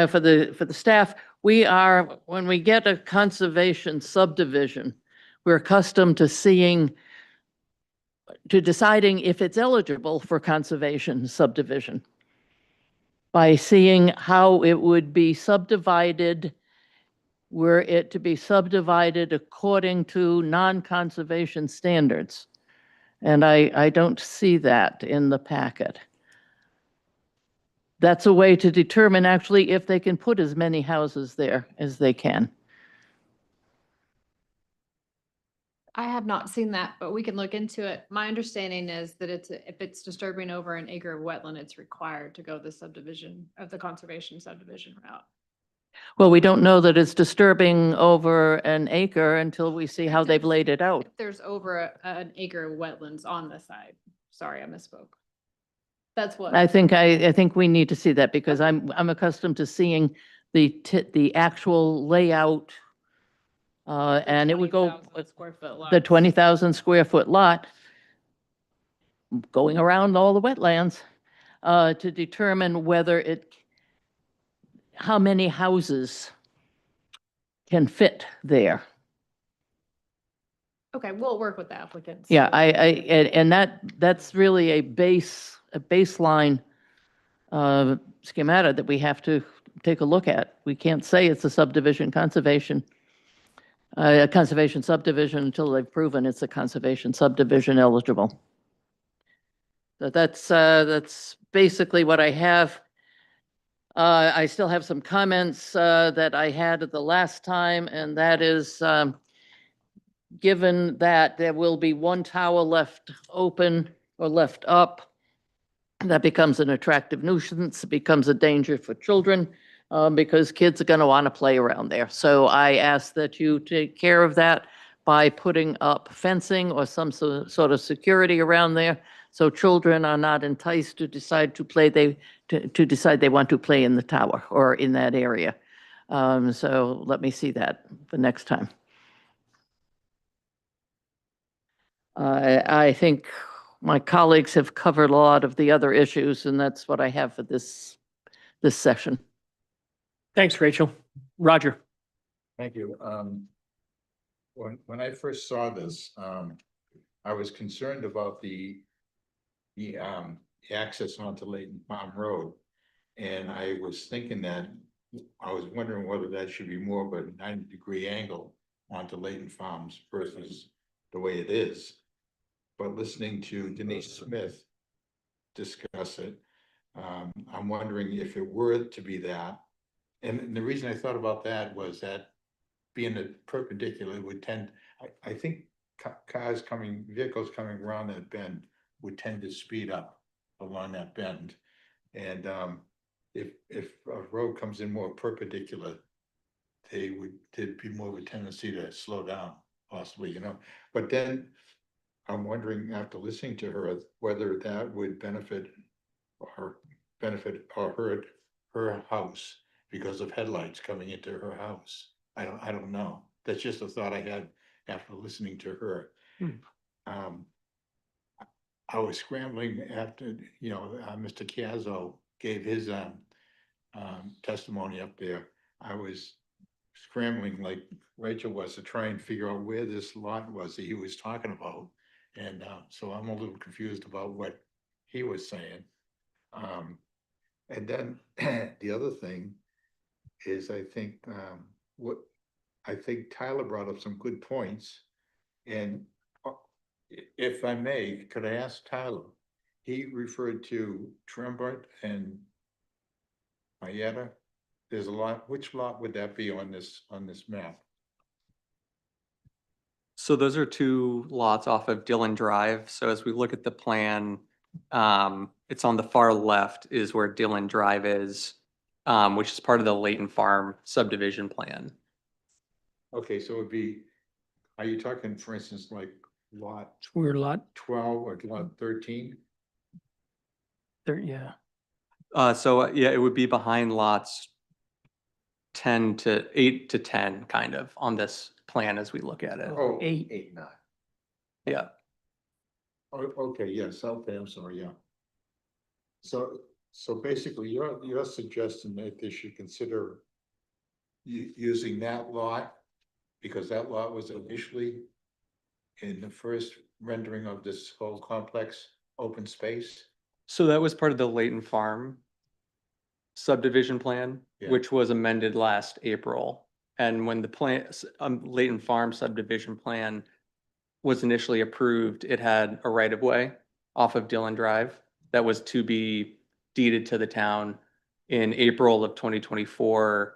for the staff, when we get a conservation subdivision, we're accustomed to deciding if it's eligible for conservation subdivision by seeing how it would be subdivided, were it to be subdivided according to non-conservation standards. And I don't see that in the packet. That's a way to determine actually if they can put as many houses there as they can. I have not seen that, but we can look into it. My understanding is that if it's disturbing over an acre of wetland, it's required to go the subdivision of the conservation subdivision route. Well, we don't know that it's disturbing over an acre until we see how they've laid it out. If there's over an acre of wetlands on the side. Sorry, I misspoke. That's what. I think we need to see that because I'm accustomed to seeing the actual layout. And it would go the 20,000 square foot lot going around all the wetlands to determine how many houses can fit there. Okay, we'll work with the applicants. Yeah, and that's really a baseline schemata that we have to take a look at. We can't say it's a conservation subdivision until they've proven it's a conservation subdivision eligible. So that's basically what I have. I still have some comments that I had at the last time, and that is given that there will be one tower left open or left up, that becomes an attractive nuisance, it becomes a danger for children because kids are going to want to play around there. So I ask that you take care of that by putting up fencing or some sort of security around there so children are not enticed to decide to decide they want to play in the tower or in that area. So let me see that the next time. I think my colleagues have covered a lot of the other issues, and that's what I have for this session. Thanks, Rachel. Roger. Thank you. When I first saw this, I was concerned about the access onto Layton Farm Road. And I was thinking that, I was wondering whether that should be more of a 90-degree angle onto Layton Farms versus the way it is. But listening to Denise Smith discuss it, I'm wondering if it were to be that. And the reason I thought about that was that being a perpendicular would tend, I think vehicles coming around that bend would tend to speed up along that bend. And if a road comes in more perpendicular, there'd be more of a tendency to slow down, possibly, But then I'm wondering, after listening to her, whether that would benefit or hurt her house because of headlights coming into her house. I don't know. That's just a thought I had after listening to her. I was scrambling after, Mr. Chiazzo gave his testimony up there. I was scrambling like Rachel was to try and figure out where this lot was that he was talking about. And so I'm a little confused about what he was saying. And then the other thing is, I think Tyler brought up some good points. And if I may, could I ask Tyler? He referred to Trembert and Mayetta. there's a lot, which lot would that be on this map? So those are two lots off of Dillon Drive. So as we look at the plan, it's on the far left is where Dillon Drive is, which is part of the Leighton Farm subdivision plan. Okay, so it'd be, are you talking, for instance, like lot We're lot 12 or lot 13? there, yeah. Yeah, it would be behind lots 10 to 8 to 10 kind of on this plan as we look at it. Oh, 8. 9. Yeah. Oh, okay, yes, okay, I'm sorry, yeah. So basically, you're suggesting that they should consider using that lot, because that lot was initially in the first rendering of this whole complex open space? So that was part of the Leighton Farm subdivision plan, Yeah. which was amended last April. And when the Leighton Farm subdivision plan was initially approved, it had a right of way off of Dillon Drive that was to be deeded to the town. In April of 2024,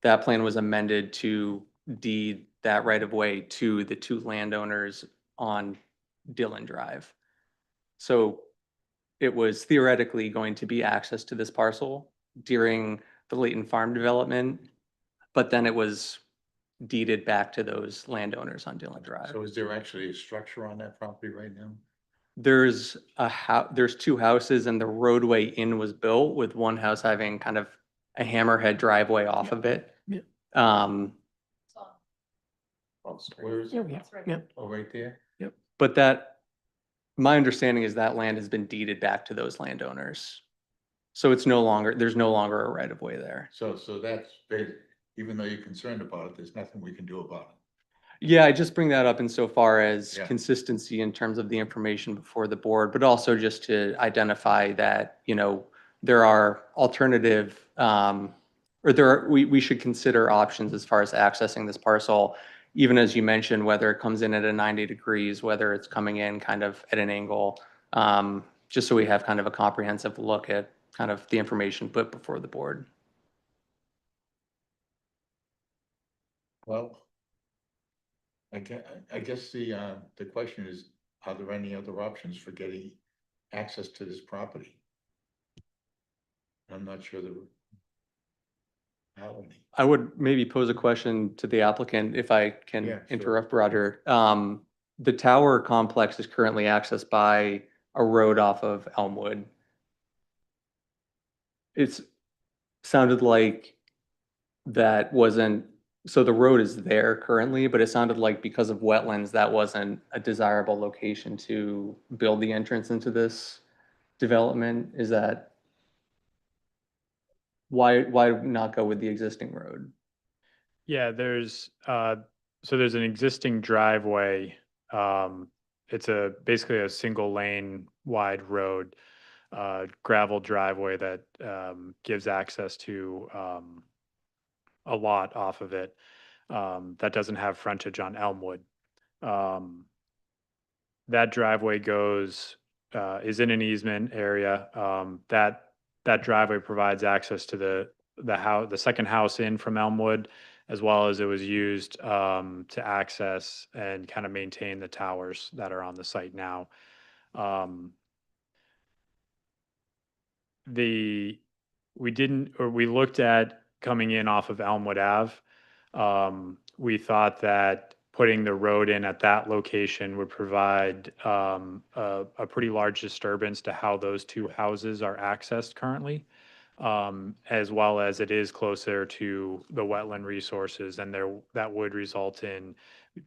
that plan was amended to deed that right of way to the two landowners on Dillon Drive. So it was theoretically going to be access to this parcel during the Leighton Farm development, but then it was deeded back to those landowners on Dillon Drive. So is there actually a structure on that property right now? There's there's two houses and the roadway in was built with one house having kind of a hammerhead driveway off of it. Yep. Oh, where is Yeah, it? yeah, yep, Oh, right there? yep. But that, my understanding is that land has been deeded back to those landowners. So it's no longer, there's no longer a right of way there. So that's, even though you're concerned about it, there's nothing we can do about it. Yeah, I just bring that up insofar as Yeah. consistency in terms of the information before the board, but also just to identify that, you know, there are alternative, we should consider options as far as accessing this parcel, even as you mentioned, whether it comes in at a 90 degrees, whether it's coming in kind of at an angle, just so we have kind of a comprehensive look at kind of the information put before the board. Well, I guess the question is, are there any other options for getting access to this property? I'm not sure there are any. I would maybe pose a question to the applicant if I Yeah, can sure. interrupt Roger. The tower complex is currently accessed by a road off of Elmwood. It's sounded like that wasn't, so the road is there currently, but it sounded like because of wetlands, that wasn't a desirable location to build the entrance into this development. Is that, why not go with the existing road? Yeah, there's so there's an existing driveway. It's basically a single lane wide road, gravel driveway that gives access to a lot off of it that doesn't have frontage on Elmwood. That driveway is in an easement area. That driveway provides access to the second house in from Elmwood, as well as it was used to access and kind of maintain the towers that are on the site now. We looked at coming in off of Elmwood Ave. We thought that putting the road in at that location would provide a pretty large disturbance to how those two houses are accessed currently, as well as it is closer to the wetland resources, and that would result in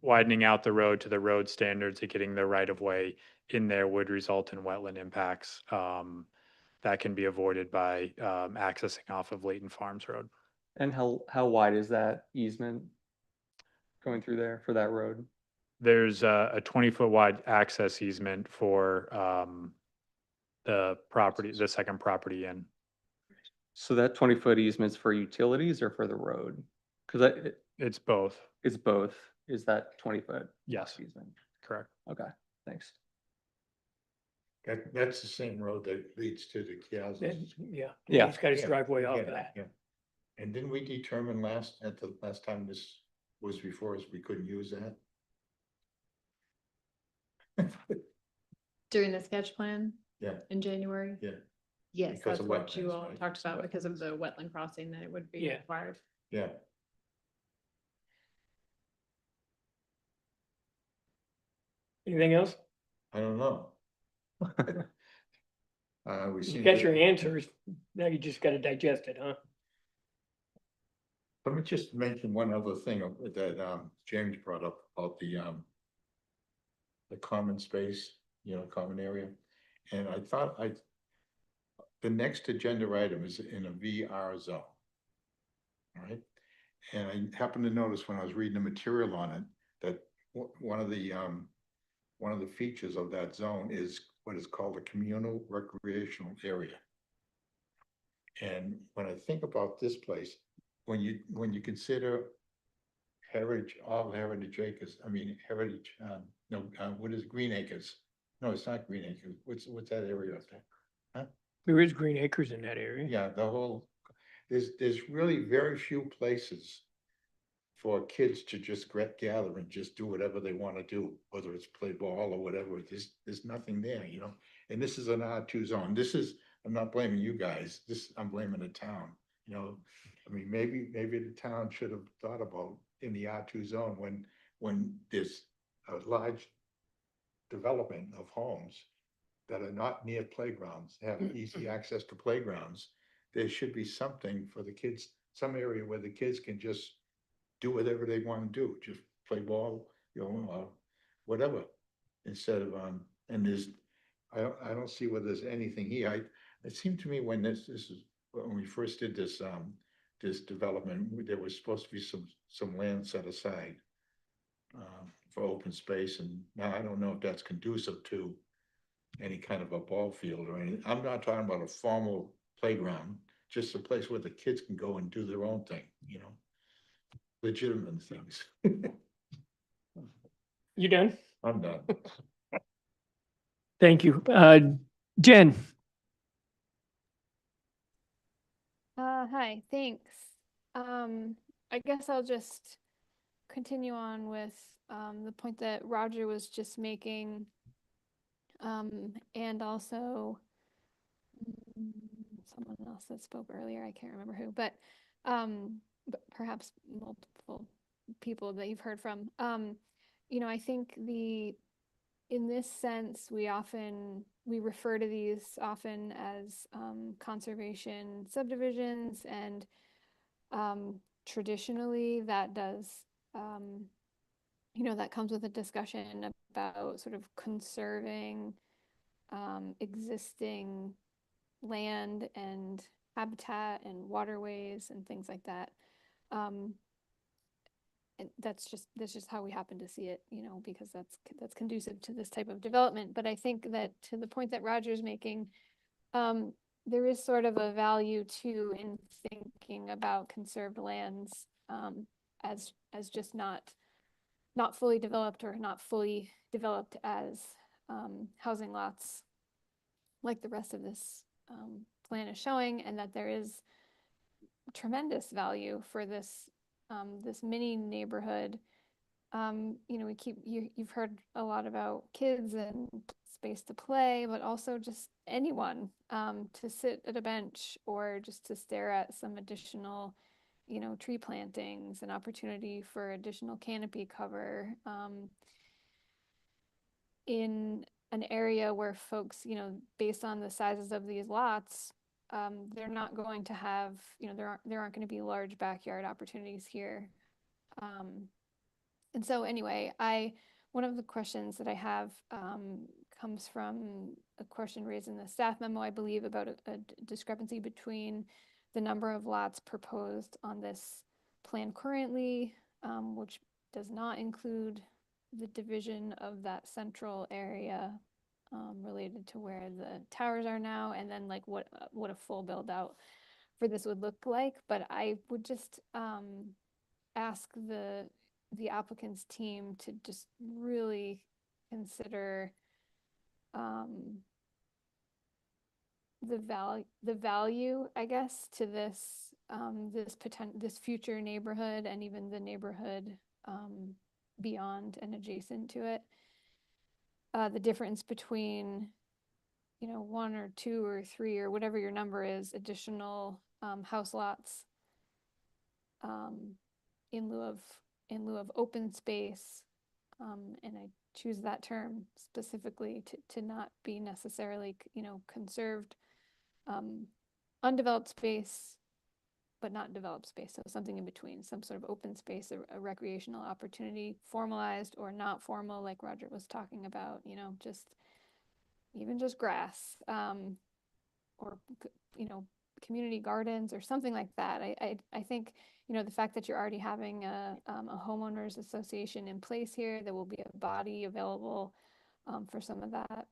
widening out the road to the road standards and getting the right of way in there would result in wetland impacts that can be avoided by accessing off of Leighton Farms Road. And how wide is that easement going through there for that road? There's a 20-foot wide access easement for the second property in. So that 20-foot easement's for utilities or for the road? Because it's both. It's both. Is that 20-foot? Yes. Easement? Correct. Okay, thanks. That's the same road that leads to the Chiazzos. Yeah. Yeah. He's got his driveway off Yeah, of that. yeah. And didn't we determine at the last time this was before us, we couldn't use that? During the sketch plan Yeah, in January? yeah, Yes, Because that's of what you wetlands, all right? talked about because of the wetland crossing that it would be Yeah. required. yeah. Anything else? I don't know. We You seem got to. your answers. Now you just gotta digest it, huh? Let me just mention one other thing that James brought up about the common space, common area. And I thought the next agenda item is in a VR zone. All right, and I happened to notice when I was reading the material on it, that one of the features of that zone is what is called a communal recreational area. And when I think about this place, when you consider all heritage acres, I mean, heritage, no, what is Green Acres? No, it's not Green Acres. What's that area up there? Huh? There is green acres in that area. Yeah, there's really very few places for kids to just gather and just do whatever they want to do, whether it's play ball or whatever. There's nothing there, and this is an R2 zone. I'm not blaming you guys. I'm blaming the town, I mean, maybe the town should have thought about in the R2 zone when there's a large development of homes that are not near playgrounds, have easy access to playgrounds. There should be something for the kids, some area where the kids can just do whatever they want to do, just play ball, whatever. Instead of, and I don't see where there's anything here. It seemed to me when when we first did this, this development, there was supposed to be some land set aside for open space, and now I don't know if that's conducive to any kind of a ball field or anything. I'm not talking about a formal playground, just a place where the kids can go and do their own thing, legitimate things. You done? I'm done. Thank you. Jen? Hi, thanks. I guess I'll just continue on with the point that Roger was just making. And also someone else that spoke earlier, I can't remember who, but perhaps multiple people that you've heard from. I think in this sense, we refer to these often as conservation subdivisions, and traditionally that does, that comes with a discussion about sort of conserving existing land and habitat and waterways and things like that. And that's just how we happen to see it, because that's conducive to this type of development. But I think that to the point that Roger's making, there is sort of a value too in thinking about conserved lands as just not fully developed, or not fully developed as housing lots like the rest of this plan is showing, and that there is tremendous value for this this mini neighborhood. You've heard a lot about kids and space to play, but also just anyone to sit at a bench or just to stare at some additional, tree plantings, an opportunity for additional canopy cover in an area where folks, based on the sizes of these lots, they're not going to have, there aren't going to be large backyard opportunities here. And so anyway, one of the questions that I have comes from a question raised in the staff memo, I believe, about a discrepancy between the number of lots proposed on this plan currently, which does not include the division of that central area related to where the towers are now, and then like what a full build out for this would look like. But I would just ask the applicant's team to just really consider the value, I guess, to this this future neighborhood and even the neighborhood beyond and adjacent to it. The difference between, you know, 1 or 2 or 3 or whatever your number is, additional house lots in lieu of open space, and I choose that term specifically to not be necessarily, you know, conserved undeveloped space, but not developed space. So something in between, some sort of open space, a recreational opportunity, formalized or not formal, like Roger was talking about, you know, even just grass, or, you know, community gardens or something like that. I think, you know, the fact that you're already having a homeowners association in place here, there will be a body available for some of that,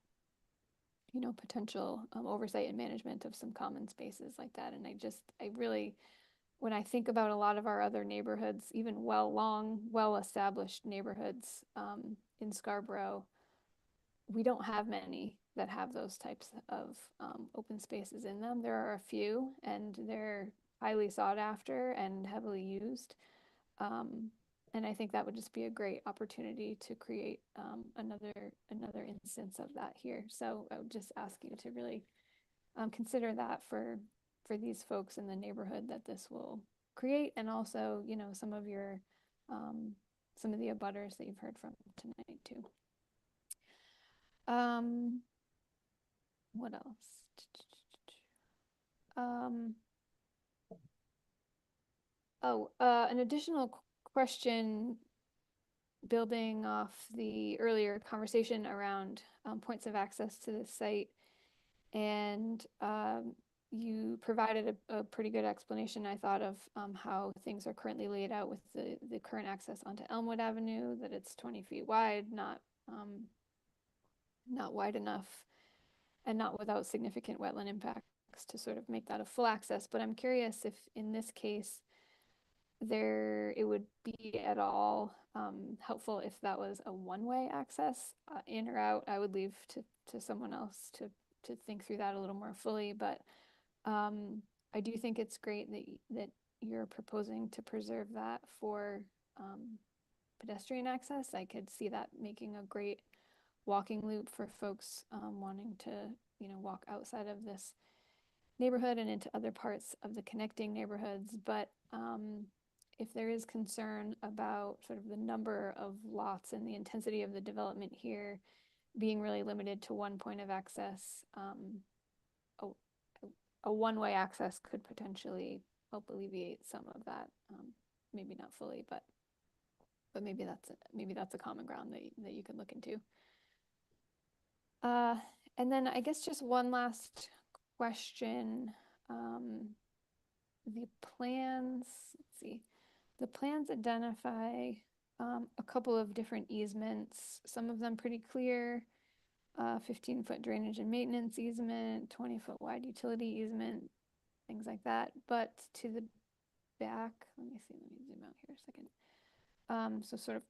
you know, potential oversight and management of some common spaces like that. And I really, when I think about a lot of our other neighborhoods, even well-established neighborhoods in Scarborough, we don't have many that have those types of open spaces in them. There are a few, and they're highly sought after and heavily used. And I think that would just be a great opportunity to create another instance of that here. So I would just ask you to really consider that for these folks in the neighborhood that this will create, and also, you know, some of your some of the abutters that you've heard from tonight too. What else? An additional question building off the earlier conversation around points of access to the site. And you provided a pretty good explanation, I thought, of how things are currently laid out with the current access onto Elmwood Avenue, that it's 20 feet wide, not wide enough and not without significant wetland impacts to sort of make that a full access. But I'm curious if in this case it would be at all helpful if that was a one-way access in or out. I would leave to someone else to think through that a little more fully, but I do think it's great that you're proposing to preserve that for pedestrian access. I could see that making a great walking loop for folks wanting to, you know, walk outside of this neighborhood and into other parts of the connecting neighborhoods. But if there is concern about sort of the number of lots and the intensity of the development here being really limited to one point of access, a one-way access could potentially help alleviate some of that. Maybe not fully, but maybe that's a common ground that you can look into. And then I guess just one last question. The plans, let's see, the plans identify a couple of different easements, some of them pretty clear, 15-foot drainage and maintenance easement, 20-foot wide utility easement, things like that. But to the back, let me zoom out here a second. So sort of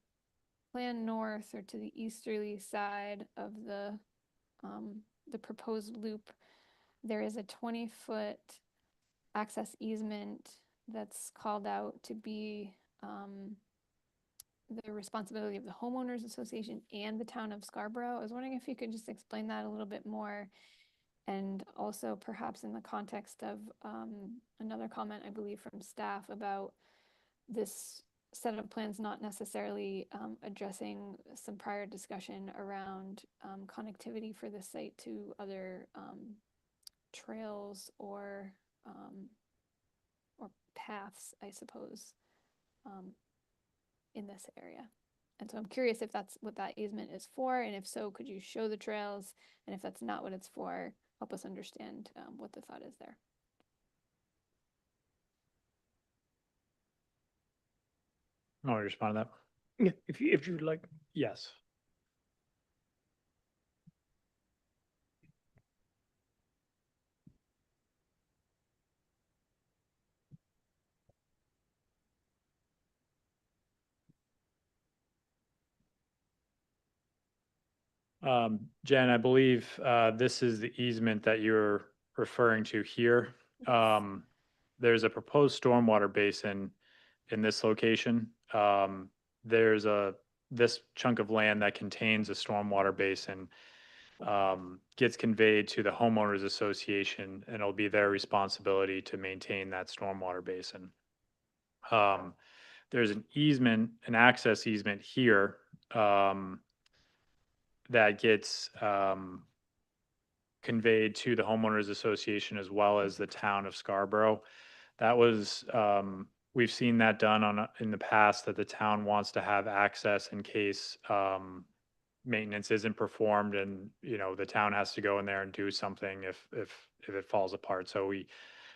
plan north or to the easterly side of the proposed loop, there is a 20-foot access easement that's called out to be the responsibility of the homeowners association and the town of Scarborough. I was wondering if you could just explain that a little bit more, and also perhaps in the context of another comment I believe from staff about this set of plans not necessarily addressing some prior discussion around connectivity for the site to other trails or paths, I suppose, in this area. And so I'm curious if that's what that easement is for, and if so, could you show the trails? And if that's not what it's for, help us understand what the thought is there. I want to respond to that. Yeah, if you'd like. Yes. Jen, I believe this is the easement that you're referring to here. there's a proposed stormwater basin in this location. There's this chunk of land that contains a stormwater basin gets conveyed to the homeowners association, and it'll be their responsibility to maintain that stormwater basin. There's an easement, an access easement here that gets conveyed to the homeowners association as well as the town of Scarborough. That was, we've seen that done in the past, that the town wants to have access in case maintenance isn't performed, and the town has to go in there and do something if it falls apart. So we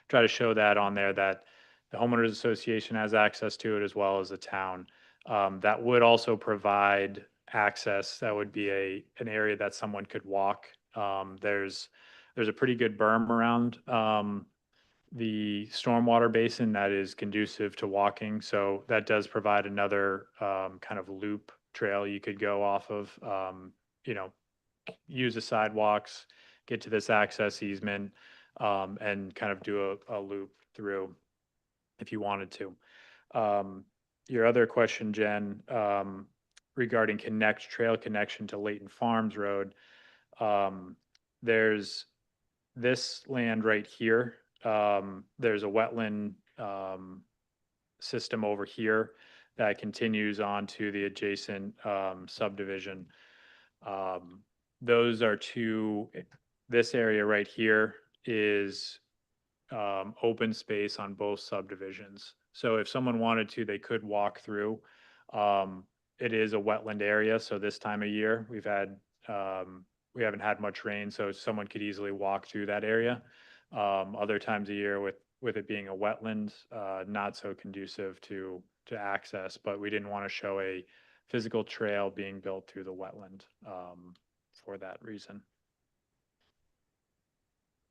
try to show that on there, that the homeowners association has access to it as well as the town. That would also provide access. That would be an area that someone could walk. There's a pretty good berm around the stormwater basin that is conducive to walking. So that does provide another kind of loop trail you could go off of, use the sidewalks, get to this access easement, and kind of do a loop through if you wanted to. Your other question, Jen, regarding trail connection to Layton Farms Road, there's this land right here. There's a wetland system over here that continues on to the adjacent subdivision. Those are this area right here is open space on both subdivisions. So if someone wanted to, they could walk through. It is a wetland area, so this time of year we haven't had much rain, so someone could easily walk through that area. Other times of year with it being a wetland, not so conducive to access, but we didn't want to show a physical trail being built through the wetland for that reason.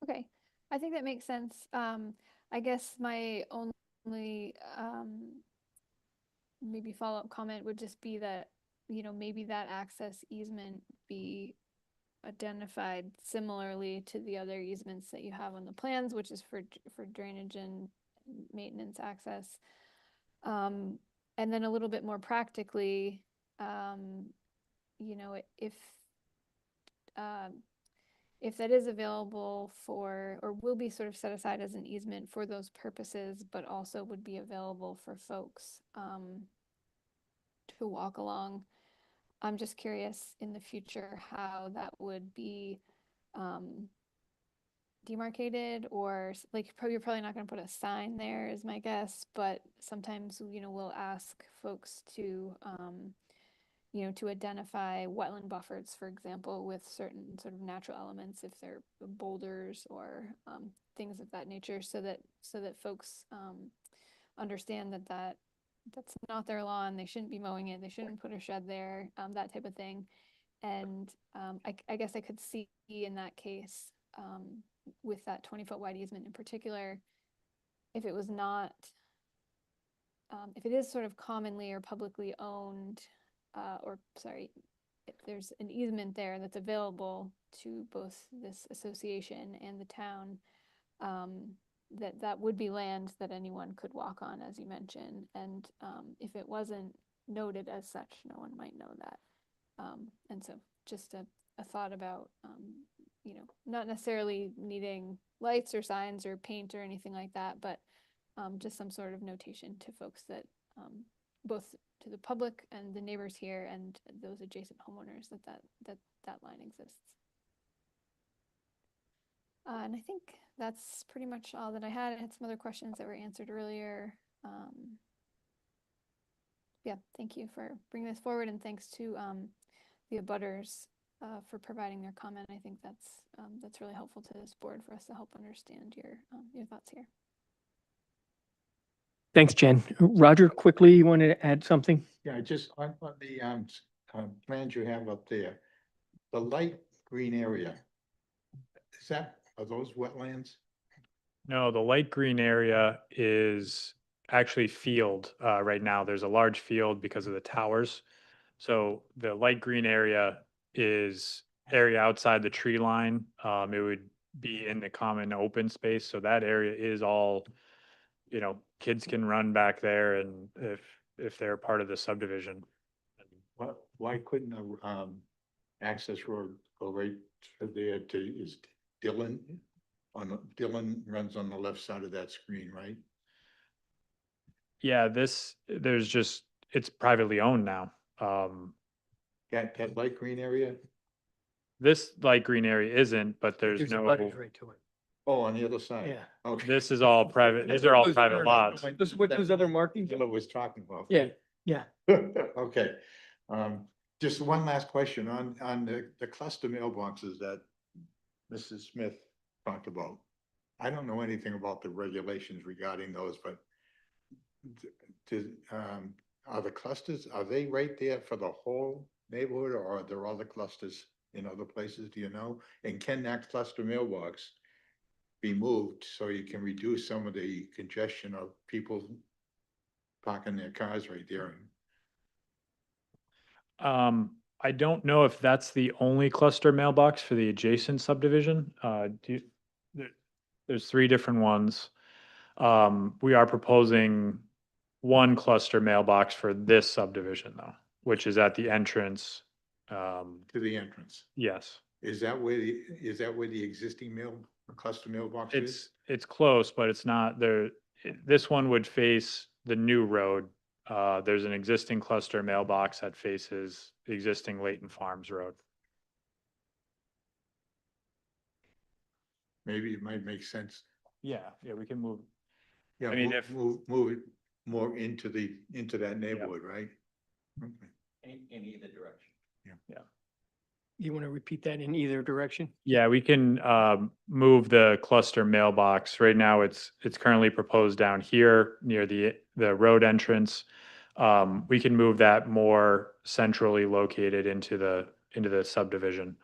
Okay, I think that makes sense. I guess my only maybe follow-up comment would just be that, maybe that access easement be identified similarly to the other easements that you have on the plans, which is for drainage and maintenance access. And then a little bit more practically, if that is available for, or will be sort of set aside as an easement for those purposes, but also would be available for folks to walk along. I'm just curious in the future how that would be demarcated, or like you're probably not going to put a sign there is my guess, but sometimes we'll ask folks to to identify wetland buffers, for example, with certain sort of natural elements, if they're boulders or things of that nature, so that folks understand that that's not their lawn, they shouldn't be mowing it, they shouldn't put a shed there, that type of thing. And I guess I could see in that case, with that 20-foot wide easement in particular, if it was not, if it is sort of commonly or publicly owned, if there's an easement there that's available to both this association and the town, that would be land that anyone could walk on, as you mentioned. And if it wasn't noted as such, no one might know that. And so just a thought about, not necessarily needing lights or signs or paint or anything like that, but just some sort of notation to folks that both to the public and the neighbors here and those adjacent homeowners that line exists. And I think that's pretty much all that I had. I had some other questions that were answered earlier. Yeah, thank you for bringing this forward, and thanks to the abutters for providing their comment. I think that's really helpful to this board for us to help understand your thoughts here. Thanks, Jen. Roger, quickly, you wanted to add something? Yeah, just on the plans you have up there, the light green area, are those wetlands? No, the light green area is actually field right now. There's a large field because of the towers. So the light green area is area outside the tree line. It would be in the common open space. So that area is all you know, kids can run back there and if they're part of the subdivision. Why couldn't a, access road go right to there to, is Dillon? Dillon runs on the left side of that screen, right? Yeah, it's privately owned now. That light green area? This light green area isn't, but there's no, right to it. Oh, on the other side? Yeah. Okay. this is all private, these are all private lots. This is what those other markings. Dillon was talking about. Yeah, yeah. Okay, just one last question on the cluster mailboxes that Mrs. Smith talked about. I don't know anything about the regulations regarding those, but are the clusters, are they right there for the whole neighborhood, or are there other clusters in other places, do you know? And can that cluster mailbox be moved so you can reduce some of the congestion of people parking their cars right there? I don't know if that's the only cluster mailbox for the adjacent subdivision. There's 3 different ones. We are proposing one cluster mailbox for this subdivision though, which is at the entrance. To the entrance. Yes. Is that where the existing cluster mailbox is? It's close, but it's not there. This one would face the new road. There's an existing cluster mailbox that faces the existing Layton Farms Road. Maybe it might make sense. Yeah, we can move. Yeah, I mean, move it more into that neighborhood, right? Okay. In either direction. Yeah. You want to repeat that in either direction? Yeah, we can move the cluster mailbox. Right now, it's currently proposed down here near the road entrance. We can move that more centrally located into the subdivision.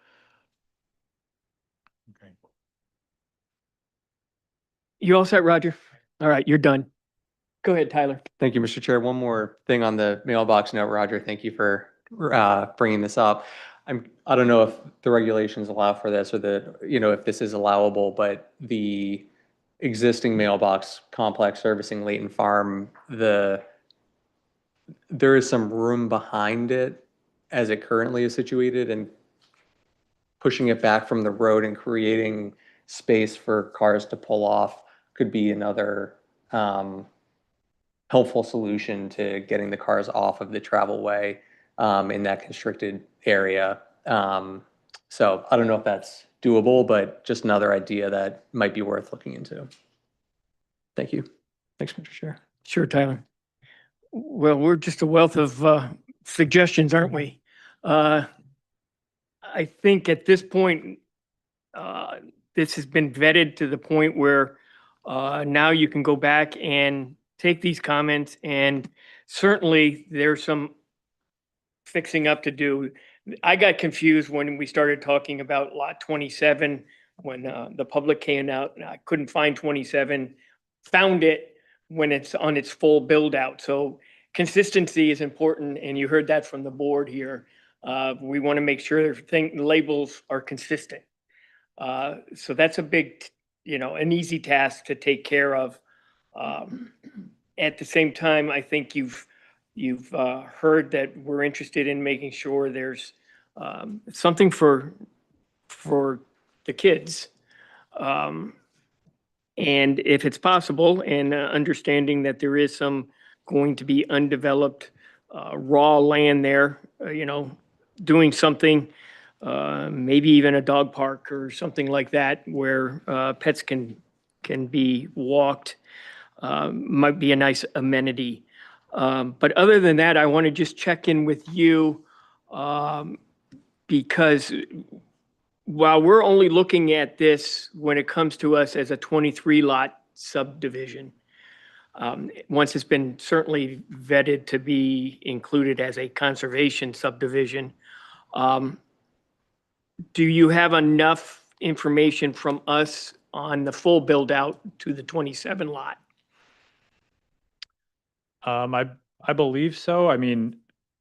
Okay. You all set, Roger? All right, you're done. Go ahead, Tyler. Thank you, Mr. Chair. One more thing on the mailbox note, Roger. Thank you for bringing this up. I don't know if the regulations allow for this or if this is allowable, but the existing mailbox complex servicing Layton Farm, there is some room behind it as it currently is situated, and pushing it back from the road and creating space for cars to pull off could be another helpful solution to getting the cars off of the travel way in that constricted area. So I don't know if that's doable, but just another idea that might be worth looking into. Thank you. Thanks, Mr. Chair. Sure, Tyler. Well, we're just a wealth of suggestions, aren't we? I think at this point, this has been vetted to the point where now you can go back and take these comments, and certainly there's some fixing up to do. I got confused when we started talking about lot 27, when the public came out and I couldn't find 27, found it when it's on its full build out. So consistency is important, and you heard that from the board here. We want to make sure labels are consistent. So that's a big, an easy task to take care of. At the same time, I think you've heard that we're interested in making sure there's something for the kids. And if it's possible, and understanding that there is some going to be undeveloped raw land there, doing something, maybe even a dog park or something like that where pets can be walked, might be a nice amenity. But other than that, I want to just check in with you because while we're only looking at this when it comes to us as a 23 lot subdivision, once it's been certainly vetted to be included as a conservation subdivision, do you have enough information from us on the full build out to the 27 lot? I believe so. I mean,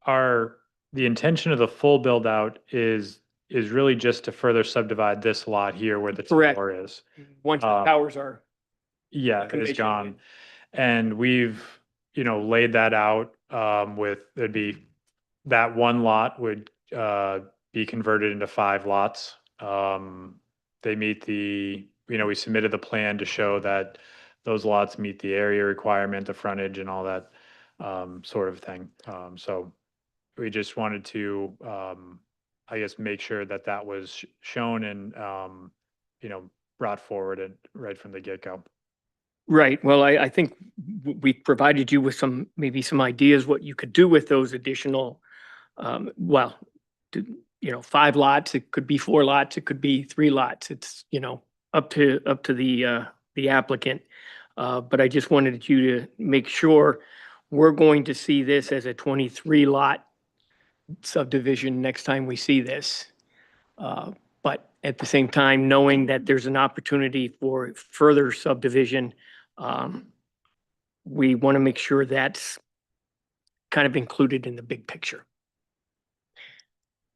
the intention of the full build out is really just to further subdivide this lot here where the Correct. tower is. Once the towers are Yeah, it's commissioned. gone. And we've, laid that out there'd be, that one lot would be converted into 5 lots. They meet we submitted the plan to show that those lots meet the area requirement, the frontage and all that sort of thing. So we just wanted to, I guess, make sure that that was shown and, brought forward and right from the get-go. Right. Well, I think we provided you with maybe some ideas what you could do with those additional, well, 5 lots, it could be 4 lots, it could be 3 lots. It's, up to the applicant. But I just wanted you to make sure we're going to see this as a 23 lot subdivision next time we see this. But at the same time, knowing that there's an opportunity for further subdivision, we want to make sure that's kind of included in the big picture.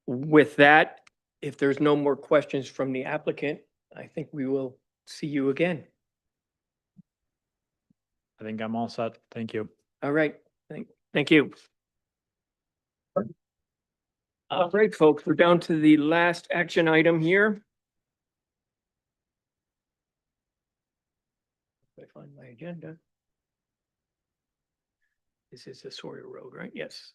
With that, if there's no more questions from the applicant, I think we will see you again. I think I'm all set. Thank you. All right. Thank you. All right, folks, we're down to the last action item here. If I find my agenda. This is the Sawyer Road, right? Yes.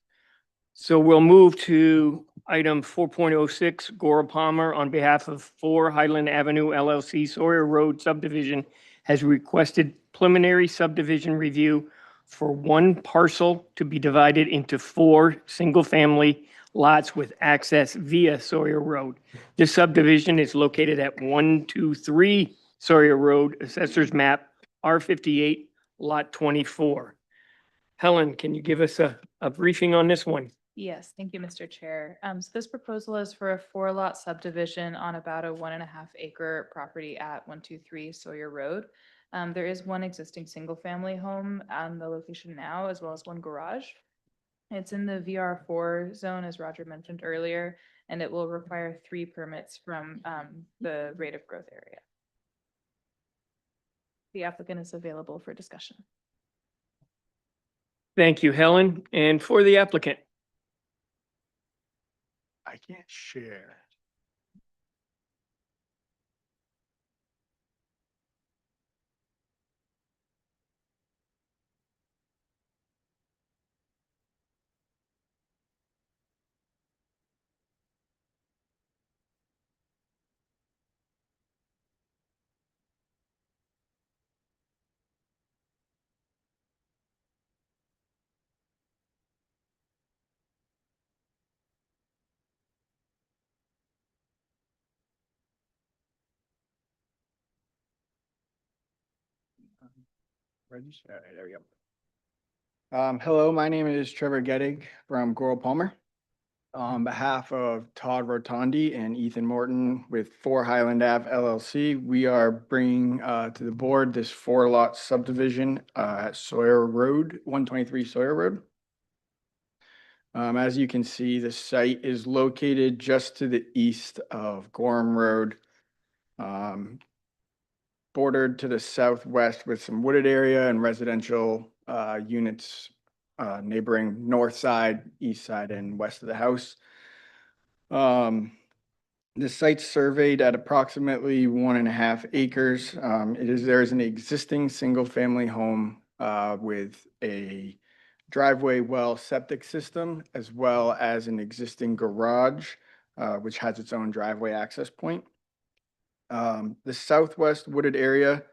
So we'll move to item 4.06, Gora Palmer, on behalf of 4 Highland Avenue LLC Sawyer Road subdivision, has requested preliminary subdivision review for 1 parcel to be divided into 4 single-family lots with access via Sawyer Road. This subdivision is located at 123 Sawyer Road, Assessor's Map R58, Lot 24. Helen, can you give us a briefing on this one? Yes, thank you, Mr. Chair. So this proposal is for a 4-lot subdivision on about a 1.5 acre property at 123 Sawyer Road. There is 1 existing single-family home on the location now, as well as 1 garage. It's in the VR4 zone, as Roger mentioned earlier, and it will require 3 permits from the rate of growth area. The applicant is available for discussion. Thank you, Helen. And for the applicant? I can't share. Register. All right, there we go. Hello, my name is Trevor Gettig from Gora Palmer. On behalf of Todd Rotondi and Ethan Morton with 4 Highland Ave LLC, we are bringing to the board this 4-lot subdivision at Sawyer Road, 123 Sawyer Road. As you can see, the site is located just to the east of Gorham Road, bordered to the southwest with some wooded area and residential units neighboring north side, east side, and west of the house. The site's surveyed at approximately 1.5 acres. There is an existing single-family home with a driveway well septic system, as well as an existing garage, which has its own driveway access point. The southwest wooded area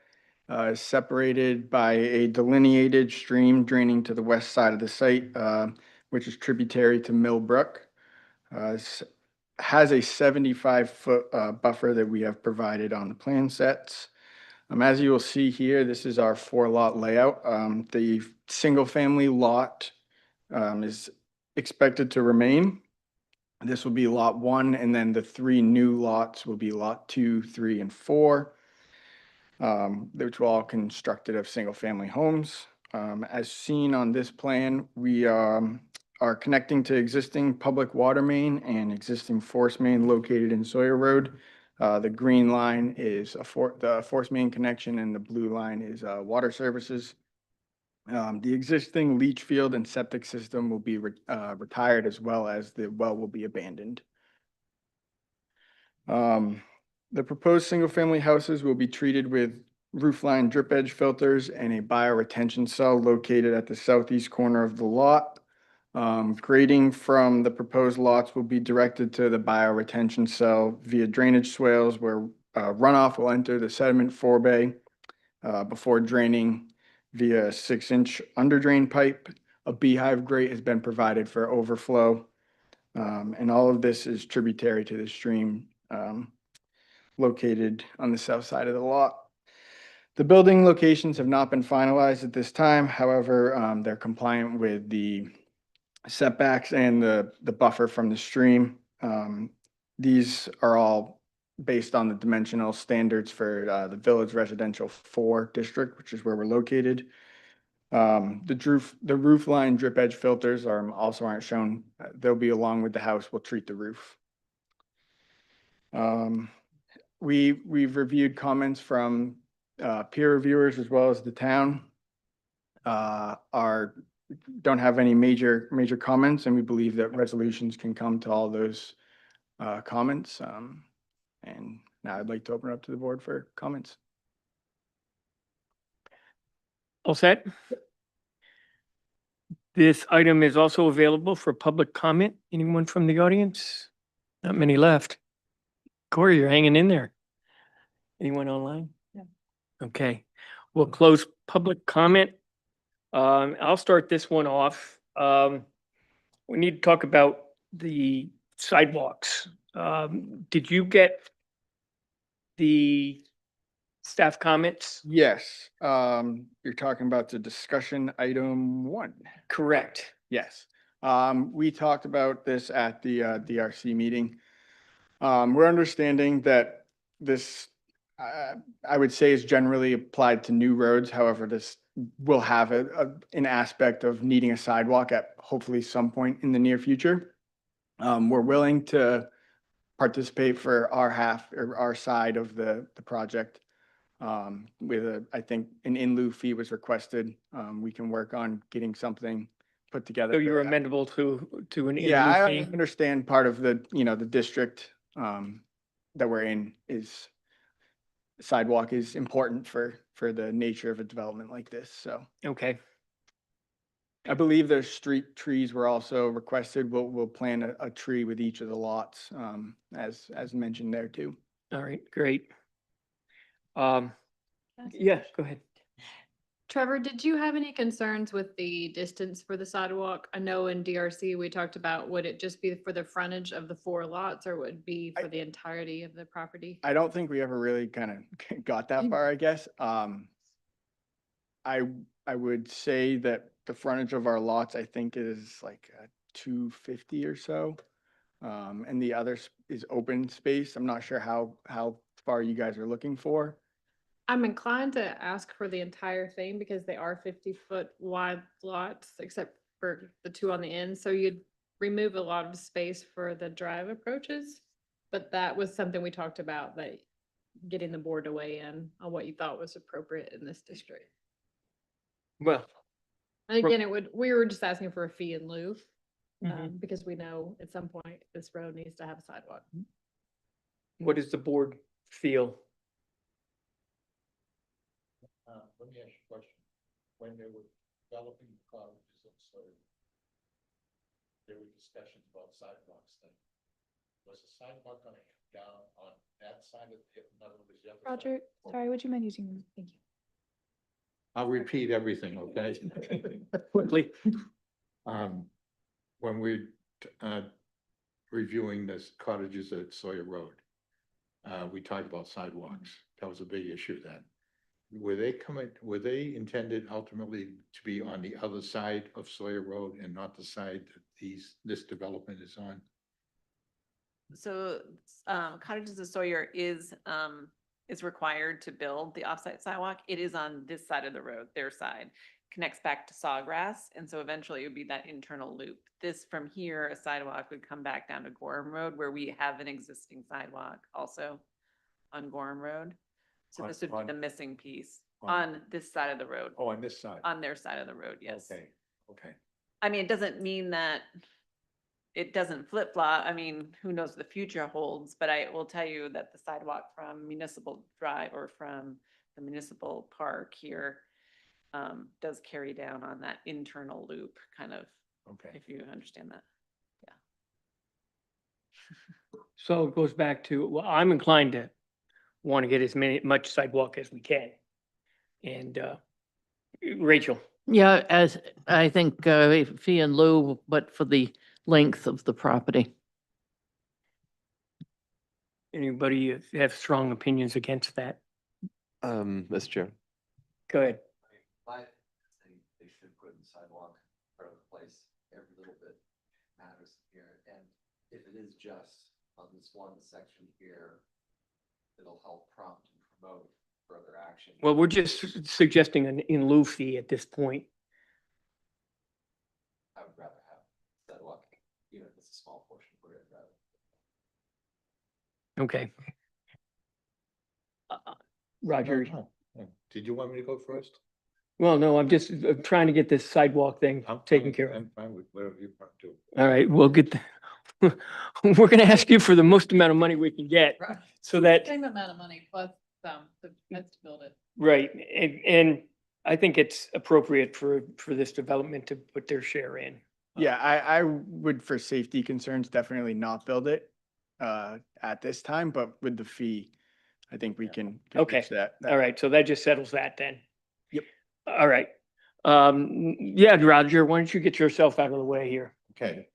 is separated by a delineated stream draining to the west side of the site, which is tributary to Mill Brook. It has a 75-foot buffer that we have provided on the plan sets. As you will see here, this is our 4-lot layout. The single-family lot is expected to remain. This will be lot 1, and then the 3 new lots will be lot 2, 3, and 4, which were all constructed of single-family homes. As seen on this plan, we are connecting to existing public water main and existing force main located in Sawyer Road. The green line is the force main connection, and the blue line is water services. The existing leach field and septic system will be retired, as well as the well will be abandoned. The proposed single-family houses will be treated with roofline drip edge filters and a bioretention cell located at the southeast corner of the lot. Grading from the proposed lots will be directed to the bioretention cell via drainage swales where runoff will enter the sediment forebay before draining via a 6-inch under drain pipe. A beehive grate has been provided for overflow. And all of this is tributary to the stream located on the south side of the lot. The building locations have not been finalized at this time. However, they're compliant with the setbacks and the buffer from the stream. These are all based on the dimensional standards for the Village Residential 4 district, which is where we're located. The roof line drip edge filters also aren't shown. They'll be along with the house. We'll treat the roof. We've reviewed comments from peer reviewers as well as the town. Don't have any major comments, and we believe that resolutions can come to all those comments. And now I'd like to open it up to the board for comments. All set? This item is also available for public comment. Anyone from the audience? Not many left. Corey, you're hanging in there. Anyone online? No. Okay, we'll close public comment. I'll start this one off. We need to talk about the sidewalks. Did you get the staff comments? Yes, you're talking about the discussion item 1. Correct. Yes, we talked about this at the DRC meeting. We're understanding that this, I would say, is generally applied to new roads. However, this will have an aspect of needing a sidewalk at hopefully some point in the near future. We're willing to participate for our half or our side of the project. With I think an in lieu fee was requested. We can work on getting something put together. So for you're that. amenable to an in Yeah, I lieu fee? understand part of the, the district that we're in is sidewalk is important for the nature of a development like this, so. Okay, I believe there's street trees were also requested. We'll plant a tree with each of the lots, as mentioned there too. all right, great. Yeah, go ahead. Trevor, did you have any concerns with the distance for the sidewalk? I know in DRC, we talked about, would it just be for the frontage of the 4 lots or would it be for the entirety of the property? I don't think we ever really kind of got that far, I guess. I would say that the frontage of our lots, I think, is like 250 or so. And the other is open space. I'm not sure how far you guys are looking for. I'm inclined to ask for the entire thing because they are 50-foot wide lots, except for the 2 on the end. So you'd remove a lot of space for the drive approaches. But that was something we talked about, that getting the board to weigh in on what you thought was appropriate in this district. Well, And again, we were just asking for a fee in lieu, Mhm. because we know at some point this road needs to have a sidewalk. What does the board feel? Let me ask you a question. When they were developing the cottages of Sawyer, there were discussions about sidewalks then. Was the sidewalk gonna come down on that side of the, in other words, the other side? Roger, sorry, would you mind using them? Thank you. I'll repeat everything, okay? Quickly. When we're reviewing this cottages at Sawyer Road, we talked about sidewalks. That was a big issue then. Were they intended ultimately to be on the other side of Sawyer Road and not the side that this development is on? So Cottages of Sawyer is required to build the offsite sidewalk. It is on this side of the road, their side, connects back to Sawgrass. And so eventually it would be that internal loop. This from here, a sidewalk would come back down to Gorham Road where we have an existing sidewalk also on Gorham Road. So this would be the missing piece. On this side of the road, Oh, on this side? on their side of the road, yes. Okay, okay. I mean, it doesn't mean that it doesn't flip flop. I mean, who knows what the future holds, but I will tell you that the sidewalk from Municipal Drive or from the municipal park here does carry down on that internal loop, kind of, Okay. if you understand that. So it goes back to, well, I'm inclined to want to get much sidewalk as we can. And Rachel, Yeah, as I think fee in lieu, but for the length of the property. anybody have strong opinions against that? Mr. Chair. Go ahead. They should put in sidewalk part of the place. Every little bit matters here. And if it is just on this one section here, it'll help prompt and promote further action. Well, we're just suggesting an in lieu fee at this point. I would rather have sidewalk, even if it's a small portion of it, rather. Okay. Roger, Did you want me to go first? well, no, I'm just trying to get this sidewalk thing taken care of. I'm fine with whatever you want to do. All right, we'll get, we're gonna ask you for the most amount of money we can get, so that, Same amount of money plus the fence to build it. right, and I think it's appropriate for this development to put their share in. Yeah, I would, for safety concerns, definitely not build it at this time, but with the fee, I think we can Okay, reach that. all right, so that just settles that then. Yep. All right. Yeah, Roger, why don't you get yourself out of the way here? Okay.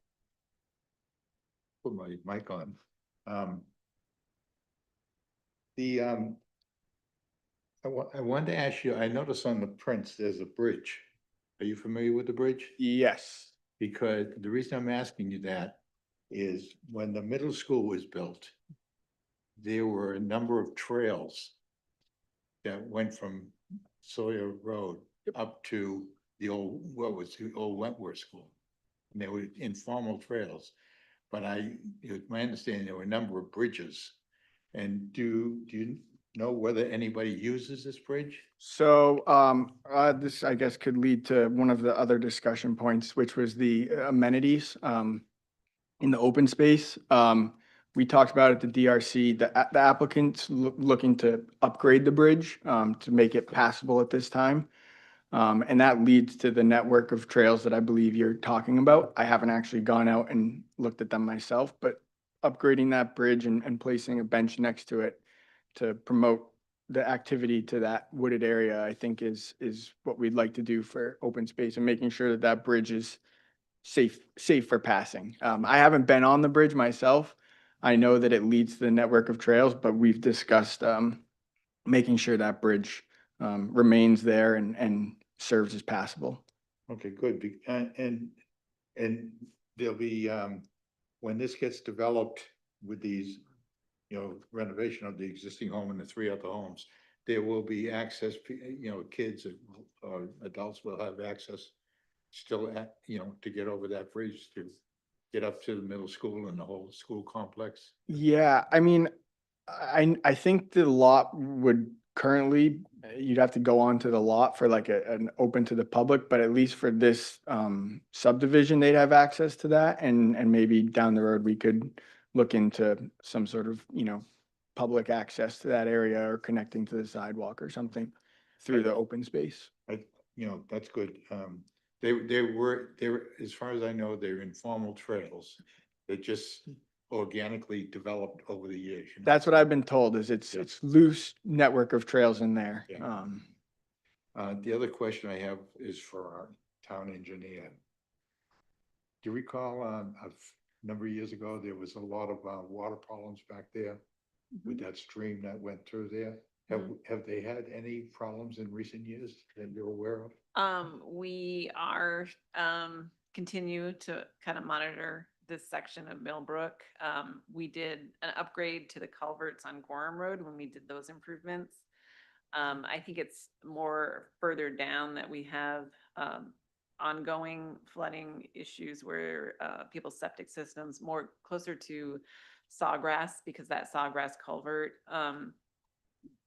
Put my mic on. I wanted to ask you, I noticed on the prints, there's a bridge. Are you familiar with the bridge? Yes. Because the reason I'm asking you that is when the middle school was built, there were a number of trails that went from Sawyer Road up to the old, what was the old Wentworth School. And they were informal trails. But it was my understanding there were a number of bridges. And do you know whether anybody uses this bridge? So this, I guess, could lead to one of the other discussion points, which was the amenities in the open space. We talked about at the DRC, the applicants looking to upgrade the bridge to make it passable at this time. And that leads to the network of trails that I believe you're talking about. I haven't actually gone out and looked at them myself, but upgrading that bridge and placing a bench next to it to promote the activity to that wooded area, I think is what we'd like to do for open space and making sure that that bridge is safe for passing. I haven't been on the bridge myself. I know that it leads to the network of trails, but we've discussed making sure that bridge remains there and serves as passable. Okay, good. And there'll be, when this gets developed with these, renovation of the existing home and the 3 other homes, there will be access, kids or adults will have access still to get over that bridge to get up to the middle school and the whole school complex. Yeah, I mean, I think the lot would currently, you'd have to go onto the lot for like an open to the public, but at least for this subdivision, they'd have access to that. And maybe down the road, we could look into some sort of, public access to that area or connecting to the sidewalk or something through the open space. That's good. They were, as far as I know, they're informal trails. They just organically developed over the years. That's what I've been told is it's loose network of trails in there. Yeah. The other question I have is for our town engineer. Do you recall a number of years ago, there was a lot of water problems back there with that stream that went through there? Have they had any problems in recent years that you're aware of? We are continue to kind of monitor this section of Millbrook. We did an upgrade to the culverts on Gorham Road when we did those improvements. I think it's more further down that we have ongoing flooding issues where people's septic systems more closer to Sawgrass, because that Sawgrass culvert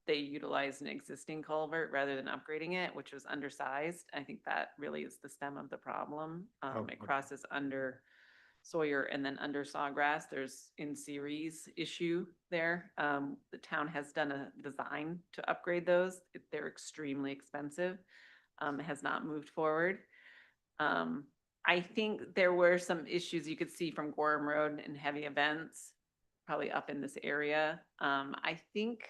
they utilized an existing culvert rather than upgrading it, which was undersized. I think that really is the stem of the problem. It crosses under Sawyer and then under Sawgrass. There's in series issue there. The town has done a design to upgrade those. They're extremely expensive. Has not moved forward. I think there were some issues you could see from Gorham Road and heavy events, probably up in this area. I think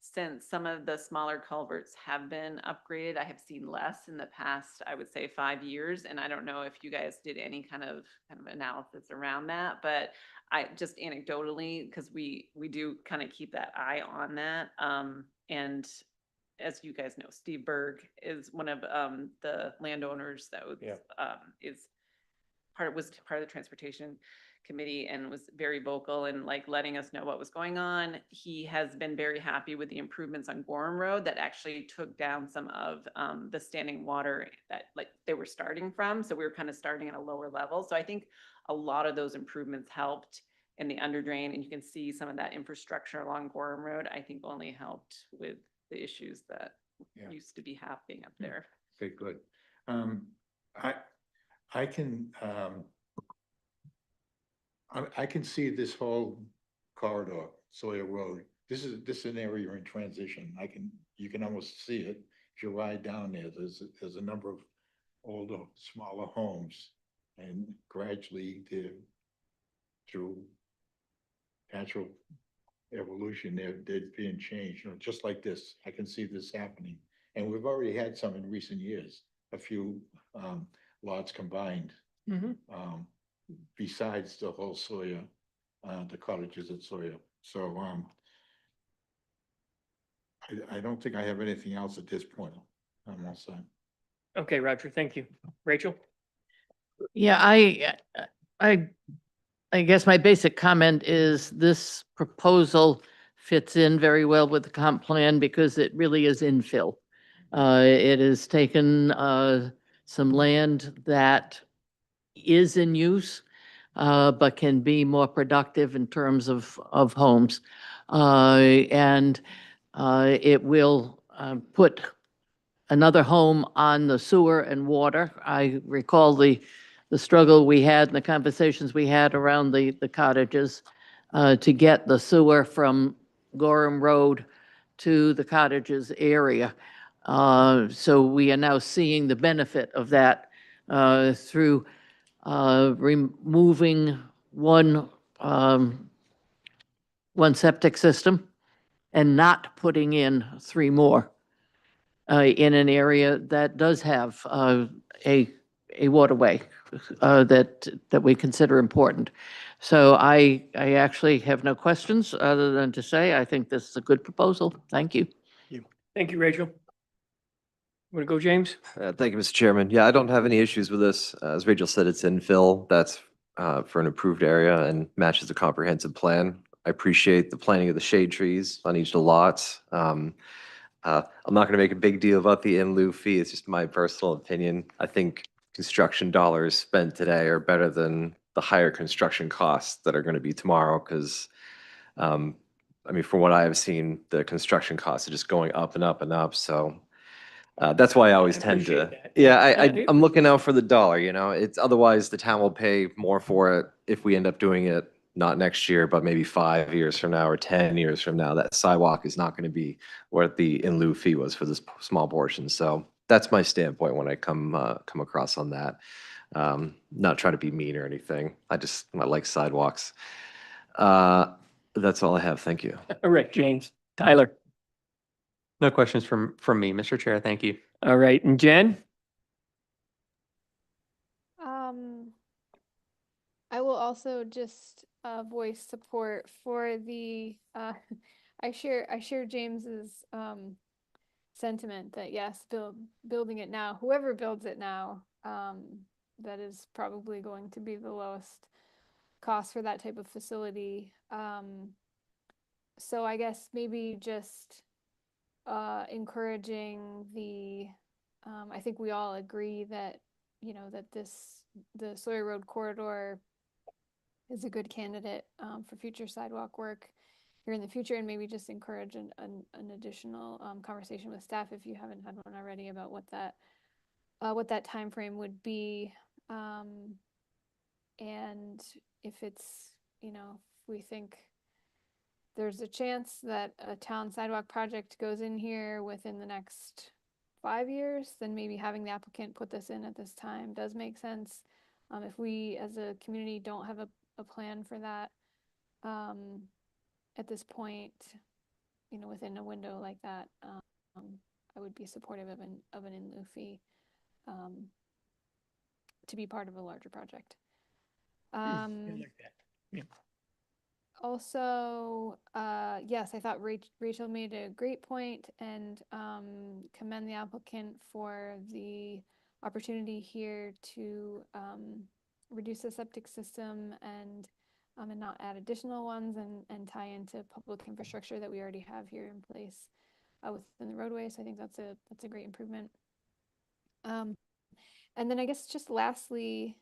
since some of the smaller culverts have been upgraded, I have seen less in the past, I would say 5 years. And I don't know if you guys did any kind of analysis around that, but I just anecdotally, because we do kind of keep that eye on that. And as you guys know, Steve Berg is one of the landowners that was, was part of the transportation committee and was very vocal and like letting us know what was going on. He has been very happy with the improvements on Gorham Road that actually took down some of the standing water that like they were starting from. So we were kind of starting at a lower level. So I think a lot of those improvements helped in the underdrain, and you can see some of that infrastructure along Gorham Road, I think only helped with the issues that used to be happening up there. Okay, good. I can, I can see this whole corridor, Sawyer Road. This is an area you're in transition. You can almost see it. If you ride down there, there's a number of older, smaller homes, and gradually through natural evolution, they're being changed, just like this. I can see this happening. And we've already had some in recent years, a few lots combined. Besides the whole Sawyer, the cottages at Sawyer. So I don't think I have anything else at this point. I'm all set. Okay, Roger, thank you. Rachel? Yeah, I guess my basic comment is this proposal fits in very well with the comp plan because it really is infill. It has taken some land that is in use, but can be more productive in terms of homes. And it will put another home on the sewer and water. I recall the struggle we had and the conversations we had around the cottages to get the sewer from Gorham Road to the cottages area. So we are now seeing the benefit of that through removing one septic system and not putting in 3 more in an area that does have a waterway that we consider important. So I actually have no questions other than to say I think this is a good proposal. Thank you. Thank you, Rachel. Want to go, James? Thank you, Mr. Chairman. Yeah, I don't have any issues with this. As Rachel said, it's infill. That's for an improved area and matches the comprehensive plan. I appreciate the planting of the shade trees on each of the lots. I'm not going to make a big deal about the in lieu fee. It's just my personal opinion. I think construction dollars spent today are better than the higher construction costs that are going to be tomorrow because, I mean, from what I have seen, the construction costs are just going up and up and up. So that's why I always tend to, appreciate that. yeah, I'm looking out for the dollar, it's otherwise the town will pay more for it if we end up doing it, not next year, but maybe 5 years from now or 10 years from now. That sidewalk is not going to be what the in lieu fee was for this small portion. So that's my standpoint when I come across on that. Not trying to be mean or anything. I like sidewalks. That's all I have. Thank you. All right, James. Tyler? No questions from me, Mr. Chair. Thank you. All right, and Jen? I will also just voice support for the I share James's sentiment that yes, building it now, whoever builds it now, that is probably going to be the lowest cost for that type of facility. So I guess maybe just encouraging I think we all agree that that the Sawyer Road corridor is a good candidate for future sidewalk work. here in the future, and maybe just encourage an additional conversation with staff if you haven't had one already about what that time frame would be. And if it's, if we think there's a chance that a town sidewalk project goes in here within the next 5 years, then maybe having the applicant put this in at this time does make sense. If we as a community don't have a plan for that at this point, within a window like that, I would be supportive of an in lieu fee to be part of a larger project. I like that. Yeah. Also, yes, I thought Rachel made a great point, and commend the applicant for the opportunity here to reduce the septic system and not add additional ones, and tie into public infrastructure that we already have here in place within the roadway. So I think that's a great improvement. And then I guess just lastly,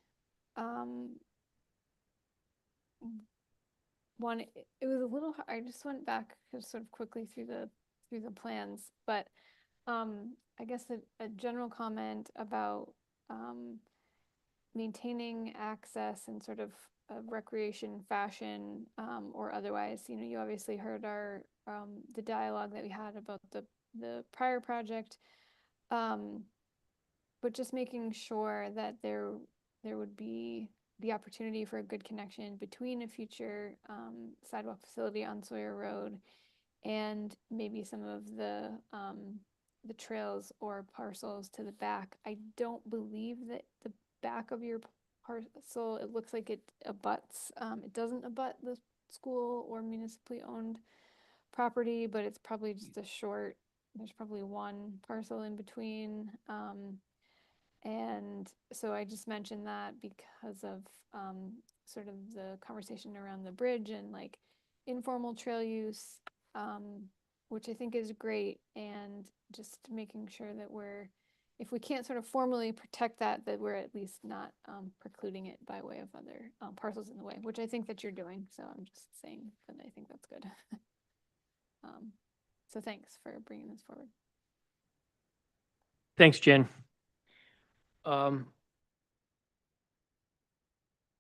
one, it was a little hard. I just went back sort of quickly through the plans, but I guess a general comment about maintaining access in sort of a recreation fashion, or otherwise. You obviously heard the dialogue that we had about the prior project, but just making sure that there would be the opportunity for a good connection between a future sidewalk facility on Sawyer Road and maybe some of the trails or parcels to the back. I don't believe that the back of your parcel, it looks like it abuts. It doesn't abut the school or municipally owned property, but it's probably just there's probably one parcel in between. And so I just mentioned that because of sort of the conversation around the bridge and like informal trail use, which I think is great, and just making sure that if we can't sort of formally protect that we're at least not precluding it by way of other parcels in the way, which I think that you're doing. So I'm just saying that I think that's good. So thanks for bringing this forward. Thanks, Jen.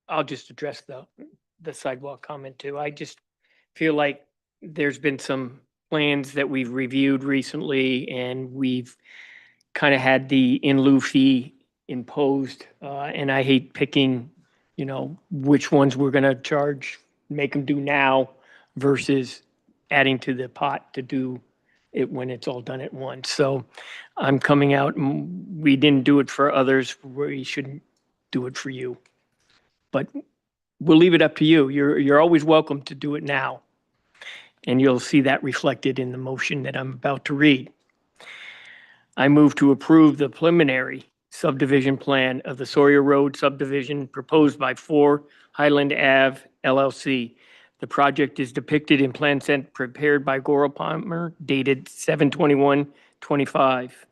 I'll just address the sidewalk comment too. I just feel like there's been some plans that we've reviewed recently, and we've kind of had the in lieu fee imposed, and I hate picking, which ones we're gonna charge, make them do now versus adding to the pot to do it when it's all done at once. So I'm coming out, and we didn't do it for others, we shouldn't do it for you. But we'll leave it up to you. You're always welcome to do it now. And you'll see that reflected in the motion that I'm about to read. I move to approve the preliminary subdivision plan of the Sawyer Road subdivision proposed by 4 Highland Ave LLC. The project is depicted in plan set prepared by Gora Palmer, dated 7/21/25.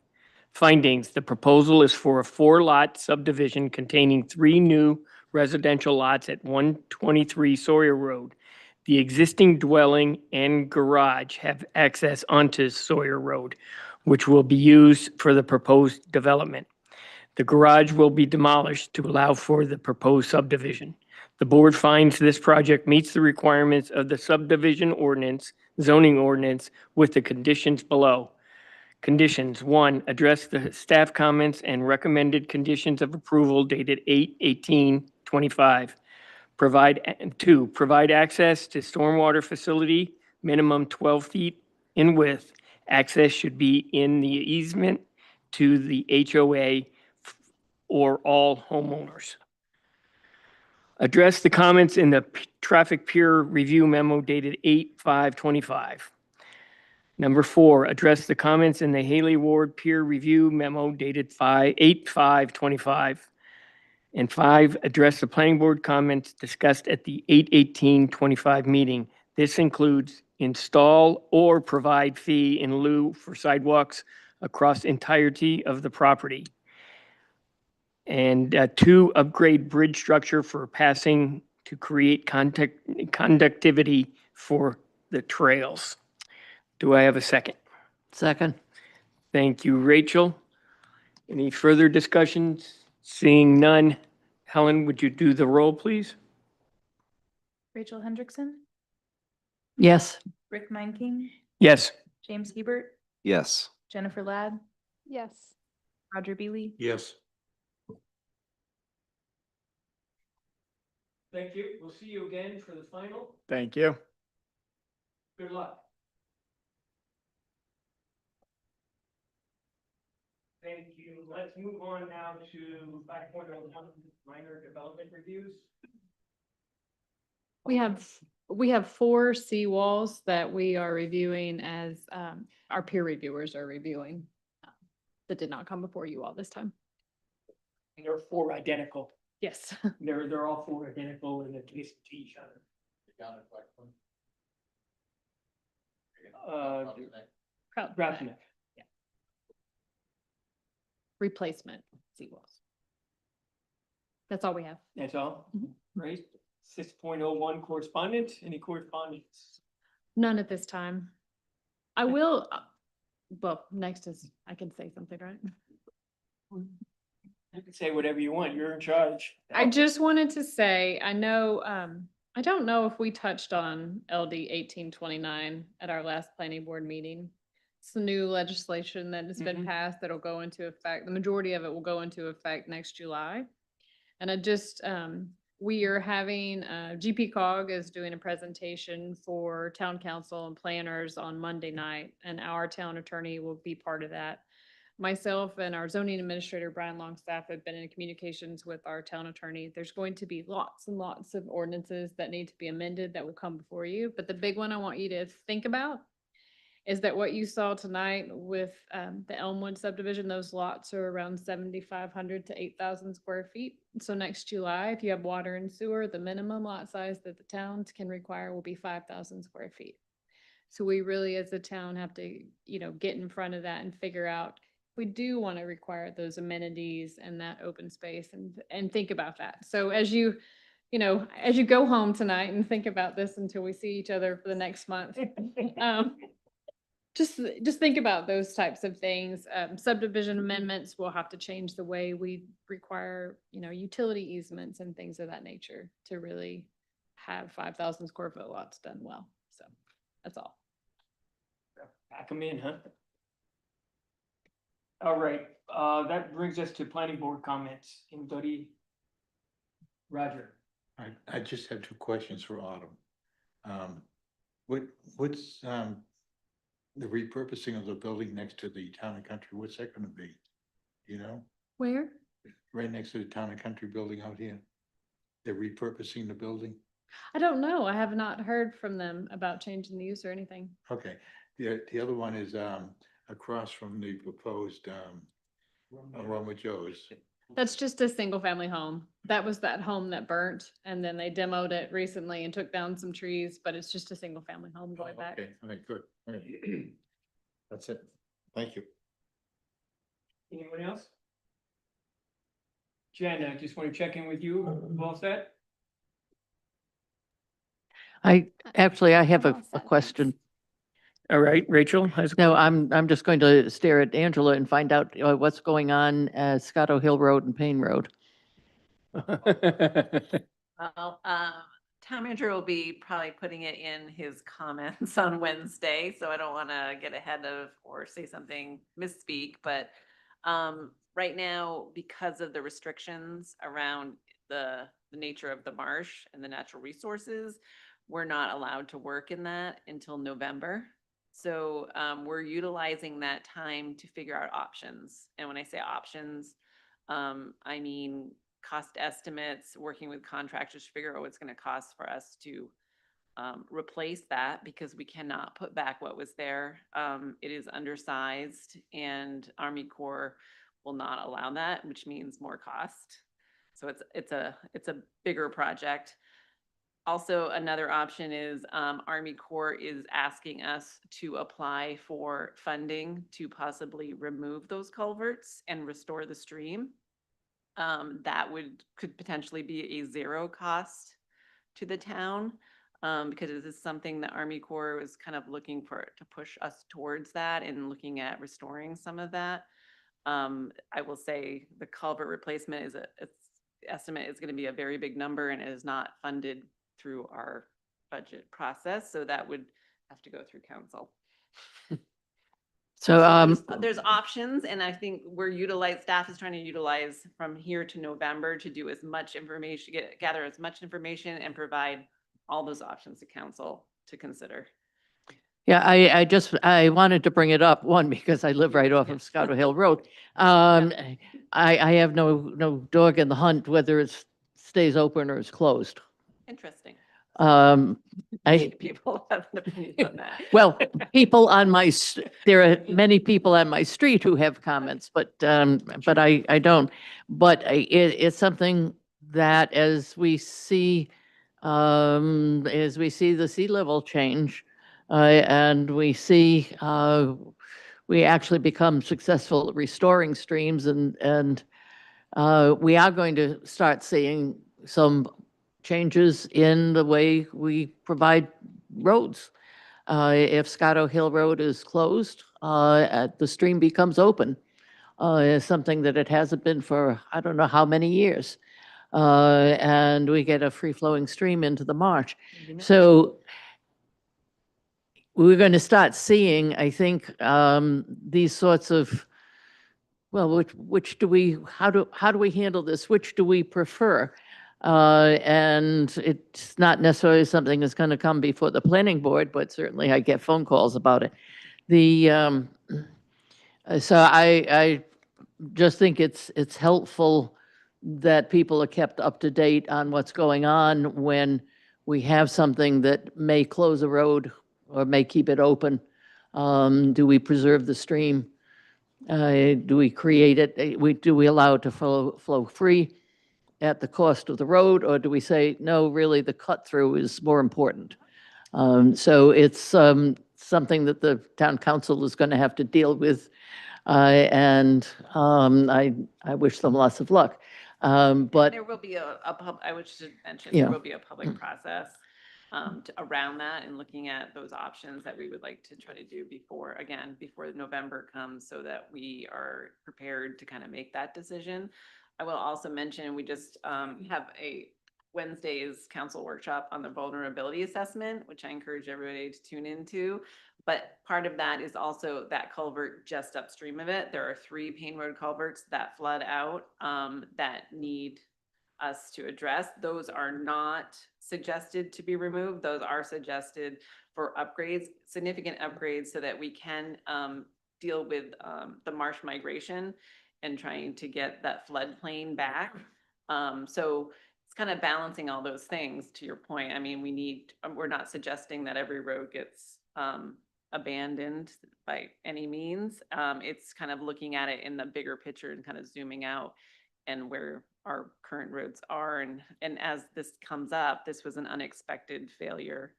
Findings: the proposal is for a 4-lot subdivision containing 3 new residential lots at 123 Sawyer Road. The existing dwelling and garage have access onto Sawyer Road, which will be used for the proposed development. The garage will be demolished to allow for the proposed subdivision. The board finds this project meets the requirements of the subdivision ordinance, zoning ordinance, with the conditions below. Conditions: 1, address the staff comments and recommended conditions of approval dated 8/18/25. 2, provide access to stormwater facility, minimum 12 feet in width. Access should be in the easement to the HOA or all homeowners. Address the comments in the traffic peer review memo dated 8/5/25. Number 4, address the comments in the Haley Ward peer review memo dated 8/5/25. And 5, address the planning board comments discussed at the 8/18/25 meeting. This includes install or provide fee in lieu for sidewalks across entirety of the property. And 2, upgrade bridge structure for passing to create conductivity for the trails. Do I have a second? Second. Thank you, Rachel. Any further discussions? Seeing none. Helen, would you do the roll, please? Rachel Hendrickson, Yes. Rick Meinking, Yes. James Hebert, Yes. Jennifer Ladd, Yes. Roger Beely. Yes. Thank you. We'll see you again for the final. Thank you. Good luck. Thank you. Let's move on now to 5.01, minor development reviews. We have 4 seawalls that we are reviewing as, our peer reviewers are reviewing. That did not come before you all this time. They're 4 identical. Yes. They're all 4 identical and adjacent to each other. Grout Neck. Replacement seawalls. That's all we have. That's all, right? 6.01 correspondence. Any correspondence? None at this time. I will, well, next is, I can say something, right? You can say whatever you want. You're in charge. I just wanted to say, I know, I don't know if we touched on LD 1829 at our last planning board meeting. It's the new legislation that has been passed that'll go into effect. The majority of it will go into effect next July. And I just, we are having, GP is doing a presentation for town council and planners on Monday night, and our town attorney will be part of that. Myself and our zoning administrator, Brian Longstaff, have been in communications with our town attorney. There's going to be lots and lots of ordinances that need to be amended that will come before you. But the big one I want you to think about is that what you saw tonight with the Elmwood subdivision, those lots are around 7,500 to 8,000 square feet. So next July, if you have water and sewer, the minimum lot size that the towns can require will be 5,000 square feet. So we really, as a town, have to, get in front of that and figure out, we do want to require those amenities and that open space and think about that. So as you go home tonight and think about this until we see each other for the next month, just think about those types of things. Subdivision amendments will have to change the way we require, utility easements and things of that nature to really have 5,000 square foot lots done well. So that's all. Pack them in, huh? All right, that brings us to planning board comments. Anybody? Roger. I just have 2 questions for Autumn. What's the repurposing of the building next to the Town and Country, what's that gonna be? You know, Where? right next to the Town and Country building out here? They're repurposing the building? I don't know. I have not heard from them about changing the use or anything. Okay, the other one is across from the proposed Roma Joe's. That's just a single family home. That was that home that burnt, and then they demoed it recently and took down some trees, but it's just a single family home going back. Okay, all right, good. All right. That's it. Thank you. Anyone else? Jen, I just want to check in with you. All set? I have a question. All right, Rachel has. No, I'm just going to stare at Angela and find out what's going on at Scotto Hill Road and Payne Road. Well, town manager will be probably putting it in his comments on Wednesday, so I don't want to get ahead of or say something misspeak, but right now, because of the restrictions around the nature of the marsh and the natural resources, we're not allowed to work in that until November. So we're utilizing that time to figure out options. And when I say options, I mean cost estimates, working with contractors to figure out what it's going to cost for us to replace that, because we cannot put back what was there. It is undersized, and Army Corps will not allow that, which means more cost. So it's a bigger project. Also, another option is Army Corps is asking us to apply for funding to possibly remove those culverts and restore the stream. That could potentially be a 0 cost to the town. because this is something the Army Corps was kind of looking for, to push us towards that and looking at restoring some of that. I will say the culvert replacement is its estimate is going to be a very big number and it is not funded through our budget process. So that would have to go through council. So, There's options, and I think staff is trying to utilize from here to November to do as much information, gather as much information and provide all those options to council to consider. yeah, I wanted to bring it up, one, because I live right off of Scarborough Hill Road. I have no dog in the hunt whether it stays open or is closed. Interesting. People have an opinion on that. Well, there are many people on my street who have comments, but I don't. But it's something that as we see the sea level change, and we actually become successful at restoring streams, and we are going to start seeing some changes in the way we provide roads. If Scarborough Hill Road is closed, the stream becomes open. It's something that it hasn't been for I don't know how many years. And we get a free-flowing stream into the marsh. So we're going to start seeing, I think, these sorts of, well, how do we handle this? Which do we prefer? And it's not necessarily something that's going to come before the planning board, but certainly I get phone calls about it. So I just think it's helpful that people are kept up to date on what's going on when we have something that may close a road or may keep it open. Do we preserve the stream? Do we create it? Do we allow it to flow free at the cost of the road, or do we say, no, really the cut through is more important? So it's something that the town council is going to have to deal with, and I wish them lots of luck. But there will be I would just mention, Yeah. there will be a public process around that and looking at those options that we would like to try to do before November comes, so that we are prepared to kind of make that decision. I will also mention, we just have a Wednesday's council workshop on the vulnerability assessment, which I encourage everybody to tune into. But part of that is also that culvert just upstream of it. There are 3 Payne Road culverts that flood out that need us to address. Those are not suggested to be removed. Those are suggested for upgrades, significant upgrades, so that we can deal with the marsh migration and trying to get that floodplain back. So it's kind of balancing all those things, to your point. I mean, we're not suggesting that every road gets abandoned by any means. It's kind of looking at it in the bigger picture and kind of zooming out and where our current roads are. And as this comes up, this was an unexpected failure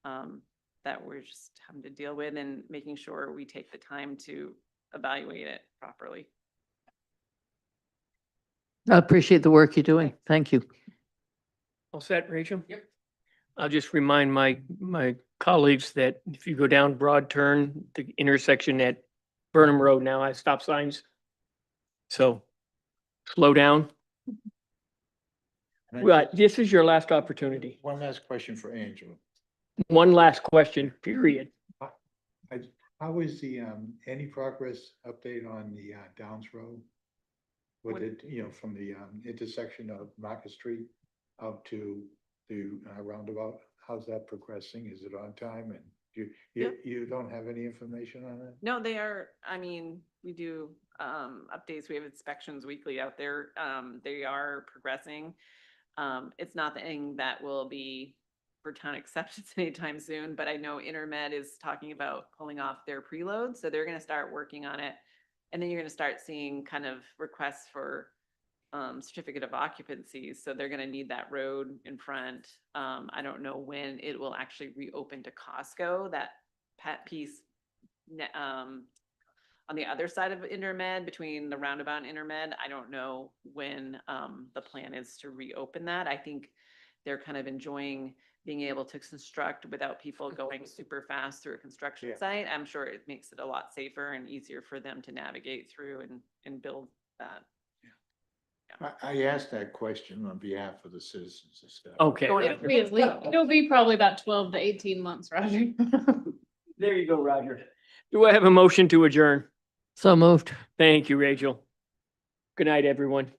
that we're just having to deal with, and making sure we take the time to evaluate it properly. I appreciate the work you're doing. Thank you. All set, Rachel? Yep. I'll just remind my colleagues that if you go down Broad Turn, the intersection at Burnham Road now has stop signs. So slow down. Right, this is your last opportunity. One last question for Angela. One last question, period. How is the, any progress update on the Downs Road? What did, from the intersection of Market Street up to the roundabout? How's that progressing? Is it on time? And you don't have any information on that? No, they are, I mean, we do updates. We have inspections weekly out there. They are progressing. It's nothing that will be for town acceptance anytime soon, but I know Intermed is talking about pulling off their preload, so they're going to start working on it. And then you're going to start seeing kind of requests for certificate of occupancy. So they're going to need that road in front. I don't know when it will actually reopen to Costco, that piece on the other side of Intermed, between the roundabout and Intermed. I don't know when the plan is to reopen that. I think they're kind of enjoying being able to construct without people going super fast through a construction Yeah. site. I'm sure it makes it a lot safer and easier for them to navigate through and build that. I asked that question on behalf of the citizens of Scarborough. Okay. It'll be probably about 12 to 18 months, Roger. There you go, Roger. Do I have a motion to adjourn? So moved. Thank you, Rachel. Good night, everyone.